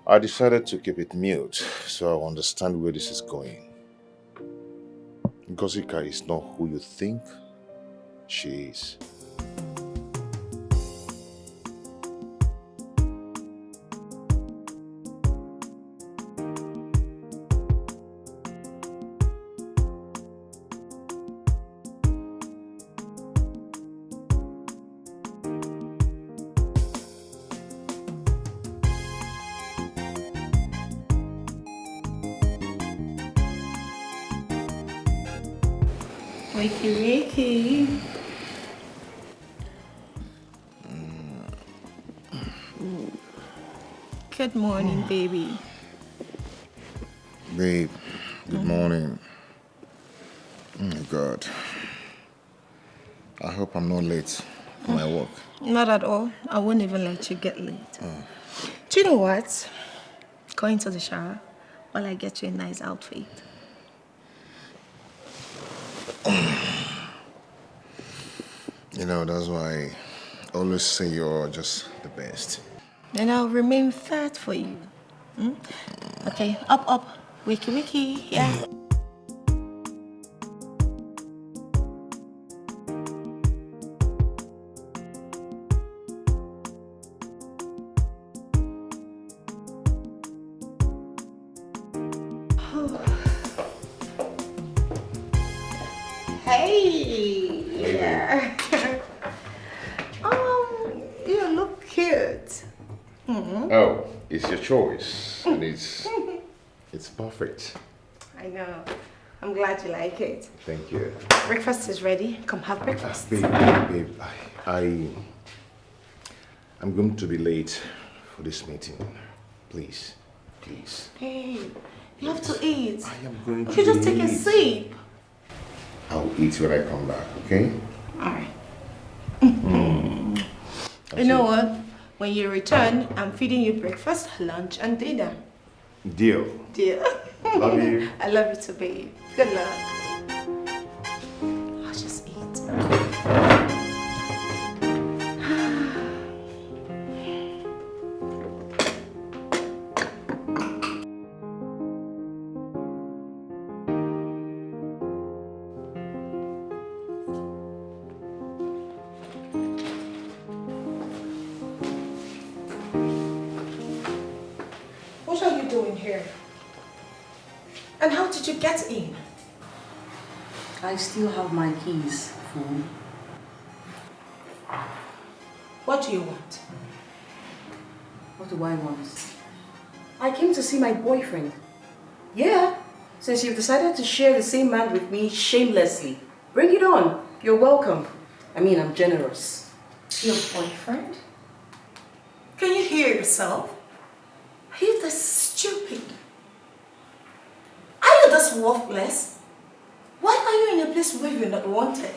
I decided to keep it mute so I understand where this is going. Ngozika is not who you think she is.
Wakey, wakey. Good morning, baby.
Babe, good morning. Oh my God. I hope I'm not late for my work.
Not at all. I won't even let you get late. Do you know what? Go into the shower while I get you a nice outfit.
You know, that's why I always say you're just the best.
And I'll remain fat for you. Okay, up. Wiki, wiki, yeah. Hey! Yeah. You look cute.
Oh, it's your choice. And it's perfect.
I know. I'm glad you like it.
Thank you.
Breakfast is ready. Come have breakfast.
Babe, I'm going to be late for this meeting. Please.
Hey, you have to eat.
I am going to
You just take a
eat.
sip.
I'll eat when I come back, okay?
Alright. You know what? When you return, I'm feeding you breakfast, lunch, and dinner.
Deal.
Dear.
Love you.
I love you too, babe. Good luck. I'll just eat. What are you doing here? And how did you get in?
I still have my keys, fool.
What do you want?
What do I want? I came to see my boyfriend. Yeah, since you've decided to share the same man with me shamelessly. Bring it on. You're welcome. I mean, I'm generous.
Your boyfriend? Can you hear yourself? Are you this stupid? Are you this worthless? Why are you in a place where you're not wanted?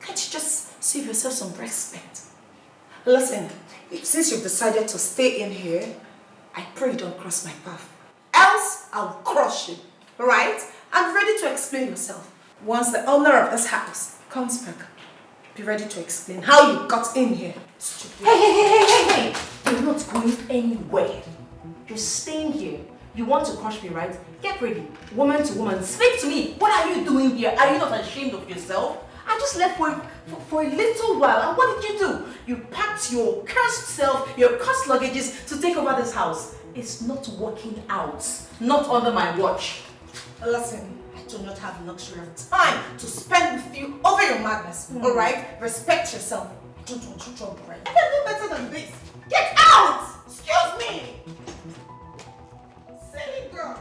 Can't you just save yourself some respect? Listen, since you've decided to stay in here, I pray you don't cross my path. Else, I'll crush you, right? And ready to explain yourself. Once the owner of this house comes back, be ready to explain how you got in here. Stupid. Hey! You're not going anywhere. You're staying here. You want to crush me, right? Get ready. Woman to woman, speak to me. What are you doing here? Are you not ashamed of yourself? I just left for a little while, and what did you do? You packed your cursed self, your cursed luggages to take over this house. It's not working out. Not under my watch. Listen, I do not have luxury of time to spend with you over your madness, alright? Respect yourself. I don't want you trouble, right? I can do better than this. Get out! Excuse me! Silly girl!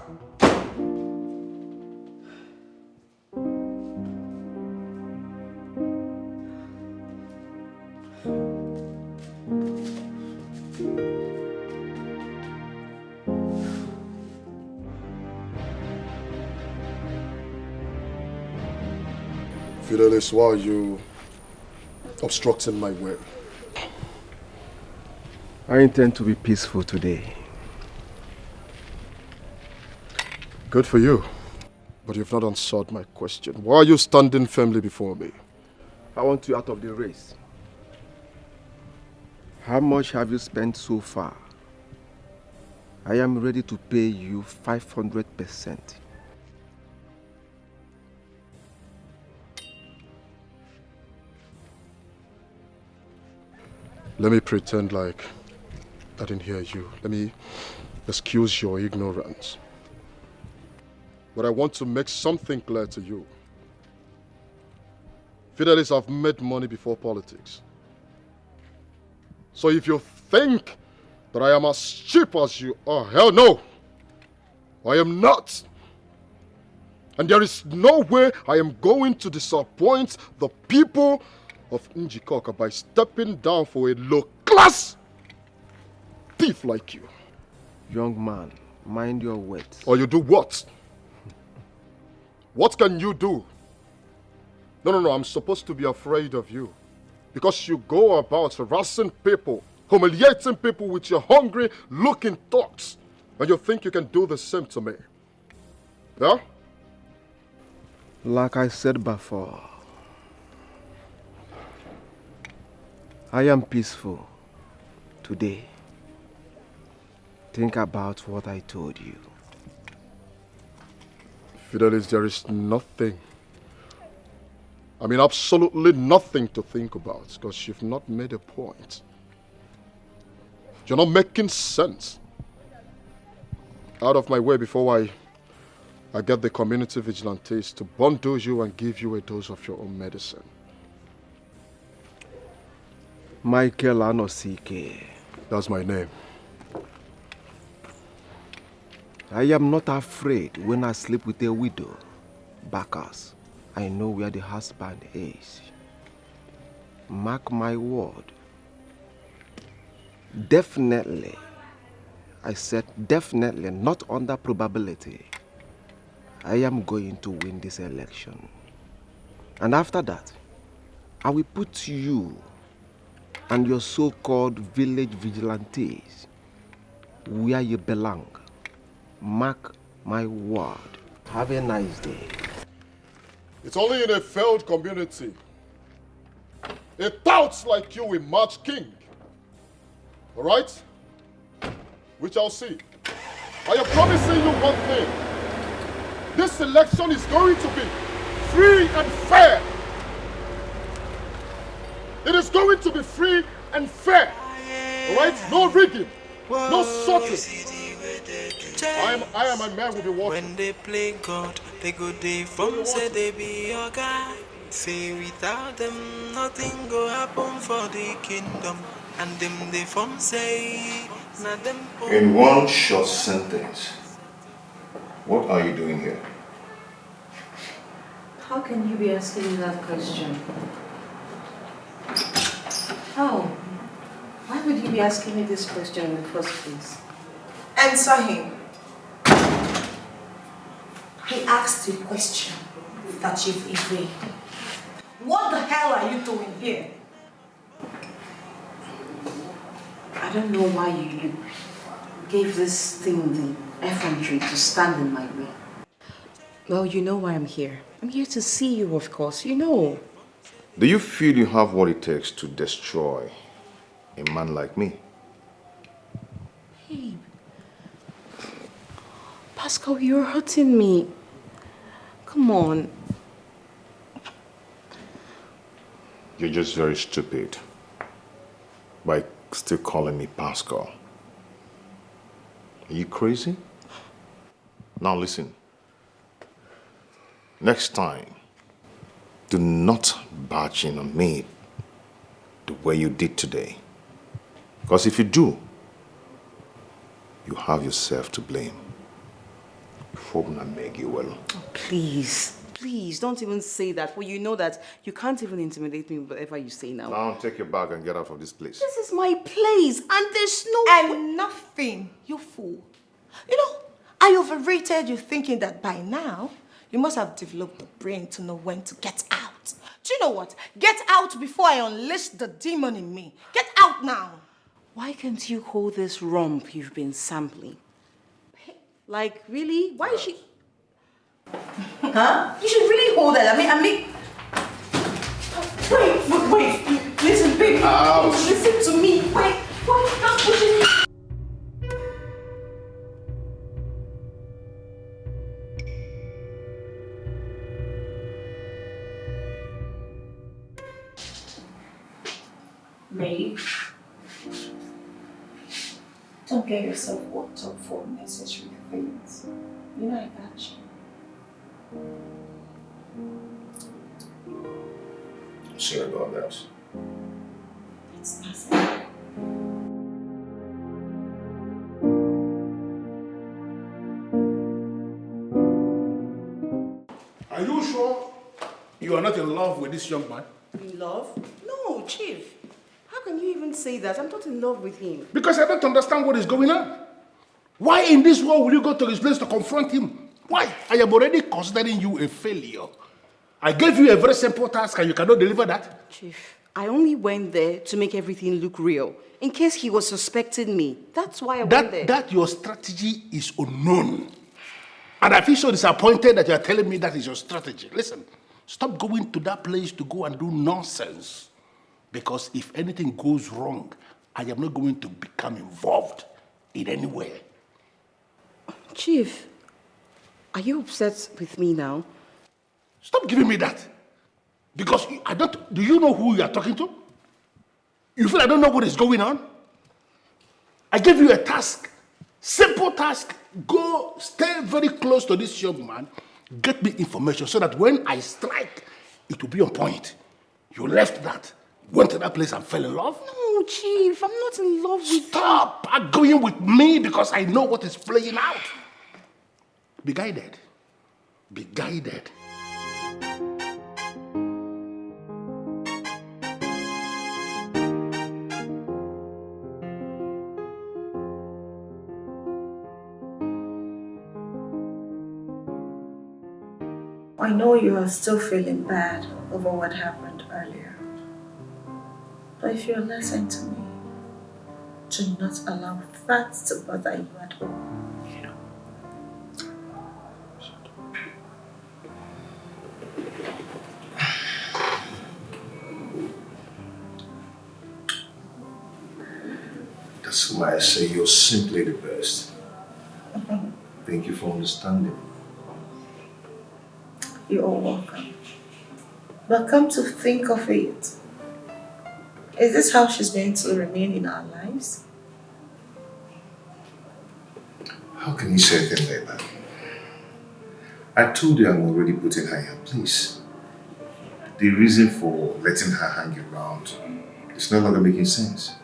Fidelis, why are you obstructing my way?
I intend to be peaceful today.
Good for you. But you've not answered my question. Why are you standing firmly before me?
I want you out of the race. How much have you spent so far? I am ready to pay you 500%.
Let me pretend like I didn't hear you. Let me excuse your ignorance. But I want to make something clear to you. Fidelis have made money before politics. So if you think that I am as cheap as you are, hell no! I am not! And there is no way I am going to disappoint the people of Njikoka by stepping down for a low-class thief like you.
Young man, mind your words.
Or you do what? What can you do? No, I'm supposed to be afraid of you. Because you go about harassing people, humiliating people with your hungry-looking thoughts. And you think you can do the same to me. Yeah?
Like I said before, I am peaceful today. Think about what I told you.
Fidelis, there is nothing. I mean, absolutely nothing to think about because you've not made a point. You're not making sense. Out of my way before I get the community vigilantes to bundle you and give you a dose of your own medicine.
Michael Anosike.
That's my name.
I am not afraid when I sleep with a widow, Bacchus. I know where the husband is. Mark my word. Definitely, I said definitely, not under probability, I am going to win this election. And after that, I will put you and your so-called village vigilantes where you belong. Mark my word. Have a nice day.
It's only in a failed community a tout like you will match king. Alright? We shall see. I am promising you one thing. This election is going to be free and fair. It is going to be free and fair. Alright? No rigging. No sorting. I am a man will be watching.
When they play God, they go they from say they be your guy. Say without them, nothing go happen for the kingdom. And them they from say, not them.
In one short sentence, what are you doing here?
How can you be asking me that question? How? Why would you be asking me this question in the first place?
Answer him. He asked you a question. Chief Ife, what the hell are you doing here?
I don't know why you gave this thing the effrontery to stand in my way. Well, you know why I'm here. I'm here to see you, of course, you know.
Do you feel you have what it takes to destroy a man like me?
Hey, Pascal, you're hurting me. Come on.
You're just very stupid by still calling me Pascal. Are you crazy? Now listen. Next time, do not barge in on me the way you did today. Because if you do, you have yourself to blame. Philmond, I beg you well.
Oh, please, please, don't even say that. For you know that you can't even intimidate me with whatever you say now.
Now take your bag and get out of this place.
This is my place, and there's no...
And nothing, you fool. You know, I overrated you thinking that by now, you must have developed the brain to know when to get out. Do you know what? Get out before I unleash the demon in me. Get out now.
Why can't you hold this rump you've been sampling? Like, really? Why is she... Huh? You should really hold that. I mean... Wait. Listen, baby.
Ouch.
Listen to me. Wait. Why are you pushing me?
Babe, don't get yourself worked up for unnecessary things. You know I got you.
I'm sorry about that.
It's nothing.
Are you sure you are not in love with this young man?
In love? No, Chief. How can you even say that? I'm not in love with him.
Because I don't understand what is going on. Why in this world will you go to his place to confront him? Why? I am already considering you a failure. I gave you a very simple task and you cannot deliver that.
Chief, I only went there to make everything look real. In case he was suspecting me. That's why I went there.
That your strategy is unknown. And I feel so disappointed that you are telling me that is your strategy. Listen, stop going to that place to go and do nonsense. Because if anything goes wrong, I am not going to become involved in any way.
Chief, are you upset with me now?
Stop giving me that. Because do you know who you are talking to? You feel I don't know what is going on? I gave you a task, simple task. Go stay very close to this young man, get me information so that when I strike, it will be on point. You left that, went to that place and fell in love?
No, Chief, I'm not in love with you.
Stop arguing with me because I know what is playing out. Be guided. Be guided.
I know you are still feeling bad over what happened earlier. But if you're listening to me, do not allow that to bother you at all.
That's why I say you're simply the best. Thank you for understanding.
You're all welcome. But come to think of it, is this how she's going to remain in our lives?
How can you say a thing like that? I told you I'm already putting her in her place. The reason for letting her hang around is no longer making sense.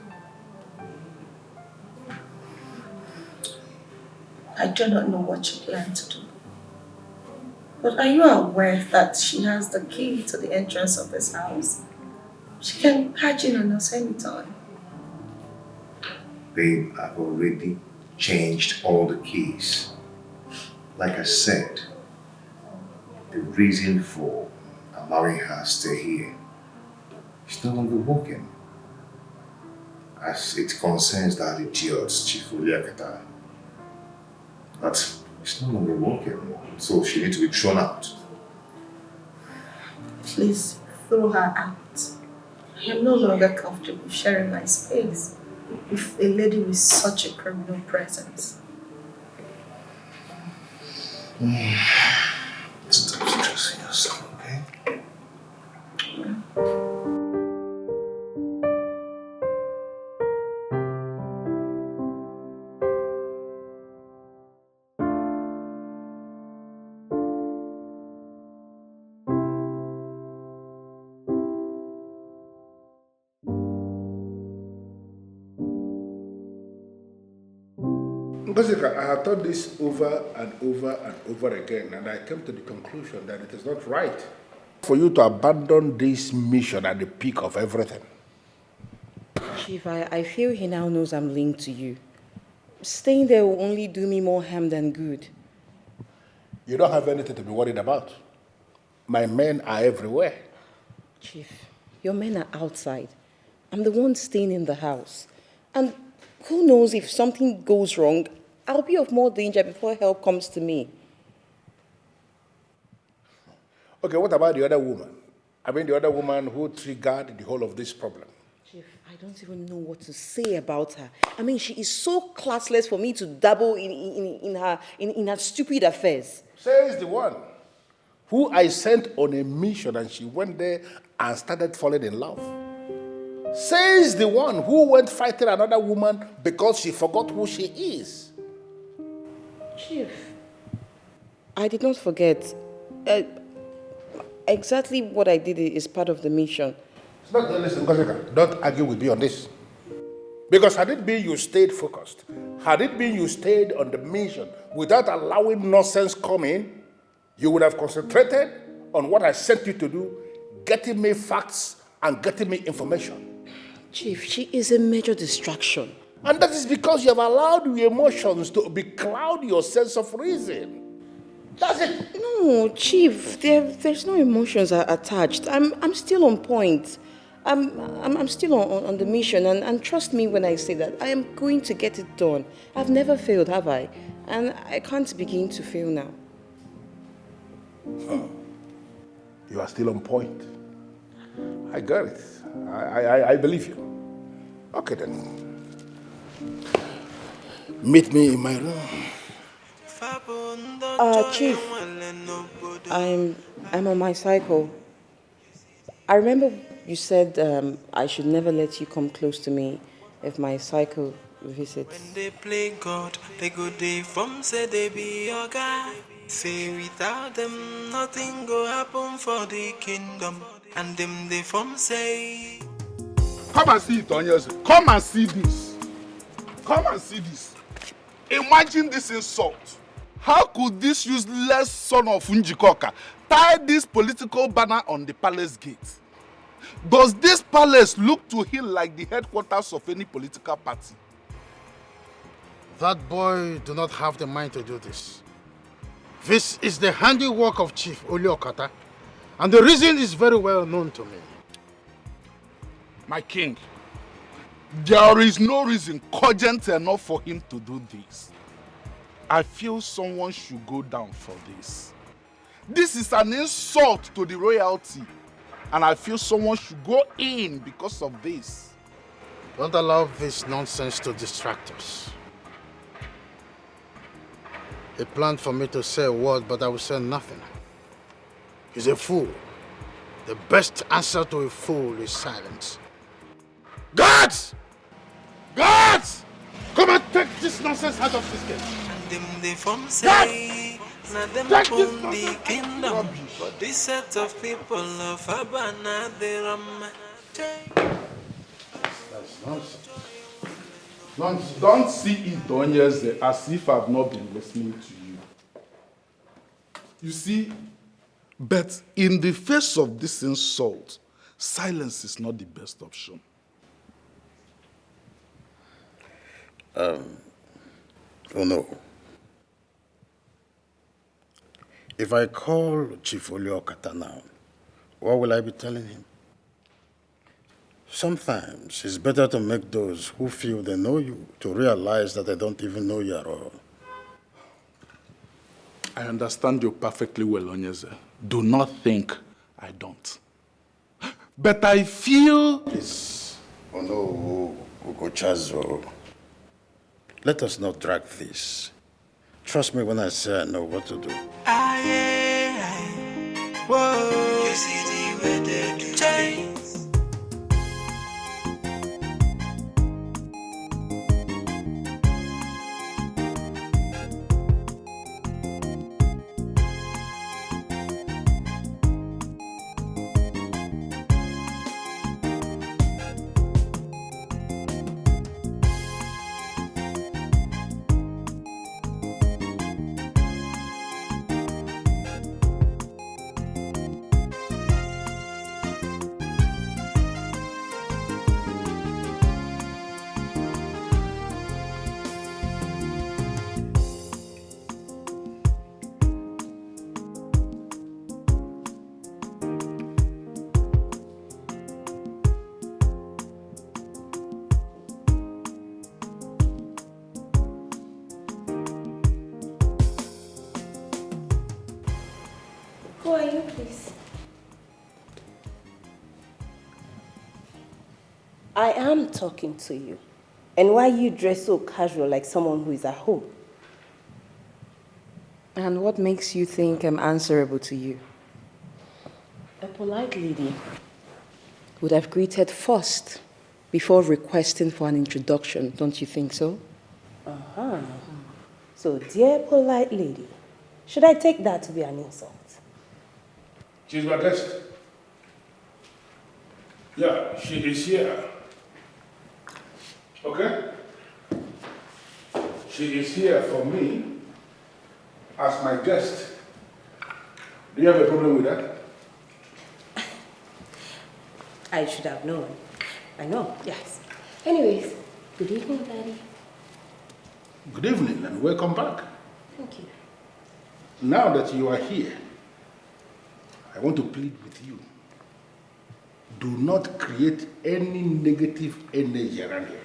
I do not know what you plan to do. But are you aware that she has the key to the entrance of this house? She can patch in on us anytime.
Babe, I've already changed all the keys. Like I said, the reason for allowing her stay here is no longer working. As it concerns that idiot, Chief Oliakata, that it's no longer working. So she needs to be thrown out.
Please throw her out. I am no longer comfortable sharing my space with a lady with such a criminal presence.
Stop stressing yourself, okay?
Ngosika, I have thought this over and over and over again, and I came to the conclusion that it is not right for you to abandon this mission at the peak of everything.
Chief, I feel he now knows I'm linked to you. Staying there will only do me more harm than good.
You don't have anything to be worried about. My men are everywhere.
Chief, your men are outside. I'm the one staying in the house. And who knows, if something goes wrong, I'll be of more danger before help comes to me.
Okay, what about the other woman? I mean, the other woman who triggered the whole of this problem.
Chief, I don't even know what to say about her. I mean, she is so classless for me to dabble in her stupid affairs.
Says the one who I sent on a mission and she went there and started falling in love. Says the one who went fighting another woman because she forgot who she is.
Chief, I did not forget. Exactly what I did is part of the mission.
Listen, Ngosika, don't argue with me on this. Because had it been you stayed focused, had it been you stayed on the mission without allowing nonsense come in, you would have concentrated on what I sent you to do, getting me facts and getting me information.
Chief, she is a major distraction.
And that is because you have allowed your emotions to becloud your sense of reason. That's it.
No, Chief, there's no emotions attached. I'm still on point. I'm still on the mission, and trust me when I say that I am going to get it done. I've never failed, have I? And I can't begin to fail now.
You are still on point. I got it. I believe you. Okay then. Meet me in my room.
Chief, I'm on my cycle. I remember you said I should never let you come close to me if my cycle visits.
When they play God, they go they from say they be your guy. Say without them, nothing go happen for the kingdom. And them they from say.
Come and see it on yours. Come and see this. Come and see this. Imagine this insult. How could this useless son of Njikoka tie this political banner on the palace gate? Does this palace look to him like the headquarters of any political party?
That boy do not have the mind to do this. This is the handiwork of Chief Oliokata, and the reason is very well known to me.
My king, there is no reason cogent enough for him to do this. I feel someone should go down for this. This is an insult to the royalty, and I feel someone should go in because of this.
Don't allow this nonsense to distract us. He planned for me to say a word, but I will say nothing. He's a fool. The best answer to a fool is silence. Guards! Guards! Come and take this nonsense out of this case.
Them they from say. Now them own the kingdom. But this set of people of Abana, they
That's nonsense.
Nonsense. Don't see it, Donyeze, as if I've not been listening to you. You see, but in the face of this insult, silence is not the best option.
Oh no.
If I call Chief Oliokata now, what will I be telling him? Sometimes it's better to make those who feel they know you to realize that they don't even know you at all.
I understand you perfectly well, Onyeze. Do not think I don't. But I feel...
Please, Ugochazo, let us not drag this. Trust me when I say I know what to do.
Whoa, you see the way they do change.
Who are you, please? I am talking to you. And why you dress so casual like someone who is at home?
And what makes you think I'm answerable to you?
A polite lady
Would have greeted first before requesting for an introduction, don't you think so?
Uh-huh. So, dear polite lady, should I take that to be an insult?
She's my guest. Yeah, she is here. Okay? She is here for me as my guest. Do you have a problem with that?
I should have known. I know, yes. Anyways, good evening, Daddy.
Good evening and welcome back.
Thank you.
Now that you are here, I want to plead with you. Do not create any negative energy around here.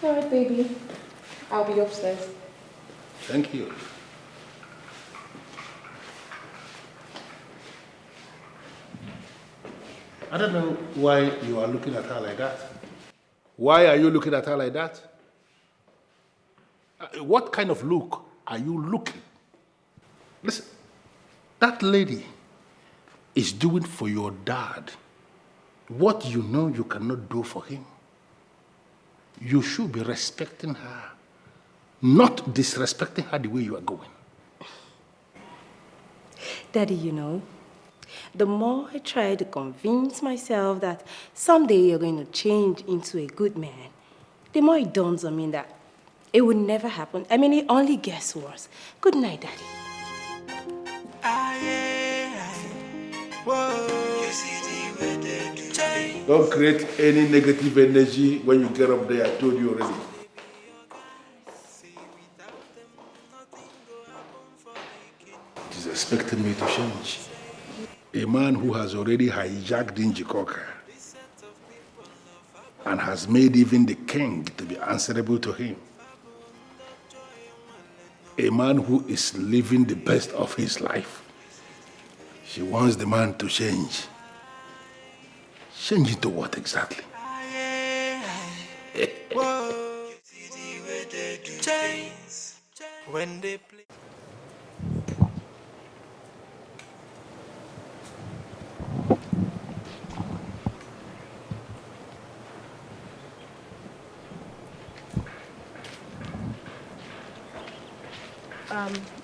All right, baby. I'll be upstairs.
Thank you. I don't know why you are looking at her like that. Why are you looking at her like that? What kind of look are you looking? Listen, that lady is doing for your dad what you know you cannot do for him. You should be respecting her, not disrespecting her the way you are going.
Daddy, you know, the more I try to convince myself that someday you're going to change into a good man, the more it dawns on me that it would never happen. I mean, it only gets worse. Good night, Daddy.
Don't create any negative energy when you get up there. I told you already. It is expecting me to change. A man who has already hijacked Njikoka and has made even the king to be answerable to him. A man who is living the best of his life. She wants the man to change. Change into what exactly?
When they play.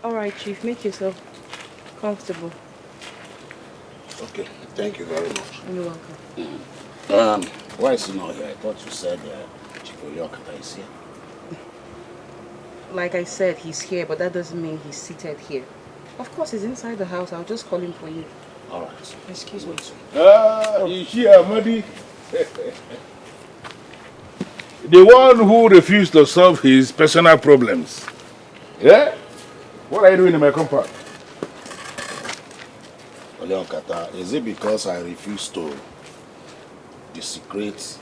All right, Chief, make yourself comfortable.
Okay, thank you very much.
You're welcome.
Why is he not here? I thought you said Chief Oliokata is here.
Like I said, he's here, but that doesn't mean he's seated here. Of course, he's inside the house. I'll just call him for you.
All right.
Excuse me.
He's here, Madi. The one who refused to solve his personal problems. Yeah?
What are you doing in my compound?
Oleokata, is it because I refuse to desecrate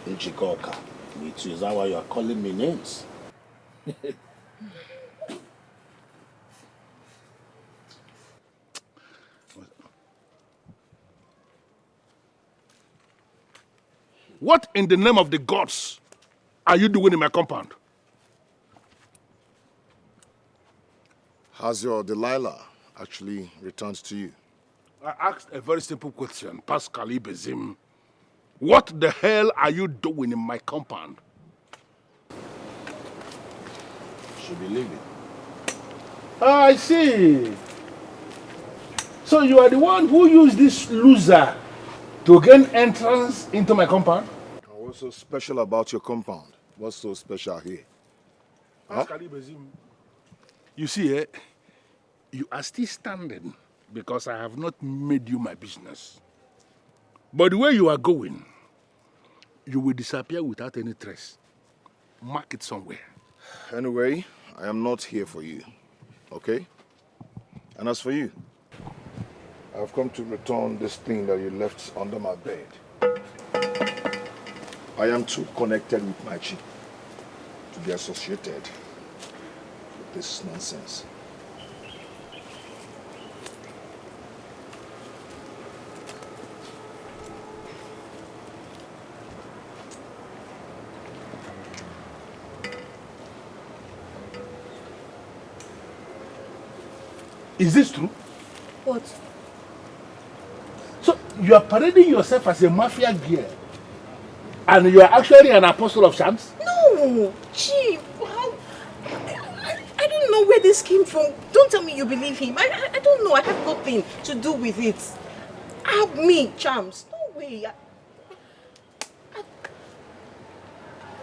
Njikoka? Me too. Is that why you are calling me names?
What in the name of the gods are you doing in my compound?
Has your Delilah actually returned to you?
I asked a very simple question, Pascal Ibezim. What the hell are you doing in my compound?
Should be leaving.
I see. So you are the one who used this loser to gain entrance into my compound?
What's so special about your compound? What's so special here? Huh?
You see, you are still standing because I have not made you my business. But the way you are going, you will disappear without any trace. Mark it somewhere.
Anyway, I am not here for you, okay? And as for you, I've come to return this thing that you left under my bed. I am too connected with my chief to be associated with this nonsense.
Is this true?
What?
So you are parading yourself as a mafia girl, and you are actually an apostle of shams?
No, Chief. I don't know where this came from. Don't tell me you believe him. I don't know. I have nothing to do with it. Help me, Chams. No way.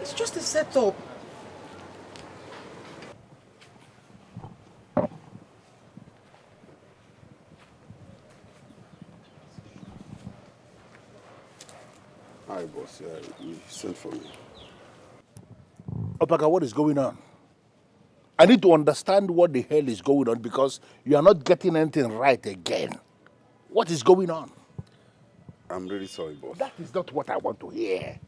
It's just a setup.
Hi, boss. Yeah, you sent for me.
Opaka, what is going on? I need to understand what the hell is going on because you are not getting anything right again. What is going on?
I'm really sorry, boss.
That is not what I want to hear.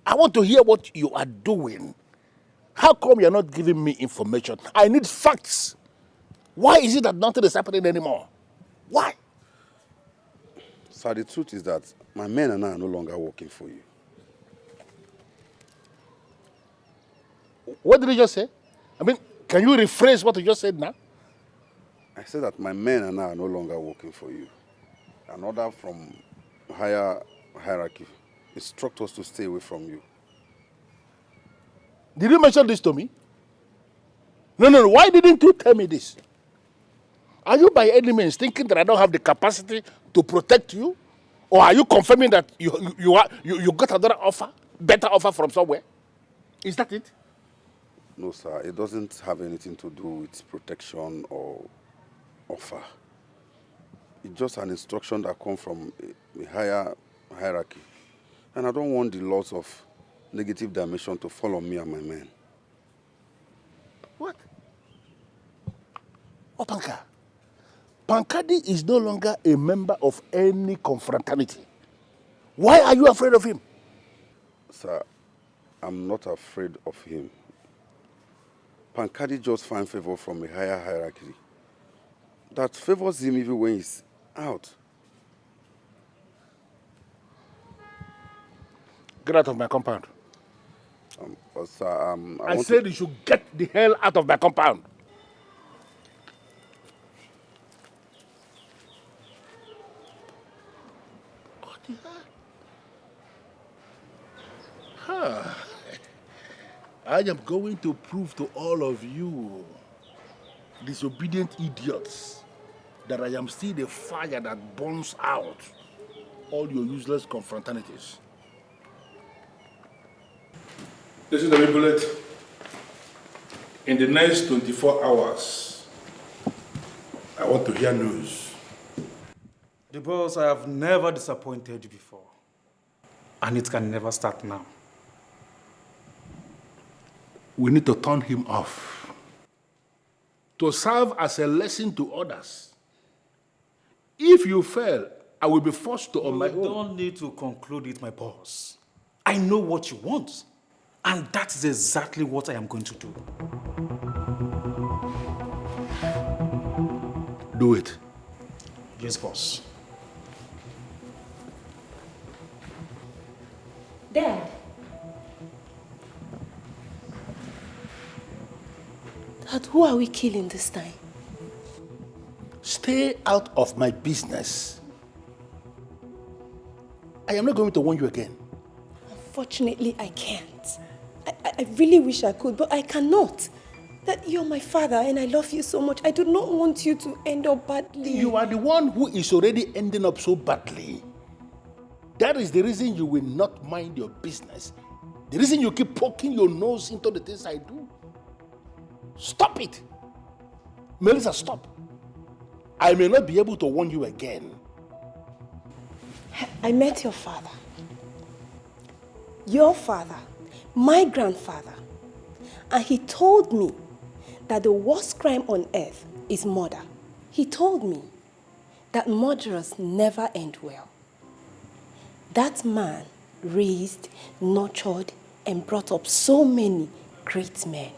I want to hear what you are doing. How come you're not giving me information? I need facts. Why is it that nothing is happening anymore? Why?
Sir, the truth is that my men and I are no longer working for you.
What did you just say? I mean, can you rephrase what you just said now?
I said that my men and I are no longer working for you. An order from higher hierarchy instructs us to stay away from you.
Did you mention this to me? No. Why didn't you tell me this? Are you by any means thinking that I don't have the capacity to protect you? Or are you confirming that you got another offer, better offer from somewhere? Is that it?
No, sir. It doesn't have anything to do with protection or offer. It's just an instruction that comes from a higher hierarchy. And I don't want the loss of negative dimension to fall on me and my men.
What? Oh, Pankadi is no longer a member of any confraternity. Why are you afraid of him?
Sir, I'm not afraid of him. Pankadi just finds favor from a higher hierarchy that favors him even when he's out.
Get out of my compound.
Sir,
I said you should get the hell out of my compound. What the hell? I am going to prove to all of you, disobedient idiots, that I am still the fire that burns out all your useless confraternities. Listen to me, Bullet. In the next 24 hours, I want to hear news.
The boss, I have never disappointed you before. And it can never start now.
We need to turn him off. to serve as a lesson to others. If you fail, I will be forced to on my own.
You don't need to conclude it, my boss. I know what you want, and that is exactly what I am going to do.
Do it.
Yes, boss.
Dad. Dad, who are we killing this time?
Stay out of my business. I am not going to warn you again.
Unfortunately, I can't. I really wish I could, but I cannot. That you're my father and I love you so much. I do not want you to end up badly.
You are the one who is already ending up so badly. That is the reason you will not mind your business. The reason you keep poking your nose into the things I do. Stop it. Melissa, stop. I may not be able to warn you again.
I met your father. Your father. My grandfather. And he told me that the worst crime on earth is murder. He told me that murderers never end well. That man raised, nurtured, and brought up so many great men.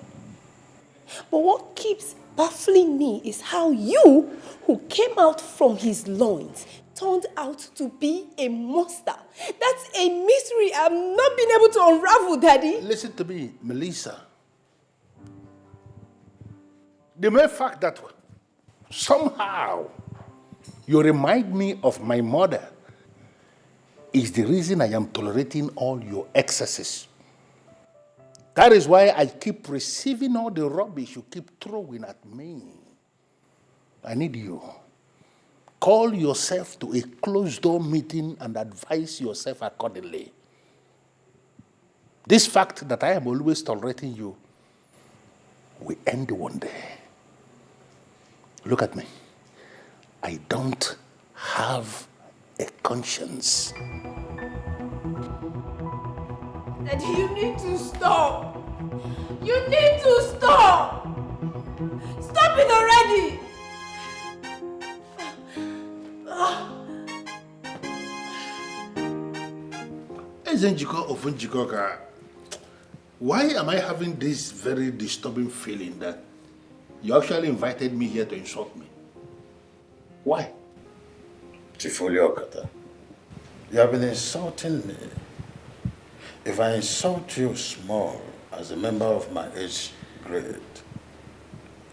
But what keeps baffling me is how you, who came out from his loins, turned out to be a monster. That's a mystery I've not been able to unravel, Daddy.
Listen to me, Melissa. The mere fact that somehow you remind me of my mother is the reason I am tolerating all your excesses. That is why I keep receiving all the rubbish you keep throwing at me. I need you. Call yourself to a closed-door meeting and advise yourself accordingly. This fact that I am always tolerating you will end one day. Look at me. I don't have a conscience.
Daddy, you need to stop. You need to stop. Stop it already.
Why am I having this very disturbing feeling that you actually invited me here to insult me? Why?
Tifoliokata, you have been insulting me. If I insult you small as a member of my age grade,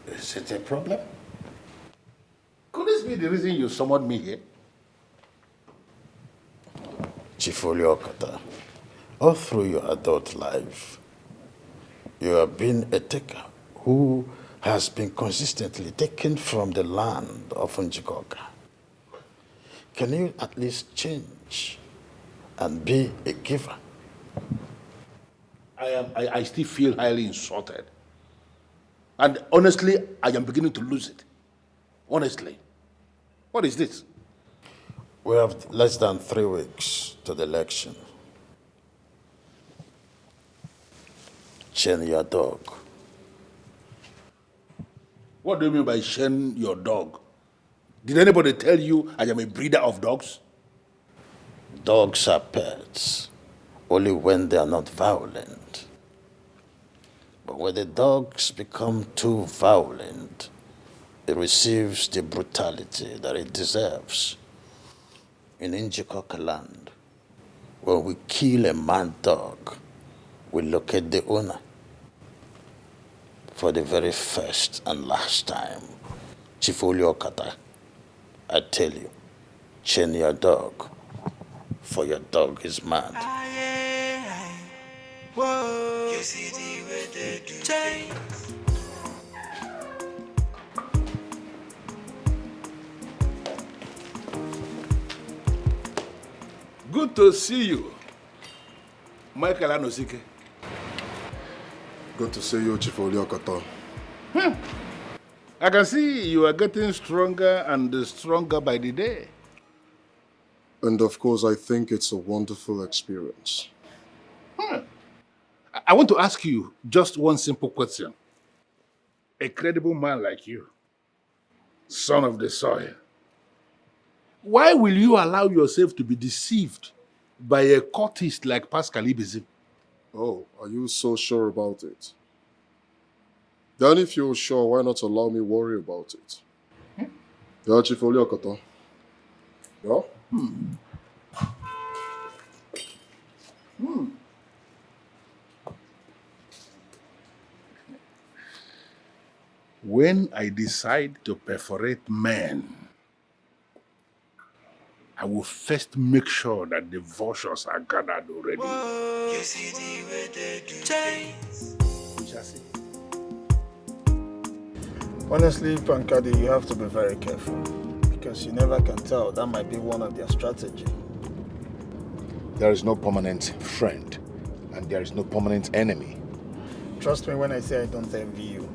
is it a problem?
Could this be the reason you summoned me here?
Tifoliokata, all through your adult life, you have been a taker who has been consistently taken from the land of Njikoka. Can you at least change and be a giver?
I still feel highly insulted. And honestly, I am beginning to lose it. Honestly. What is this?
We have less than 3 weeks to the election. Chain your dog.
What do you mean by chain your dog? Did anybody tell you I am a breeder of dogs?
Dogs are pets, only when they are not violent. But when the dogs become too violent, it receives the brutality that it deserves. In Njikoka land, when we kill a mad dog, we locate the owner. For the very first and last time, Tifoliokata, I tell you, chain your dog, for your dog is mad.
Whoa, you see the way they do things.
Good to see you, Michael Anosike.
Good to see you, Tifoliokata.
I can see you are getting stronger and stronger by the day.
And of course, I think it's a wonderful experience.
I want to ask you just one simple question. A credible man like you, son of the soil. Why will you allow yourself to be deceived by a cultist like Pascal Ibezim?
Oh, are you so sure about it? Then if you're sure, why not allow me worry about it? Yeah, Chief Oliokata. Yeah?
When I decide to perforate men, I will first make sure that the vultures are gathered already.
You see the way they do things.
We shall see.
Honestly, Pankadi, you have to be very careful because you never can tell. That might be one of their strategy.
There is no permanent friend, and there is no permanent enemy.
Trust me when I say I don't envy you.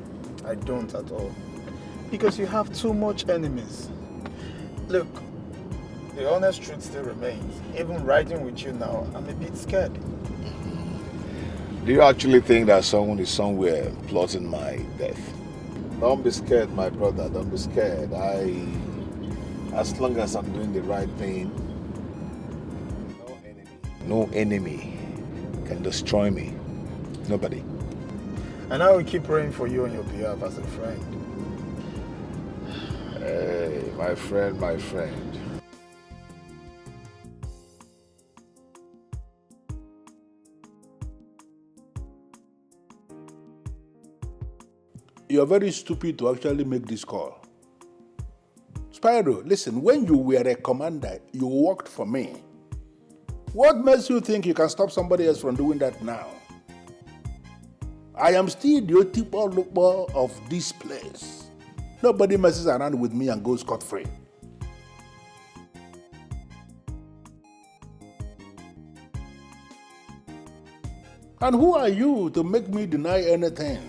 I don't at all. Because you have too much enemies. Look, the honest truth still remains. Even riding with you now, I'm a bit scared.
Do you actually think that someone is somewhere plotting my death? Don't be scared, my brother. Don't be scared. As long as I'm doing the right thing, no enemy can destroy me. Nobody.
And I will keep praying for you on your behalf as a friend.
Hey, my friend, my friend.
You're very stupid to actually make this call. Spyro, listen, when you were a commander, you worked for me. What makes you think you can stop somebody else from doing that now? I am still the Otipo of this place. Nobody messes around with me and goes scot-free. And who are you to make me deny anything?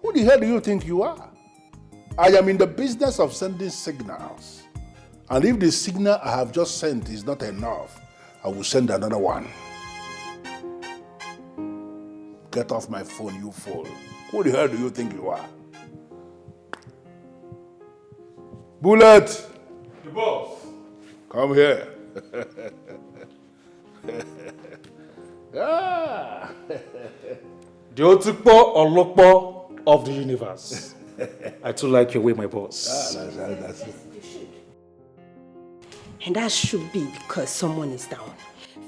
Who the hell do you think you are? I am in the business of sending signals. And if the signal I have just sent is not enough, I will send another one. Get off my phone, you fool. Who the hell do you think you are? Bullet!
The boss.
Come here. Ah.
The Otukpo Olokpo of the universe. I too like your way, my boss.
That's it.
And that should be because someone is down.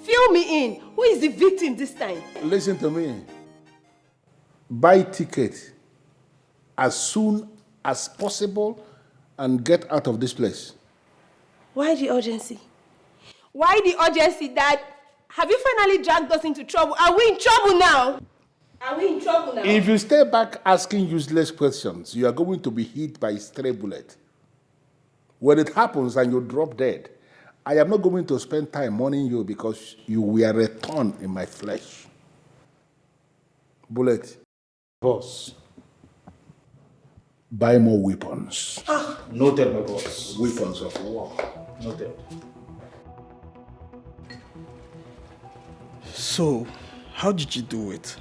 Fill me in. Who is the victim this time?
Listen to me. Buy ticket as soon as possible and get out of this place.
Why the urgency? Why the urgency, Dad? Have you finally dragged us into trouble? Are we in trouble now? Are we in trouble now?
If you stay back asking useless questions, you are going to be hit by a stray bullet. When it happens and you drop dead, I am not going to spend time mourning you because you were a thorn in my flesh. Bullet.
Boss.
Buy more weapons.
Noted, my boss.
Weapons of war.
Noted.
So, how did you do it?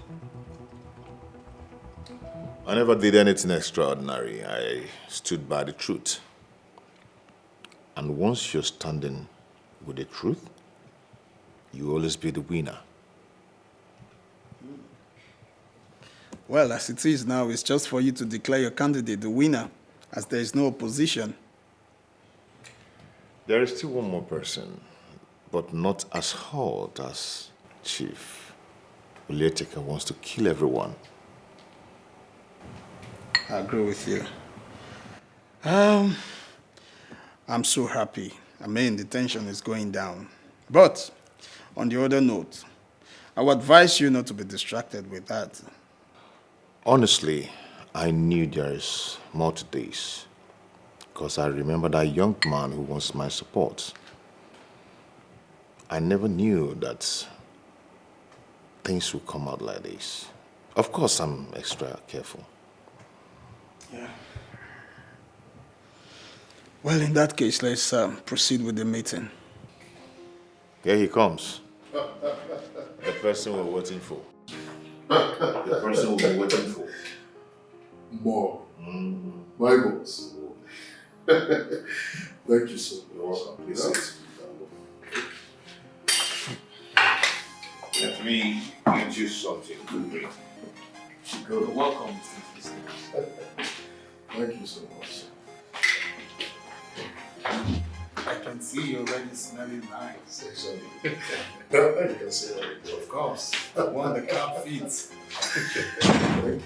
I never did anything extraordinary. I stood by the truth. And once you're standing with the truth, you always be the winner.
Well, as it is now, it's just for you to declare your candidate the winner, as there is no opposition.
There is still one more person, but not as hot as Chief. Uleteka wants to kill everyone.
I agree with you. I'm so happy. I mean, the tension is going down. But, on the other note, I would advise you not to be distracted with that.
Honestly, I knew there is more to this, because I remember that young man who wants my support. I never knew that things would come out like this. Of course, I'm extra careful.
Yeah. Well, in that case, let's proceed with the meeting.
Here he comes. The person we're waiting for. The person we're waiting for.
More. My boss. Thank you so much.
You're welcome. Please sit. Let me get you something to drink.
Good.
You're welcome.
Thank you so much.
I can see you're already smelling nice.
Exactly. You can say that.
Of course. The one the cap fits.
Thank you.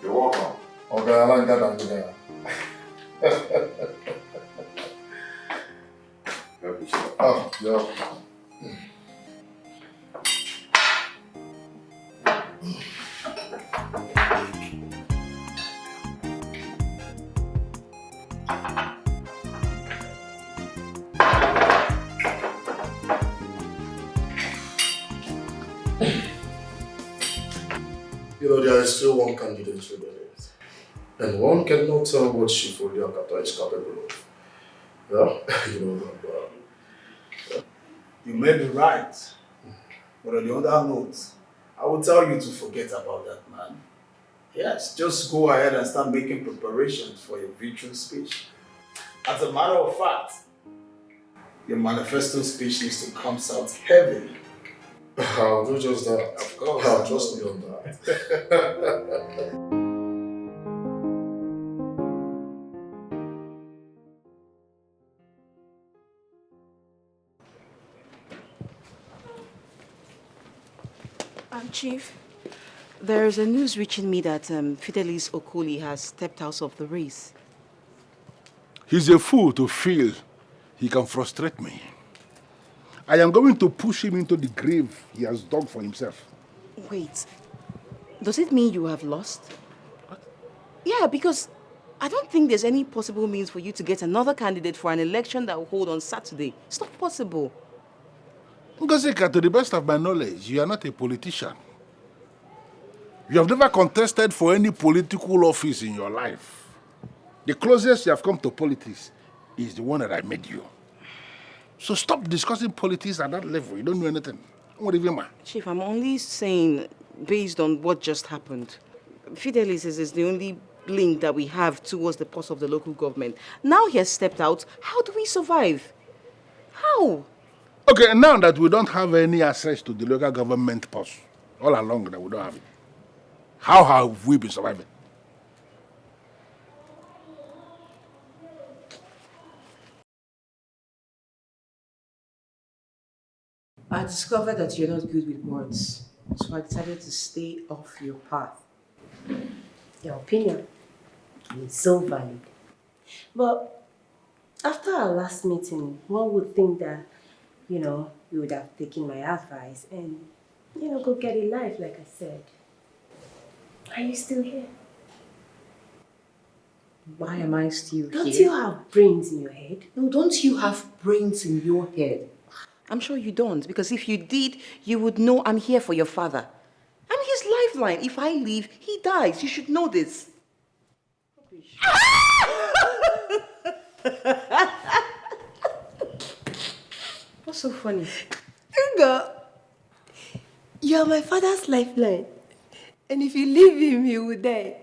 You're welcome.
Okay, I like that idea.
Help yourself.
Oh, yeah. You know, there is still one candidate remaining. And one cannot tell what Shifoli Akata is capable of. Yeah? You know that.
You may be right. But on the other note, I will tell you to forget about that man. Yes, just go ahead and start making preparations for your victory speech. As a matter of fact, your manifesto speech needs to come out heavy.
I'll do just that.
Of course.
I'll trust me on that.
Chief, there is a news reaching me that Fidelis Okoli has stepped out of the race.
He's a fool to feel he can frustrate me. I am going to push him into the grave he has dug for himself.
Wait, does it mean you have lost? What? Yeah, because I don't think there's any possible means for you to get another candidate for an election that will hold on Saturday. It's not possible.
Ngozika, to the best of my knowledge, you are not a politician. You have never contested for any political office in your life. The closest you have come to politics is the one that I made you. So stop discussing politics at that level. You don't know anything. What do you mean?
Chief, I'm only saying, based on what just happened, Fidelis is the only link that we have towards the pulse of the local government. Now he has stepped out. How do we survive? How?
Okay, now that we don't have any access to the local government pulse, all along that we don't have it, how have we been surviving?
I discovered that you're not good with words, so I decided to stay off your path.
Your opinion is so valid. But after our last meeting, one would think that, you would have taken my advice and, go get a life, like I said. Are you still here?
Why am I still here?
Don't you have brains in your head?
No, don't you have brains in your head? I'm sure you don't, because if you did, you would know I'm here for your father. I'm his lifeline. If I leave, he dies. You should know this. What's so funny?
Inga, you're my father's lifeline. And if you leave him, he will die.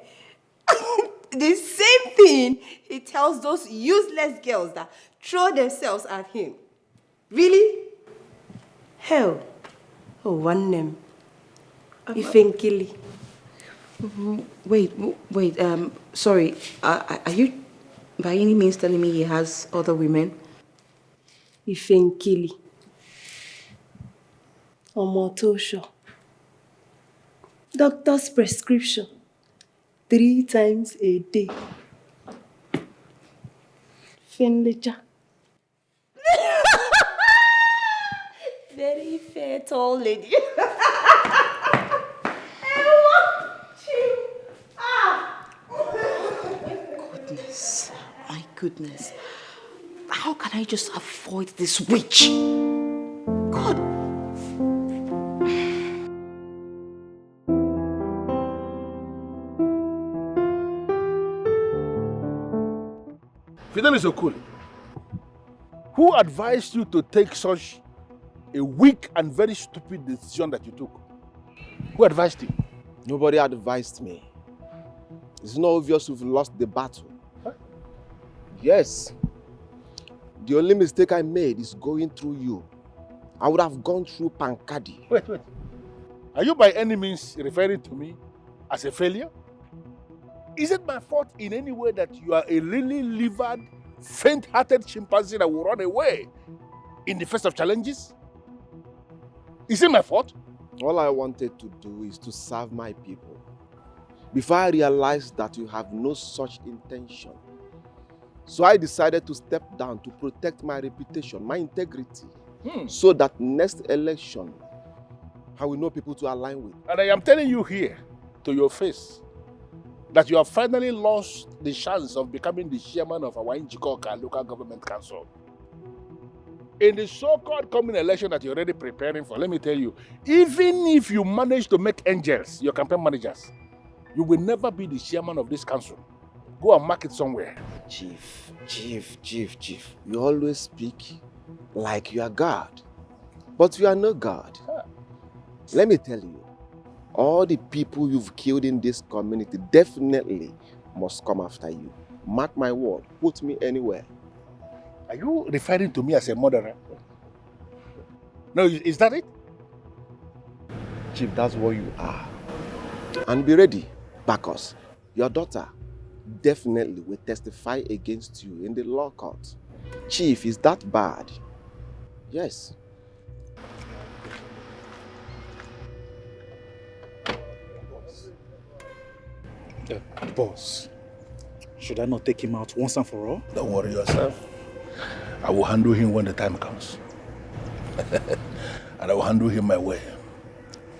The same thing he tells those useless girls that throw themselves at him. Really? Hell. Oh, one name. Ifenkili.
Wait, sorry. Are you by any means telling me he has other women?
Ifenkili. Omotosho. Doctor's prescription. 3 times a day. Finlicha. Very fair, tall lady.
My goodness. How can I just avoid this witch? God.
Fidelis Okoli,
Who advised you to take such a weak and very stupid decision that you took? Who advised you?
Nobody advised me. It's not obvious we've lost the battle.
Huh?
Yes. The only mistake I made is going through you. I would have gone through Pankadi.
Wait. Are you by any means referring to me as a failure? Is it my fault in any way that you are a lily-livered, faint-hearted chimpanzee that will run away in the face of challenges? Is it my fault?
All I wanted to do is to serve my people. Before I realized that you have no such intention. So I decided to step down to protect my reputation, my integrity, so that next election, I will know people to align with.
And I am telling you here, to your face, that you have finally lost the chance of becoming the chairman of our Njikoka local government council. In the so-called coming election that you're already preparing for, let me tell you, even if you manage to make angels your campaign managers, you will never be the chairman of this council. Go and mark it somewhere.
Chief. You always speak like you are God, but you are no God. Let me tell you, all the people you've killed in this community definitely must come after you. Mark my word, put me anywhere.
Are you referring to me as a murderer? No, is that it?
Chief, that's what you are. And be ready, Bacchus. Your daughter definitely will testify against you in the law court. Chief, is that bad? Yes.
Boss, should I not take him out once and for all?
Don't worry yourself. I will handle him when the time comes. And I will handle him my way.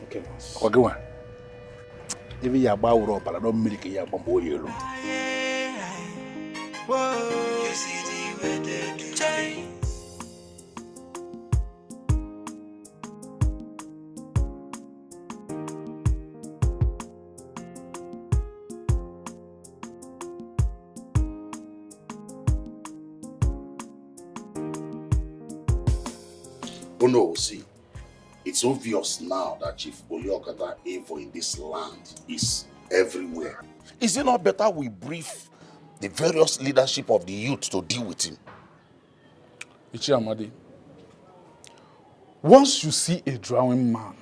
Okay, boss.
Okay, one. Even your bow rope, I don't milk your bamboo yellow.
Whoa, you see the way they do change.
Oh no, see, it's obvious now that Chief Oliokata evil in this land is everywhere. Is it not better we brief the various leadership of the youth to deal with him?
Ichiamadi, once you see a drowning man,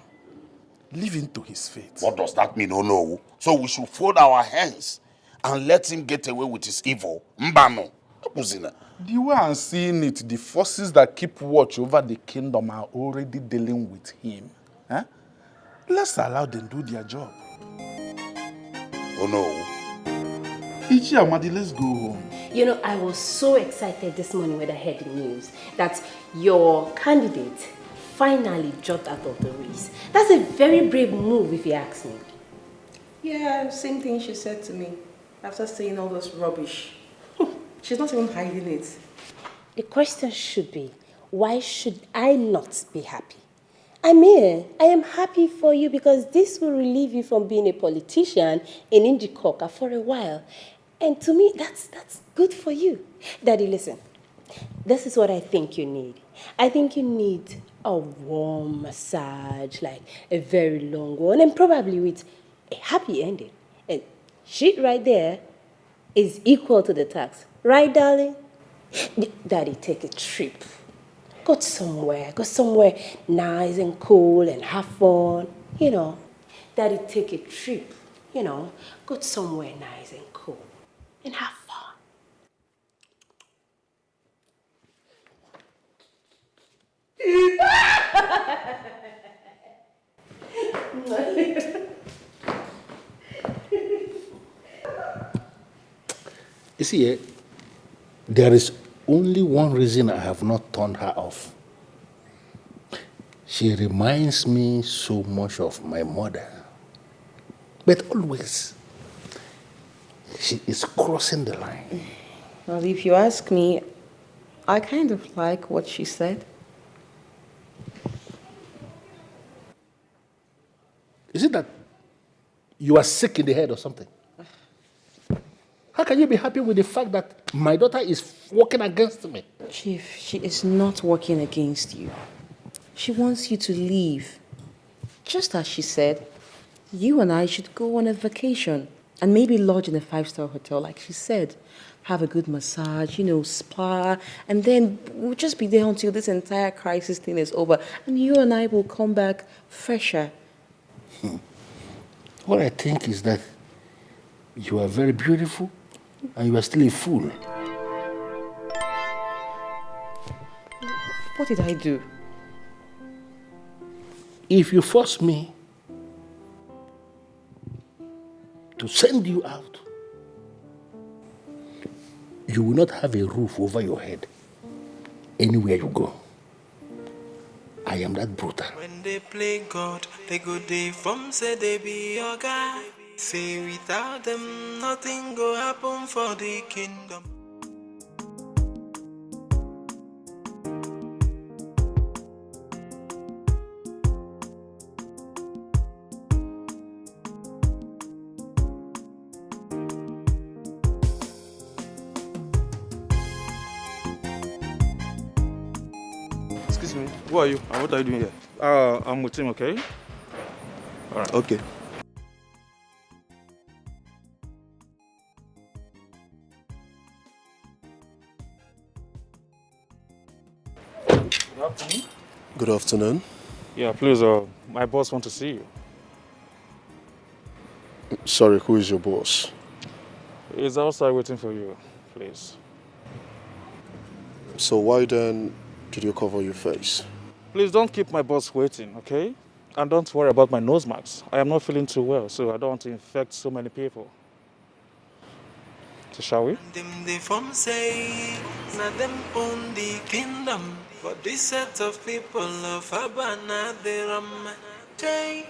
leave him to his fate.
What does that mean? Oh no. So we should fold our hands and let him get away with his evil? Mbano.
The way I'm seeing it, the forces that keep watch over the kingdom are already dealing with him. Huh? Let's allow them do their job.
Oh no.
Ichiamadi, let's go home.
You know, I was so excited this morning when I heard the news that your candidate finally dropped out of the race. That's a very brave move, if you ask me.
Yeah, same thing she said to me after saying all this rubbish. She's not even hiding it.
The question should be, why should I not be happy? I mean, I am happy for you because this will relieve you from being a politician in Njikoka for a while. And to me, that's good for you. Daddy, listen. This is what I think you need. I think you need a warm massage, like a very long one, and probably with a happy ending. And shit right there is equal to the tax. Right, darling? Daddy, take a trip. Go somewhere nice and cool and have fun. You know, Daddy, take a trip. You know, go somewhere nice and cool and have fun.
You see, there is only one reason I have not turned her off. She reminds me so much of my mother. But always, she is crossing the line.
Well, if you ask me, I kind of like what she said.
Is it that you are sick in the head or something? How can you be happy with the fact that my daughter is working against me?
Chief, she is not working against you. She wants you to leave. Just as she said, you and I should go on a vacation and maybe lodge in a 5-star hotel, like she said. Have a good massage, spa, and then we'll just be there until this entire crisis thing is over, and you and I will come back fresher.
What I think is that you are very beautiful and you are still a fool.
What did I do?
If you force me to send you out, you will not have a roof over your head anywhere you go. I am that brutal.
When they play God, they go they from say they be your guy. Say without them, nothing go happen for the kingdom.
Excuse me, who are you and what are you doing here? I'm with him, okay? Alright. Okay. Good afternoon.
Good afternoon.
Yeah, please, my boss wants to see you.
Sorry, who is your boss?
He's outside waiting for you, please.
So why then did you cover your face?
Please don't keep my boss waiting, okay? And don't worry about my nose marks. I am not feeling too well, so I don't want to infect so many people. So shall we?
Them they from say, now them own the kingdom. But this set of people of Abana, they ram. Jay,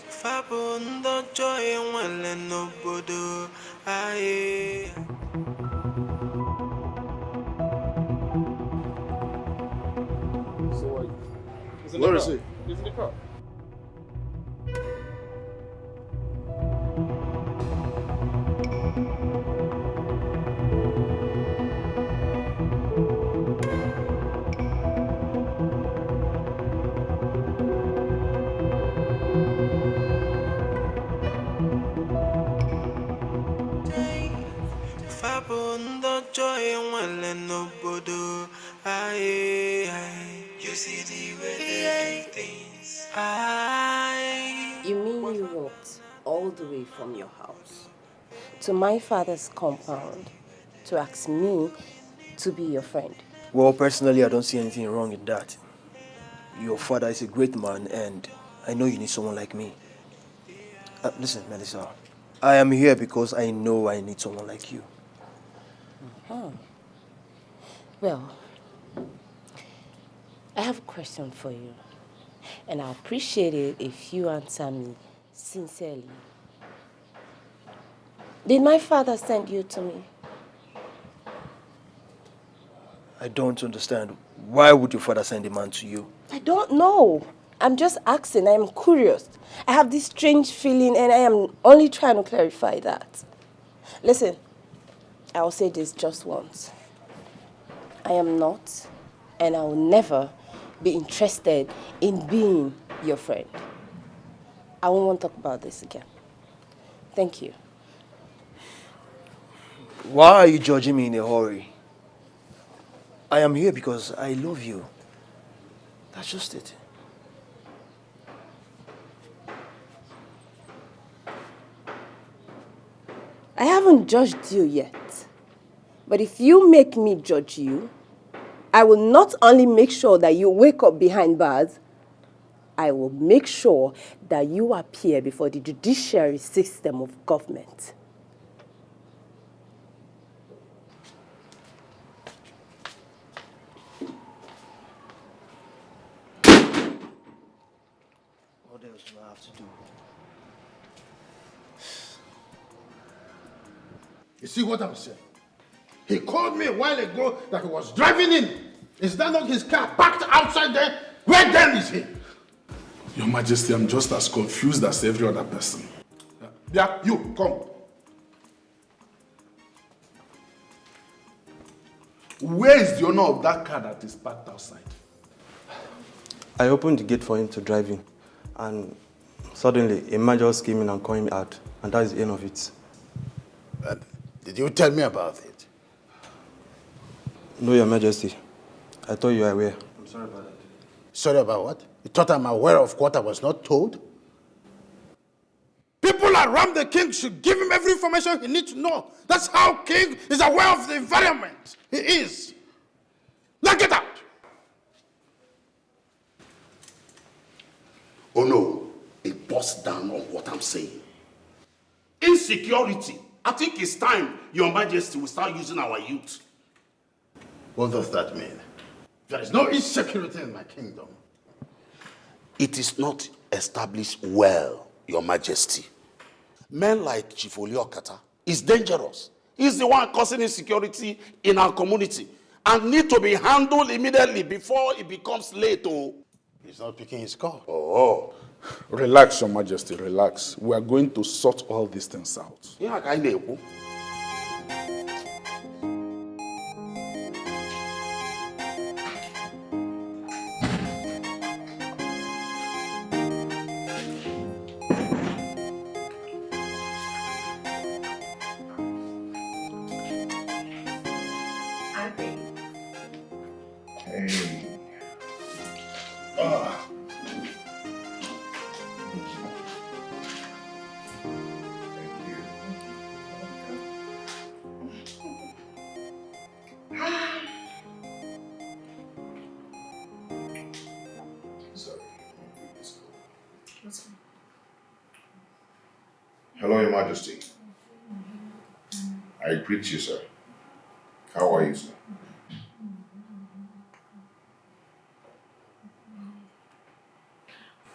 Fabundo joy and well and no bodo. Aye.
Where is he?
He's in the car.
Fabundo joy and well and no bodo. Aye, aye. You see the way they do things. Aye.
You mean you walked all the way from your house to my father's compound to ask me to be your friend?
Well, personally, I don't see anything wrong in that. Your father is a great man, and I know you need someone like me. Listen, Melissa, I am here because I know I need someone like you.
Well, I have a question for you, and I appreciate it if you answer me sincerely. Did my father send you to me?
I don't understand. Why would your father send a man to you?
I don't know. I'm just asking. I'm curious. I have this strange feeling, and I am only trying to clarify that. Listen, I will say this just once. I am not, and I will never be interested in being your friend. I won't want to talk about this again. Thank you.
Why are you judging me in a hurry? I am here because I love you. That's just it.
I haven't judged you yet. But if you make me judge you, I will not only make sure that you wake up behind bars, I will make sure that you appear before the judiciary system of government.
What else do I have to do?
You see what I'm saying? He called me a while ago that he was driving in. Is that not his car parked outside there? Where then is he?
Your Majesty, I'm just as confused as every other person. Yeah, you, come. Where is the owner of that car that is parked outside?
I opened the gate for him to drive in, and suddenly a man just came in and called me out, and that is the end of it.
Did you tell me about it?
No, Your Majesty. I thought you were aware. I'm sorry about that.
Sorry about what? You thought I'm aware of what I was not told? People around the king should give him every information he needs to know. That's how king is aware of the environment. He is. Now get out.
Oh no, it busts down on what I'm saying. Insecurity. I think it's time Your Majesty will start using our youth.
What does that mean? There is no insecurity in my kingdom.
It is not established well, Your Majesty. Men like Chief Oliokata is dangerous. He's the one causing insecurity in our community and need to be handled immediately before it becomes late. Oh.
He's not picking his call.
Oh.
Relax, Your Majesty, relax. We are going to sort all these things out.
Yeah, I know.
Hello, Your Majesty. I greet you, sir. How are you, sir?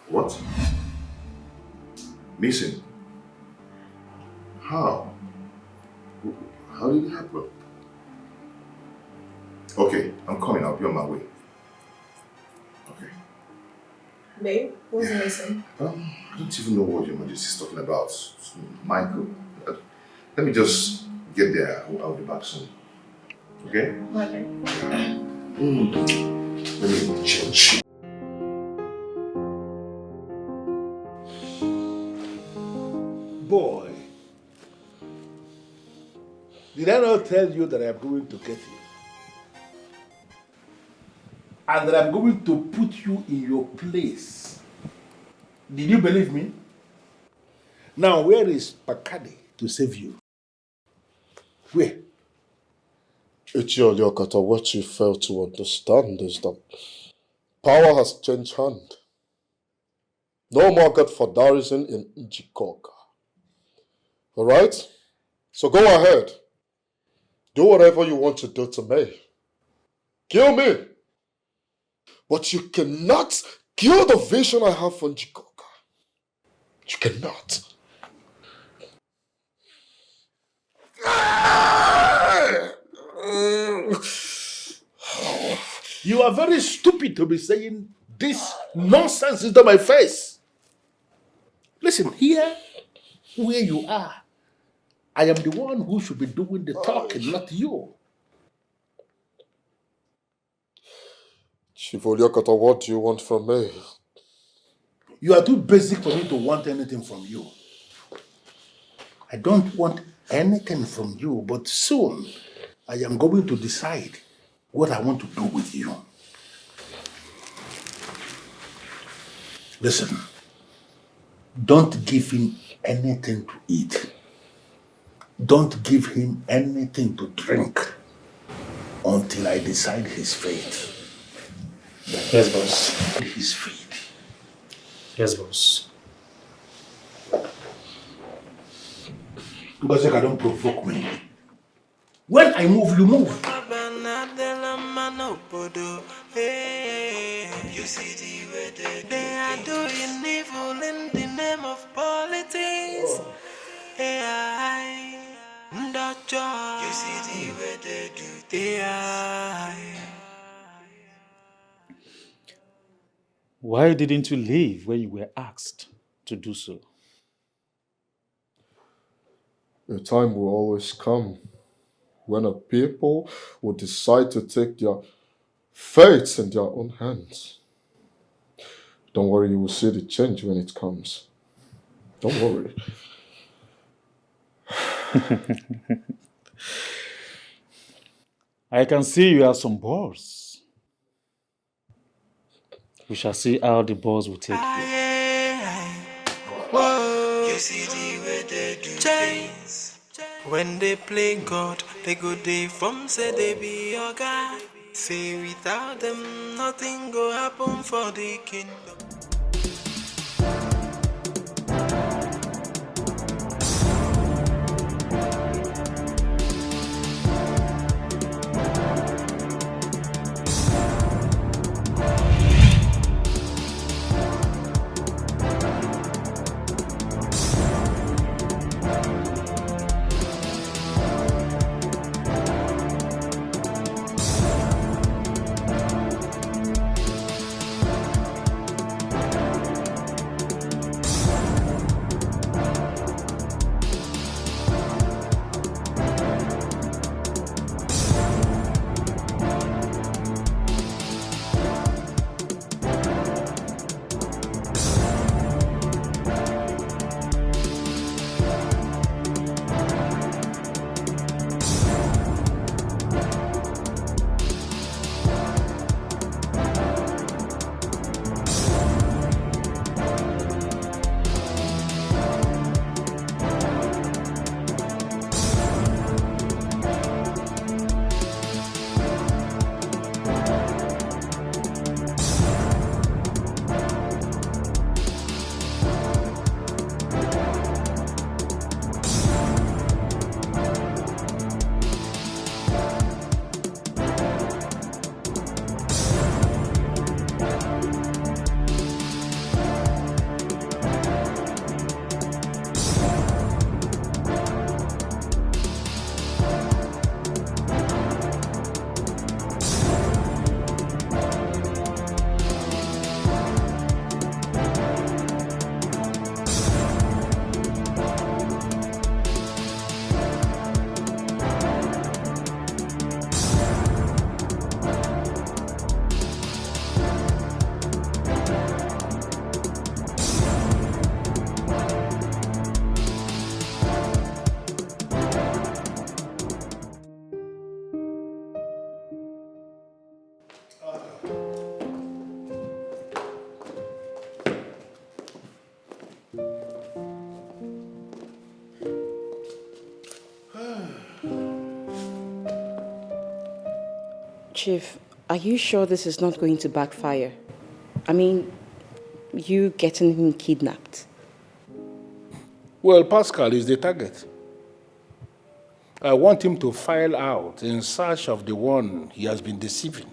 What? Missing? How? How did it happen? Okay, I'm coming. I'll be on my way. Okay.
Babe, who's missing?
I don't even know what Your Majesty is talking about. Michael. Let me just get there. I'll be back soon. Okay?
Okay.
Let me change.
Boy, did I not tell you that I'm going to get you? And that I'm going to put you in your place. Did you believe me? Now, where is Pakade to save you? Where?
Ichioliokata, what you fail to understand is that power has changed hand. No more godfatherism in Njikoka. Alright? So go ahead. Do whatever you want to do to me. Kill me. But you cannot kill the vision I have for Njikoka. You cannot.
You are very stupid to be saying this nonsense into my face. Listen, here, where you are, I am the one who should be doing the talking, not you.
Chief Oliokata, what do you want from me?
You are too basic for me to want anything from you. I don't want anything from you, but soon I am going to decide what I want to do with you. Listen, don't give him anything to eat. Don't give him anything to drink until I decide his fate.
Yes, boss.
His fate.
Yes, boss.
Because you don't provoke me. When I move, you move.
You see the way they are doing evil in the name of politics. AI, you see the way they do AI.
Why didn't you leave when you were asked to do so?
Your time will always come. when a people will decide to take their fates in their own hands. Don't worry, you will see the change when it comes. Don't worry.
I can see you have some balls. We shall see how the balls will take you.
Whoa. You see the way they do things. When they play God, they go they from say they be your guy. Say without them, nothing go happen for the kingdom.
Chief, are you sure this is not going to backfire? I mean, you getting him kidnapped.
Well, Pascal is the target. I want him to file out in search of the one he has been deceiving.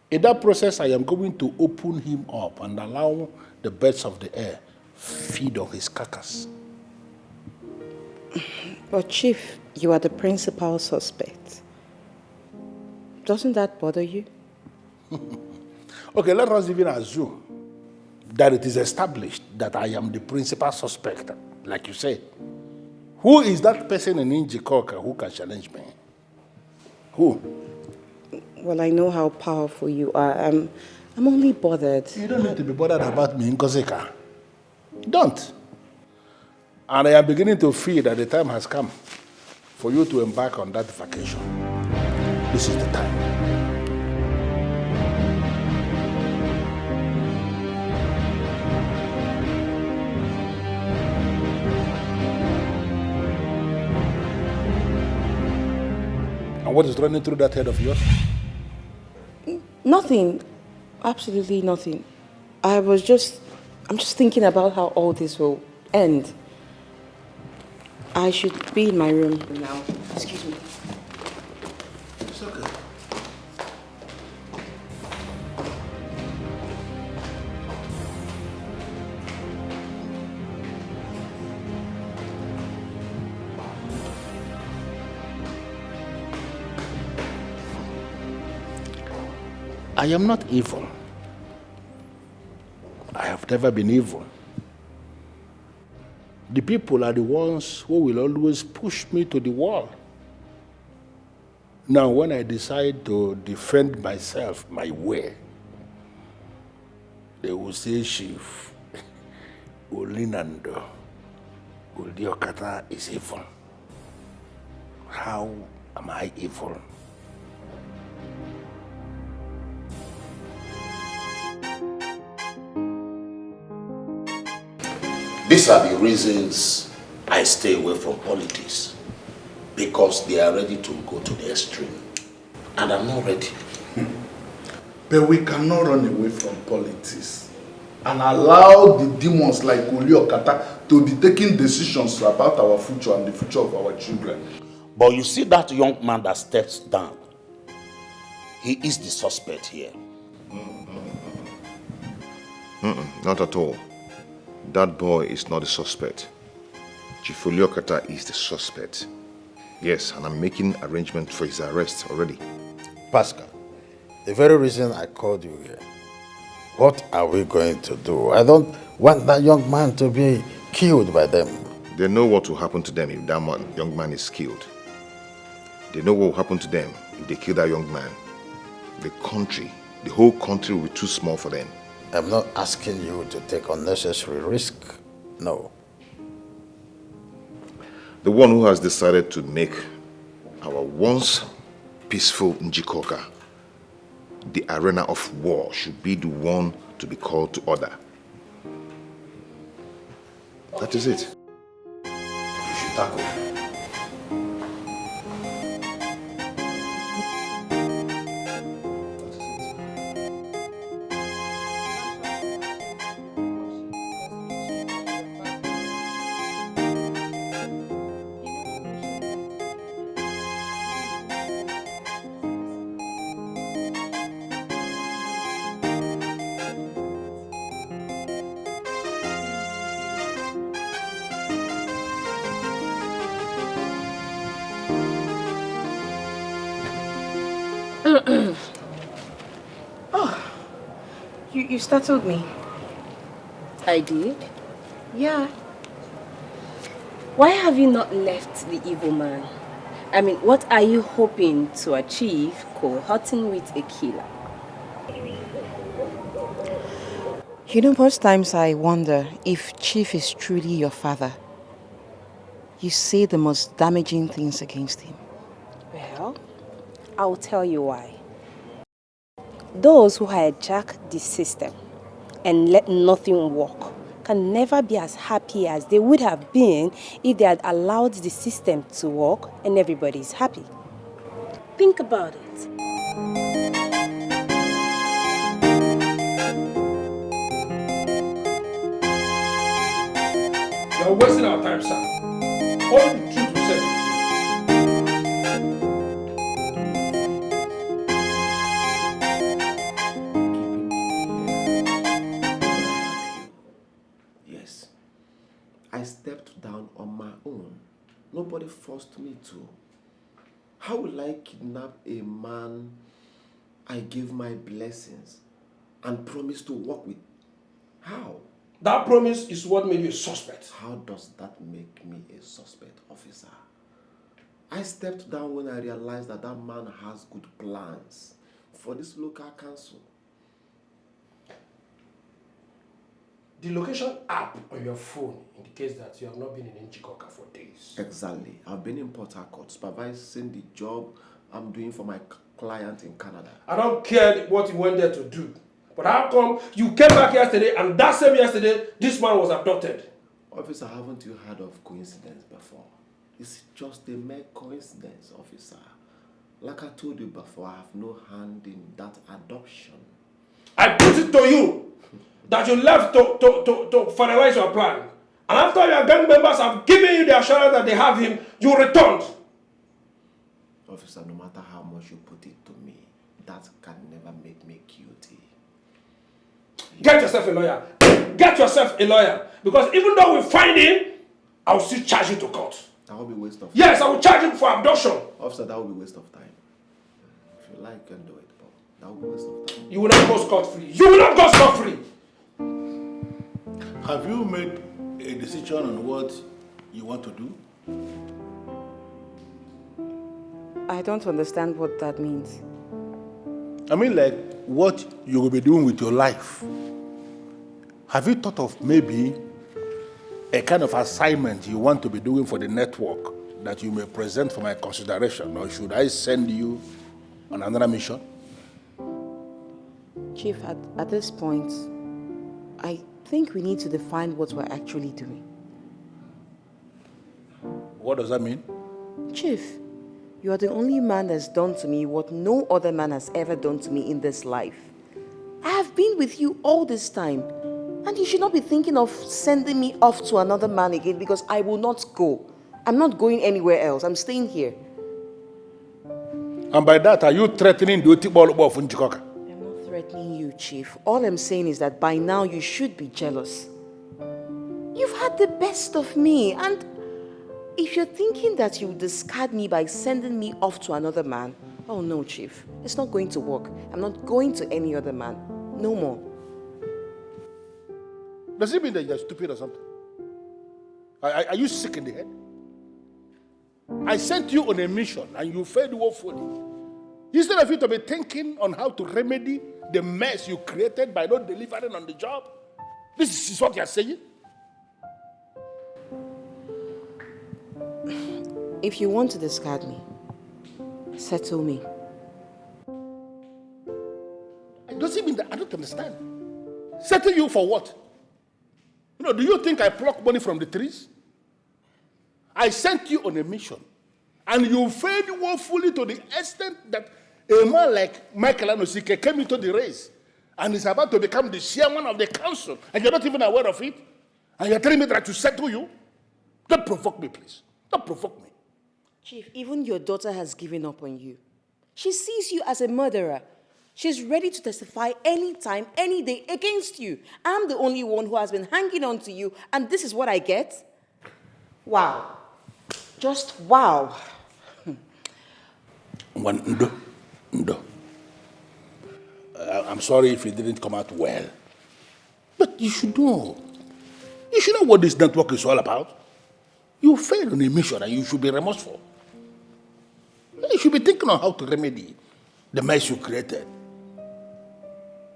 In that process, I am going to open him up and allow the birds of the air feed on his carcass.
But Chief, you are the principal suspect. Doesn't that bother you?
Okay, let us even assume that it is established that I am the principal suspect, like you said. Who is that person in Njikoka who can challenge me? Who?
Well, I know how powerful you are. I'm only bothered.
You don't need to be bothered about me, Nkozeka. Don't. And I am beginning to feel that the time has come for you to embark on that vacation. This is the time. And what is running through that head of yours?
Nothing. Absolutely nothing. I'm just thinking about how all this will end. I should be in my room now. Excuse me.
It's okay. I am not evil. I have never been evil. The people are the ones who will always push me to the wall.
Now, when I decide to defend myself my way, they will say Chief Olinando Uliokata is evil. How am I evil?
These are the reasons I stay away from politics. Because they are ready to go to the extreme. And I'm not ready.
But we cannot run away from politics and allow the demons like Uliokata to be taking decisions about our future and the future of our children.
But you see that young man that steps down, he is the suspect here.
Not at all. That boy is not the suspect. Chief Uliokata is the suspect. Yes, and I'm making arrangements for his arrest already.
Pascal, the very reason I called you here, what are we going to do? I don't want that young man to be killed by them.
They know what will happen to them if that young man is killed. They know what will happen to them if they kill that young man. The whole country will be too small for them.
I'm not asking you to take unnecessary risk. No.
The one who has decided to make our once peaceful Njikoka the arena of war should be the one to be called to order. That is it.
You should tackle.
You startled me.
I did?
Yeah.
Why have you not left the evil man? I mean, what are you hoping to achieve cohorting with a killer?
You know, most times I wonder if Chief is truly your father. You say the most damaging things against him.
Well, I'll tell you why. Those who hijack the system and let nothing work can never be as happy as they would have been if they had allowed the system to work and everybody is happy. Think about it.
You're wasting our time, sir. All the truth we said.
Yes. I stepped down on my own. Nobody forced me to. How will I kidnap a man I gave my blessings and promised to work with? How?
That promise is what made you a suspect.
How does that make me a suspect, officer? I stepped down when I realized that that man has good plans for this local council.
The location app on your phone indicates that you have not been in Njikoka for days.
Exactly. I've been in Port Harcourt supervising the job I'm doing for my client in Canada.
I don't care what you went there to do. But how come you came back yesterday and that same yesterday, this man was abducted?
Officer, haven't you heard of coincidence before? It's just a mere coincidence, officer. Like I told you before, I have no hand in that adoption.
I put it to you that you left to finalize your plan. And after your gang members have given you the assurance that they have him, you returned.
Officer, no matter how much you put it to me, that can never make me guilty.
Get yourself a lawyer. Get yourself a lawyer. Because even though we find him, I will still charge you to court.
That will be waste of time.
Yes, I will charge him for abduction.
Officer, that will be waste of time. If you like, you can do it, but that will be waste of time.
You will not go scot-free. You will not go scot-free.
Have you made a decision on what you want to do?
I don't understand what that means.
I mean, like, what you will be doing with your life. Have you thought of maybe a kind of assignment you want to be doing for the network that you may present for my consideration, or should I send you on another mission?
Chief, at this point, I think we need to define what we're actually doing.
What does that mean?
Chief, you are the only man that's done to me what no other man has ever done to me in this life. I have been with you all this time, and you should not be thinking of sending me off to another man again, because I will not go. I'm not going anywhere else. I'm staying here.
And by that, are you threatening the Otibolo of Njikoka?
I'm not threatening you, Chief. All I'm saying is that by now you should be jealous. You've had the best of me, and if you're thinking that you discard me by sending me off to another man, oh no, Chief. It's not going to work. I'm not going to any other man. No more.
Does it mean that you're stupid or something? Are you sick in the head? I sent you on a mission and you failed woefully. Instead of you to be thinking on how to remedy the mess you created by not delivering on the job, this is what you're saying?
If you want to discard me, settle me.
Does it mean that I don't understand? Settle you for what? Do you think I pluck money from the trees? I sent you on a mission, and you failed woefully to the extent that a man like Michael Anosike came into the race and is about to become the chairman of the council, and you're not even aware of it, and you're telling me that I should settle you? Don't provoke me, please. Don't provoke me.
Chief, even your daughter has given up on you. She sees you as a murderer. She's ready to testify anytime, any day against you. I'm the only one who has been hanging on to you, and this is what I get? Wow. Just wow.
Ndo. I'm sorry if it didn't come out well. But you should know. You should know what this network is all about. You failed on a mission and you should be remorseful. You should be thinking on how to remedy the mess you created.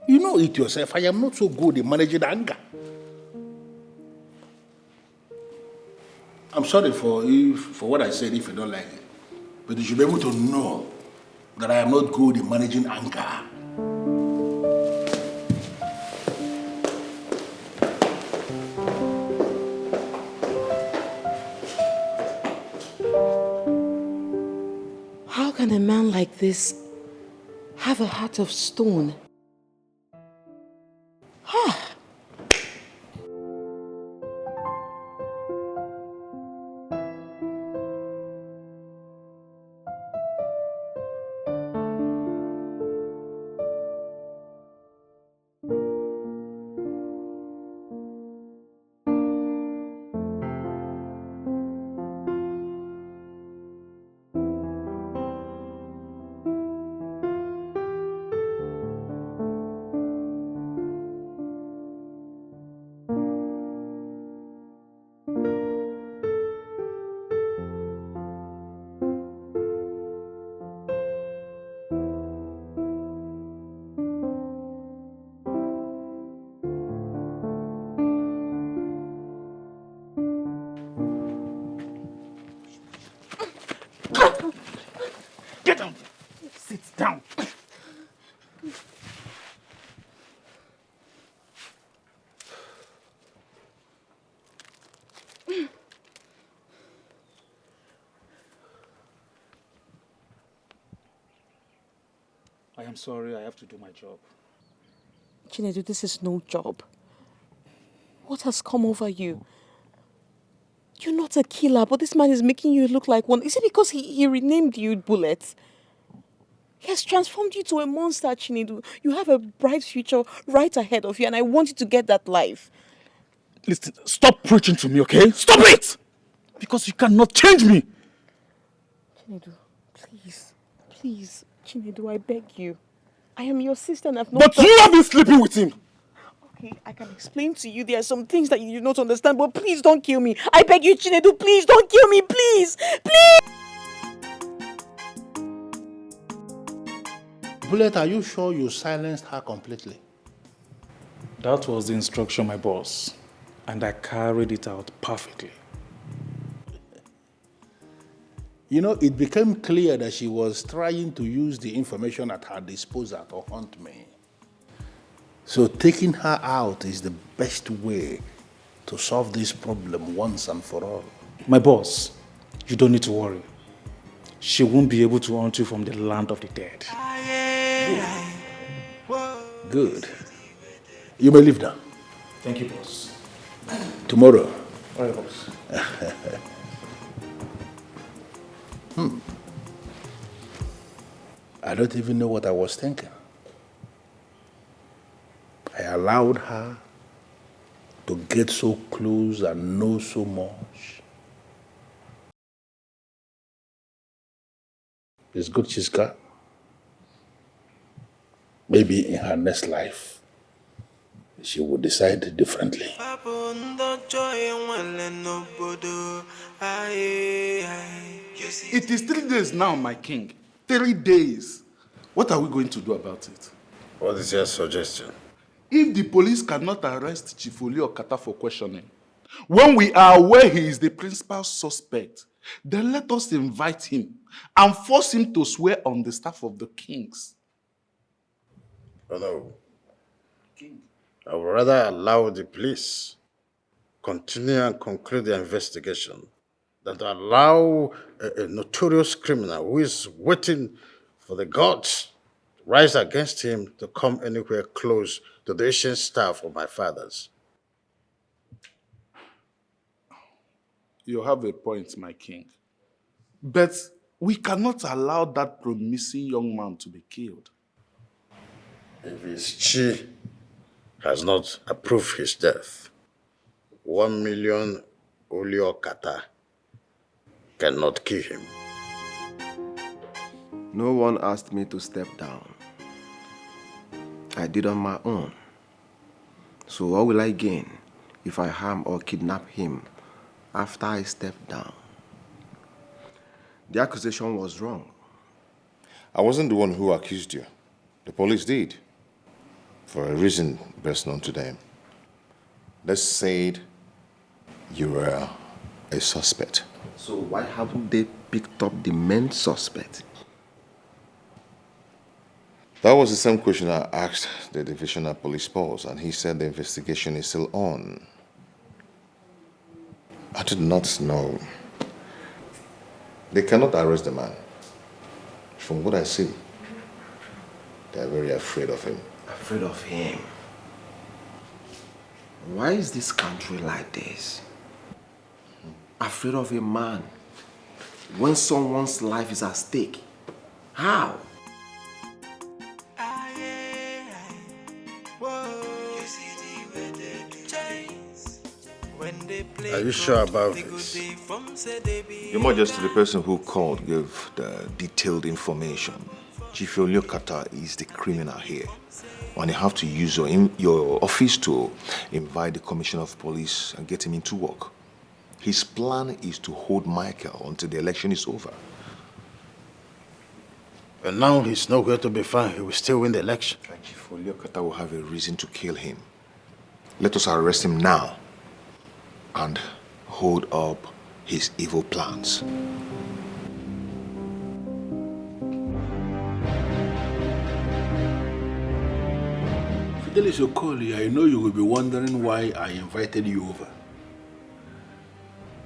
You know it yourself. I am not so good in managing anger. I'm sorry for what I said if you don't like it. But you should be able to know that I am not good in managing anger.
How can a man like this have a heart of stone?
Get down. Sit down.
I am sorry, I have to do my job.
Chinedu, this is no job. What has come over you? You're not a killer, but this man is making you look like one. Is it because he renamed you Bullet? He has transformed you to a monster, Chinedu. You have a bright future right ahead of you, and I want you to get that life.
Listen, stop preaching to me, okay? Stop it! Because you cannot change me.
Chinedu, please, Chinedu, I beg you. I am your sister and I've not...
But you have been sleeping with him!
Okay, I can explain to you. There are some things that you do not understand, but please don't kill me. I beg you, Chinedu, please don't kill me, please! Please!
Bullet, are you sure you silenced her completely?
That was the instruction, my boss, and I carried it out perfectly.
You know, it became clear that she was trying to use the information at her disposal to hunt me. So taking her out is the best way to solve this problem once and for all.
My boss, you don't need to worry. She won't be able to hunt you from the land of the dead.
Good. You may leave now.
Thank you, boss.
Tomorrow.
All right, boss.
I don't even know what I was thinking. I allowed her to get so close and know so much. It's good she's got. Maybe in her next life, she will decide differently.
It is 3 days now, my king. 3 days. What are we going to do about it?
What is your suggestion?
If the police cannot arrest Chief Okata for questioning, when we are aware he is the principal suspect, then let us invite him and force him to swear on the staff of the kings.
Oh, no. I would rather allow the police continue and conclude the investigation than to allow a notorious criminal who is waiting for the gods to rise against him to come anywhere close to the ancient staff of my fathers.
You have a point, my king. But we cannot allow that promising young man to be killed.
If his chi has not approved his death, 1 million Oliokata cannot kill him.
No one asked me to step down. I did on my own. So what will I gain if I harm or kidnap him after I step down? The accusation was wrong.
I wasn't the one who accused you. The police did. For a reason best known to them. They said you were a suspect.
So why haven't they picked up the main suspect?
That was the same question I asked the divisional police boss, and he said the investigation is still on. I did not know. They cannot arrest the man. From what I see, they are very afraid of him.
Afraid of him? Why is this country like this? Afraid of a man when someone's life is at stake? How?
Are you sure about this?
Your Majesty, the person who called gave the detailed information. Chief Oliokata is the criminal here. And you have to use your office to invite the Commissioner of Police and get him into work. His plan is to hold Michael until the election is over.
And now he's nowhere to be found. He will still win the election.
And Chief Oliokata will have a reason to kill him. Let us arrest him now and hold up his evil plans.
Fidelis Okoli, I know you will be wondering why I invited you over.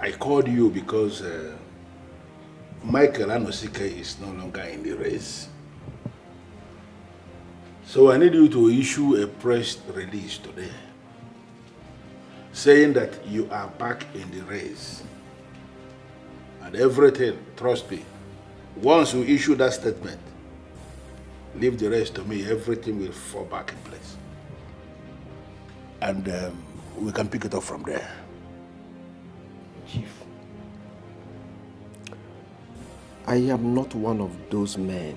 I called you because Michael Anosike is no longer in the race. So I need you to issue a press release today saying that you are back in the race. And everything, trust me, once you issue that statement, leave the rest to me, everything will fall back in place. And we can pick it up from there.
Chief, I am not one of those men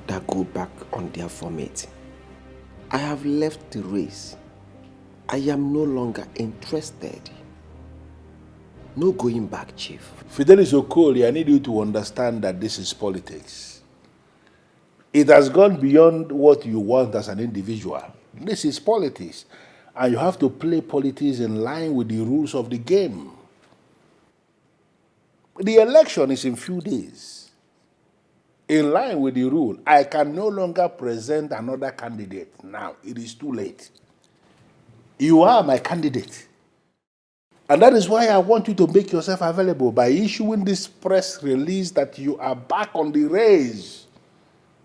that go back on their vomit. I have left the race. I am no longer interested. No going back, Chief.
Fidelis Okoli, I need you to understand that this is politics. It has gone beyond what you want as an individual. This is politics, and you have to play politics in line with the rules of the game. The election is in few days. In line with the rule, I can no longer present another candidate now. It is too late. You are my candidate. And that is why I want you to make yourself available by issuing this press release that you are back on the race.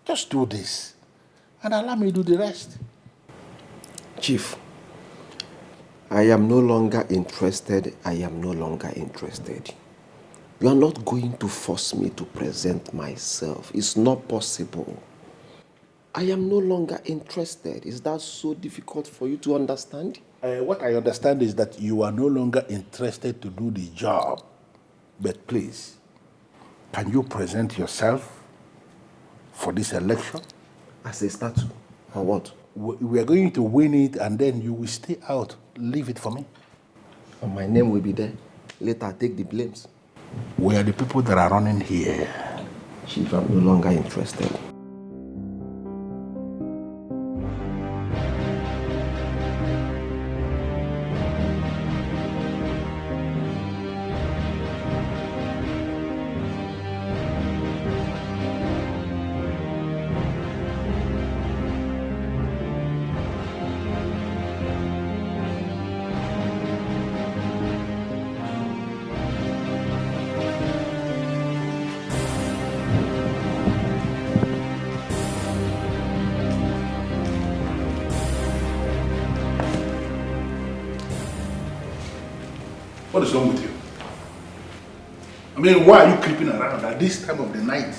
Just do this, and allow me to do the rest.
Chief, I am no longer interested. I am no longer interested. You are not going to force me to present myself. It's not possible. I am no longer interested. Is that so difficult for you to understand?
What I understand is that you are no longer interested to do the job. But please, can you present yourself for this election?
As a statue, or what?
We are going to win it, and then you will stay out. Leave it for me.
And my name will be there. Later, take the blames.
We are the people that are running here.
Chief, I'm no longer interested.
What is wrong with you? I mean, why are you creeping around at this time of the night?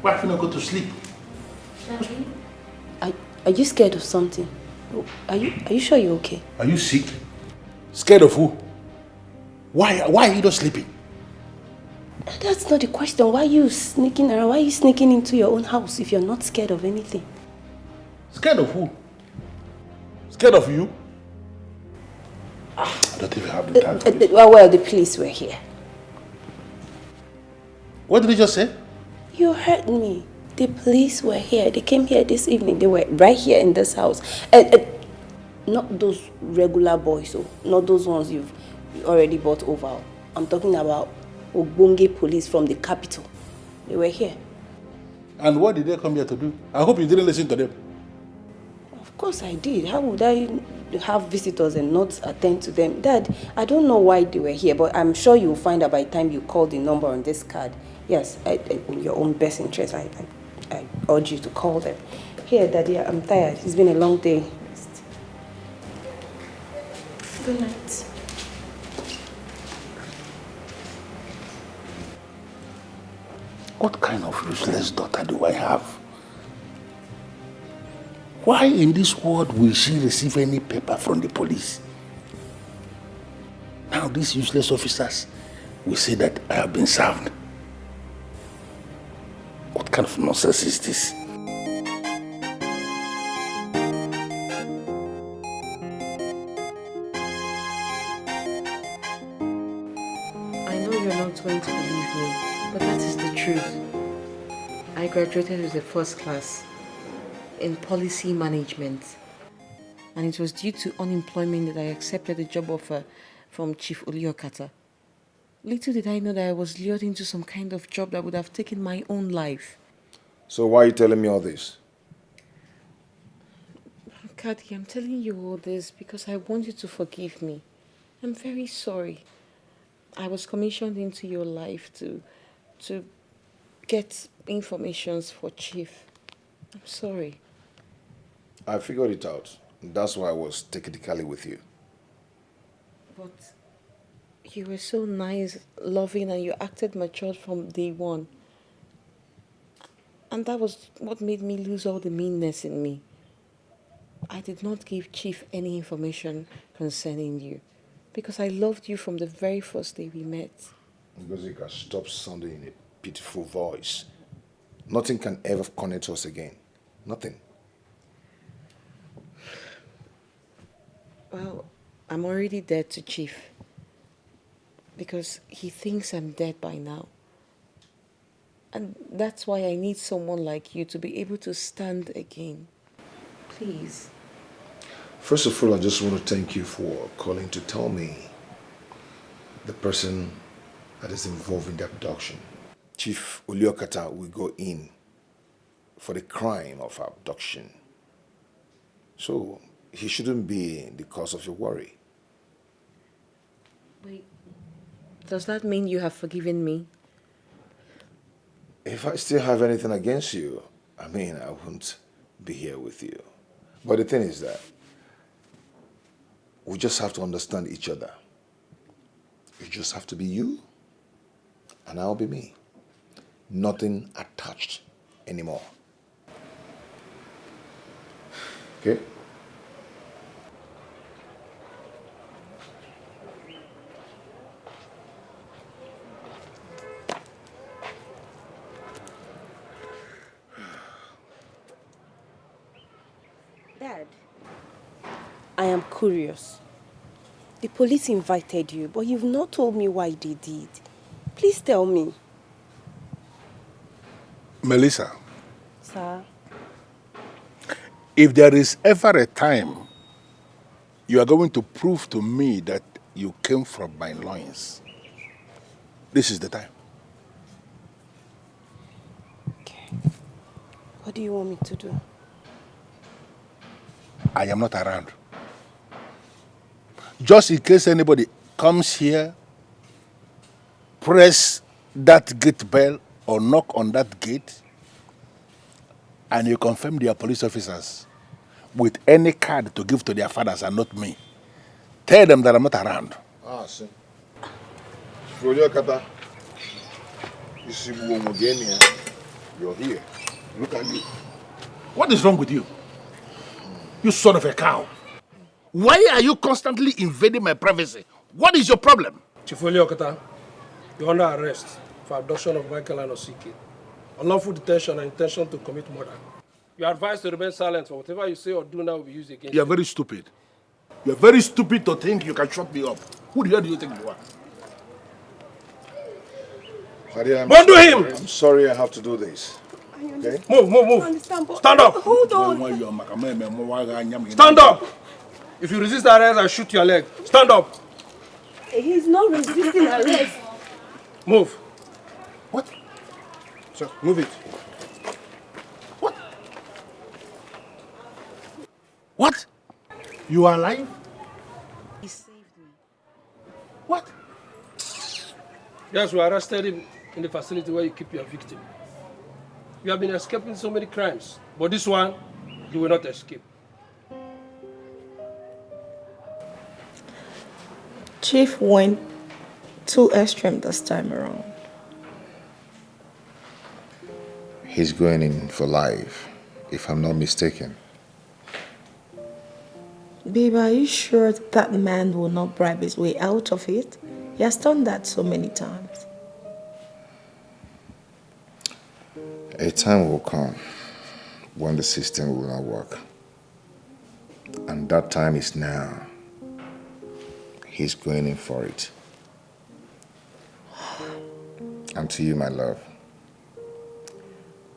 Why have you not go to sleep?
Are you scared of something? Are you sure you're okay?
Are you sick? Scared of who? Why are you not sleeping?
That's not the question. Why are you sneaking around? Why are you sneaking into your own house if you're not scared of anything?
Scared of who? Scared of you? I don't even have the time for this.
Well, the police were here.
What did you just say?
You heard me. The police were here. They came here this evening. They were right here in this house. Not those regular boys, not those ones you've already bought over. I'm talking about Ogbonge police from the capital. They were here.
And what did they come here to do? I hope you didn't listen to them.
Of course I did. How would I have visitors and not attend to them? Dad, I don't know why they were here, but I'm sure you'll find out by the time you call the number on this card. Yes, in your own best interest, I urge you to call them. Here, Daddy, I'm tired. It's been a long day. Good night.
What kind of useless daughter do I have? Why in this world will she receive any paper from the police? Now these useless officers will say that I have been served. What kind of nonsense is this?
I know you're not going to believe me, but that is the truth. I graduated with a first class in policy management, and it was due to unemployment that I accepted a job offer from Chief Oliokata. Little did I know that I was lured into some kind of job that would have taken my own life.
So why are you telling me all this?
Kadi, I'm telling you all this because I want you to forgive me. I'm very sorry. I was commissioned into your life to get informations for Chief. I'm sorry.
I figured it out. That's why I was technically with you.
But you were so nice, loving, and you acted mature from day one. And that was what made me lose all the meanness in me. I did not give Chief any information concerning you because I loved you from the very first day we met.
Because you can stop sounding in a pitiful voice. Nothing can ever connect us again. Nothing.
Well, I'm already dead to Chief because he thinks I'm dead by now. And that's why I need someone like you to be able to stand again. Please.
First of all, I just want to thank you for calling to tell me the person that is involved in the abduction. Chief Uliokata will go in for the crime of abduction. So he shouldn't be the cause of your worry.
Wait, does that mean you have forgiven me?
If I still have anything against you, I won't be here with you. But the thing is that we just have to understand each other. You just have to be you, and I'll be me. Nothing attached anymore. Okay?
Dad, I am curious. The police invited you, but you've not told me why they did. Please tell me.
Melissa,
Sir?
if there is ever a time you are going to prove to me that you came from my loins, this is the time.
What do you want me to do?
I am not around. Just in case anybody comes here, press that gate bell or knock on that gate, and you confirm they are police officers with any card to give to their fathers and not me. Tell them that I'm not around.
Ah, see. Uliokata, you're here. Look at you.
What is wrong with you? You son of a cow. Why are you constantly invading my privacy? What is your problem?
Chief Uliokata, you're under arrest for abduction of Michael and Osiki, unlawful detention and intention to commit murder. You are advised to remain silent, for whatever you say or do now will be used against you.
You are very stupid. You are very stupid to think you can shut me up. Who the hell do you think you are?
Undo him!
I'm sorry I have to do this. Okay?
Move. Stand up!
Hold on.
Stand up! If you resist arrest, I'll shoot your leg. Stand up!
He's not resisting arrest.
Move.
What?
Sir, move it.
What? You are alive?
He saved me.
What?
Yes, we arrested him in the facility where you keep your victim. You have been escaping so many crimes, but this one, you will not escape.
Chief went too extreme this time around.
He's going in for life, if I'm not mistaken.
Babe, are you sure that man will not bribe his way out of it? He has done that so many times.
A time will come when the system will not work. And that time is now. He's going in for it. And to you, my love,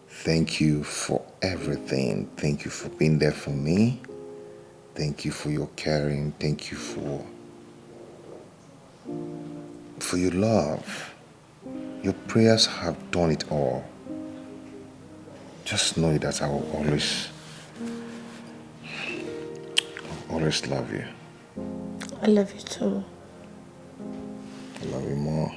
thank you for everything. Thank you for being there for me. Thank you for your caring. Thank you for your love. Your prayers have done it all. Just know that I will always love you.
I love you too.
I love you more.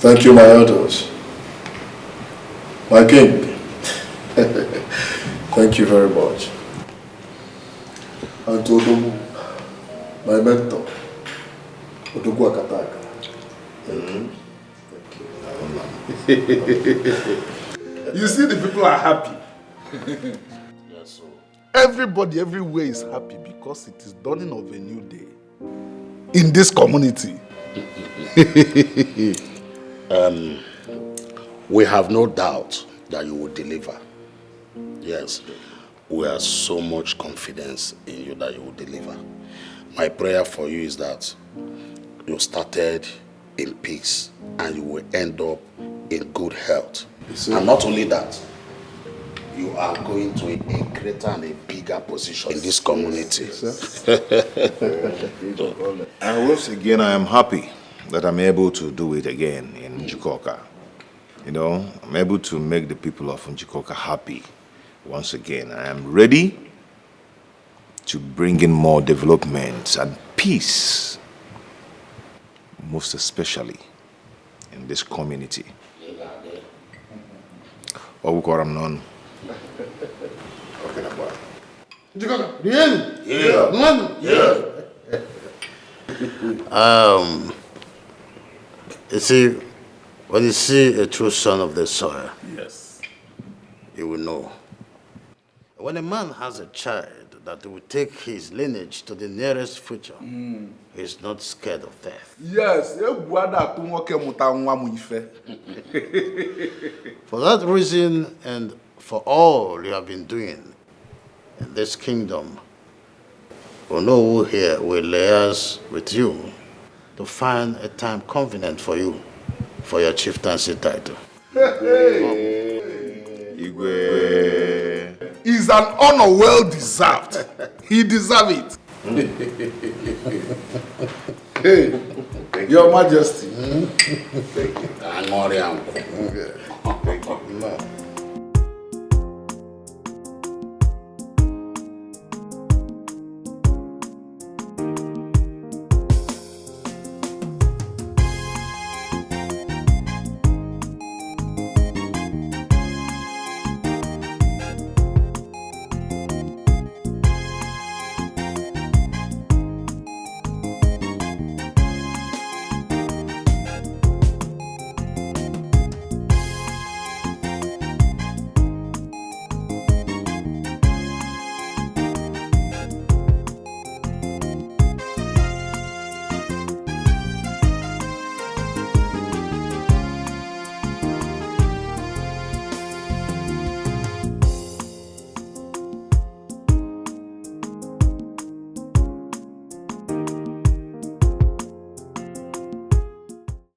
Thank you, my elders. My king. Thank you very much. And to Odogu, my mentor, Odogu Akataka.
You see, the people are happy.
Yes, sir.
Everybody everywhere is happy because it is dawning of a new day in this community.
We have no doubt that you will deliver. Yes, we have so much confidence in you that you will deliver. My prayer for you is that you started in peace and you will end up in good health. And not only that, you are going to a greater and a bigger position in this community.
And once again, I am happy that I'm able to do it again in Njikoka. You know, I'm able to make the people of Njikoka happy once again. I am ready to bring in more development and peace, most especially in this community. Ogukoram non. Okay, na boy.
Njikoka, Rien?
Yeah.
You see, when you see a true son of the soil,
yes,
you will know. When a man has a child that will take his lineage to the nearest future, he's not scared of death.
Yes,
For that reason and for all you have been doing in this kingdom, Onowu here will liaise with you to find a time convenient for you for your chieftaincy title.
Igwe is an honor well deserved. He deserves it. Hey, Your Majesty.
Thank you.
Thank you.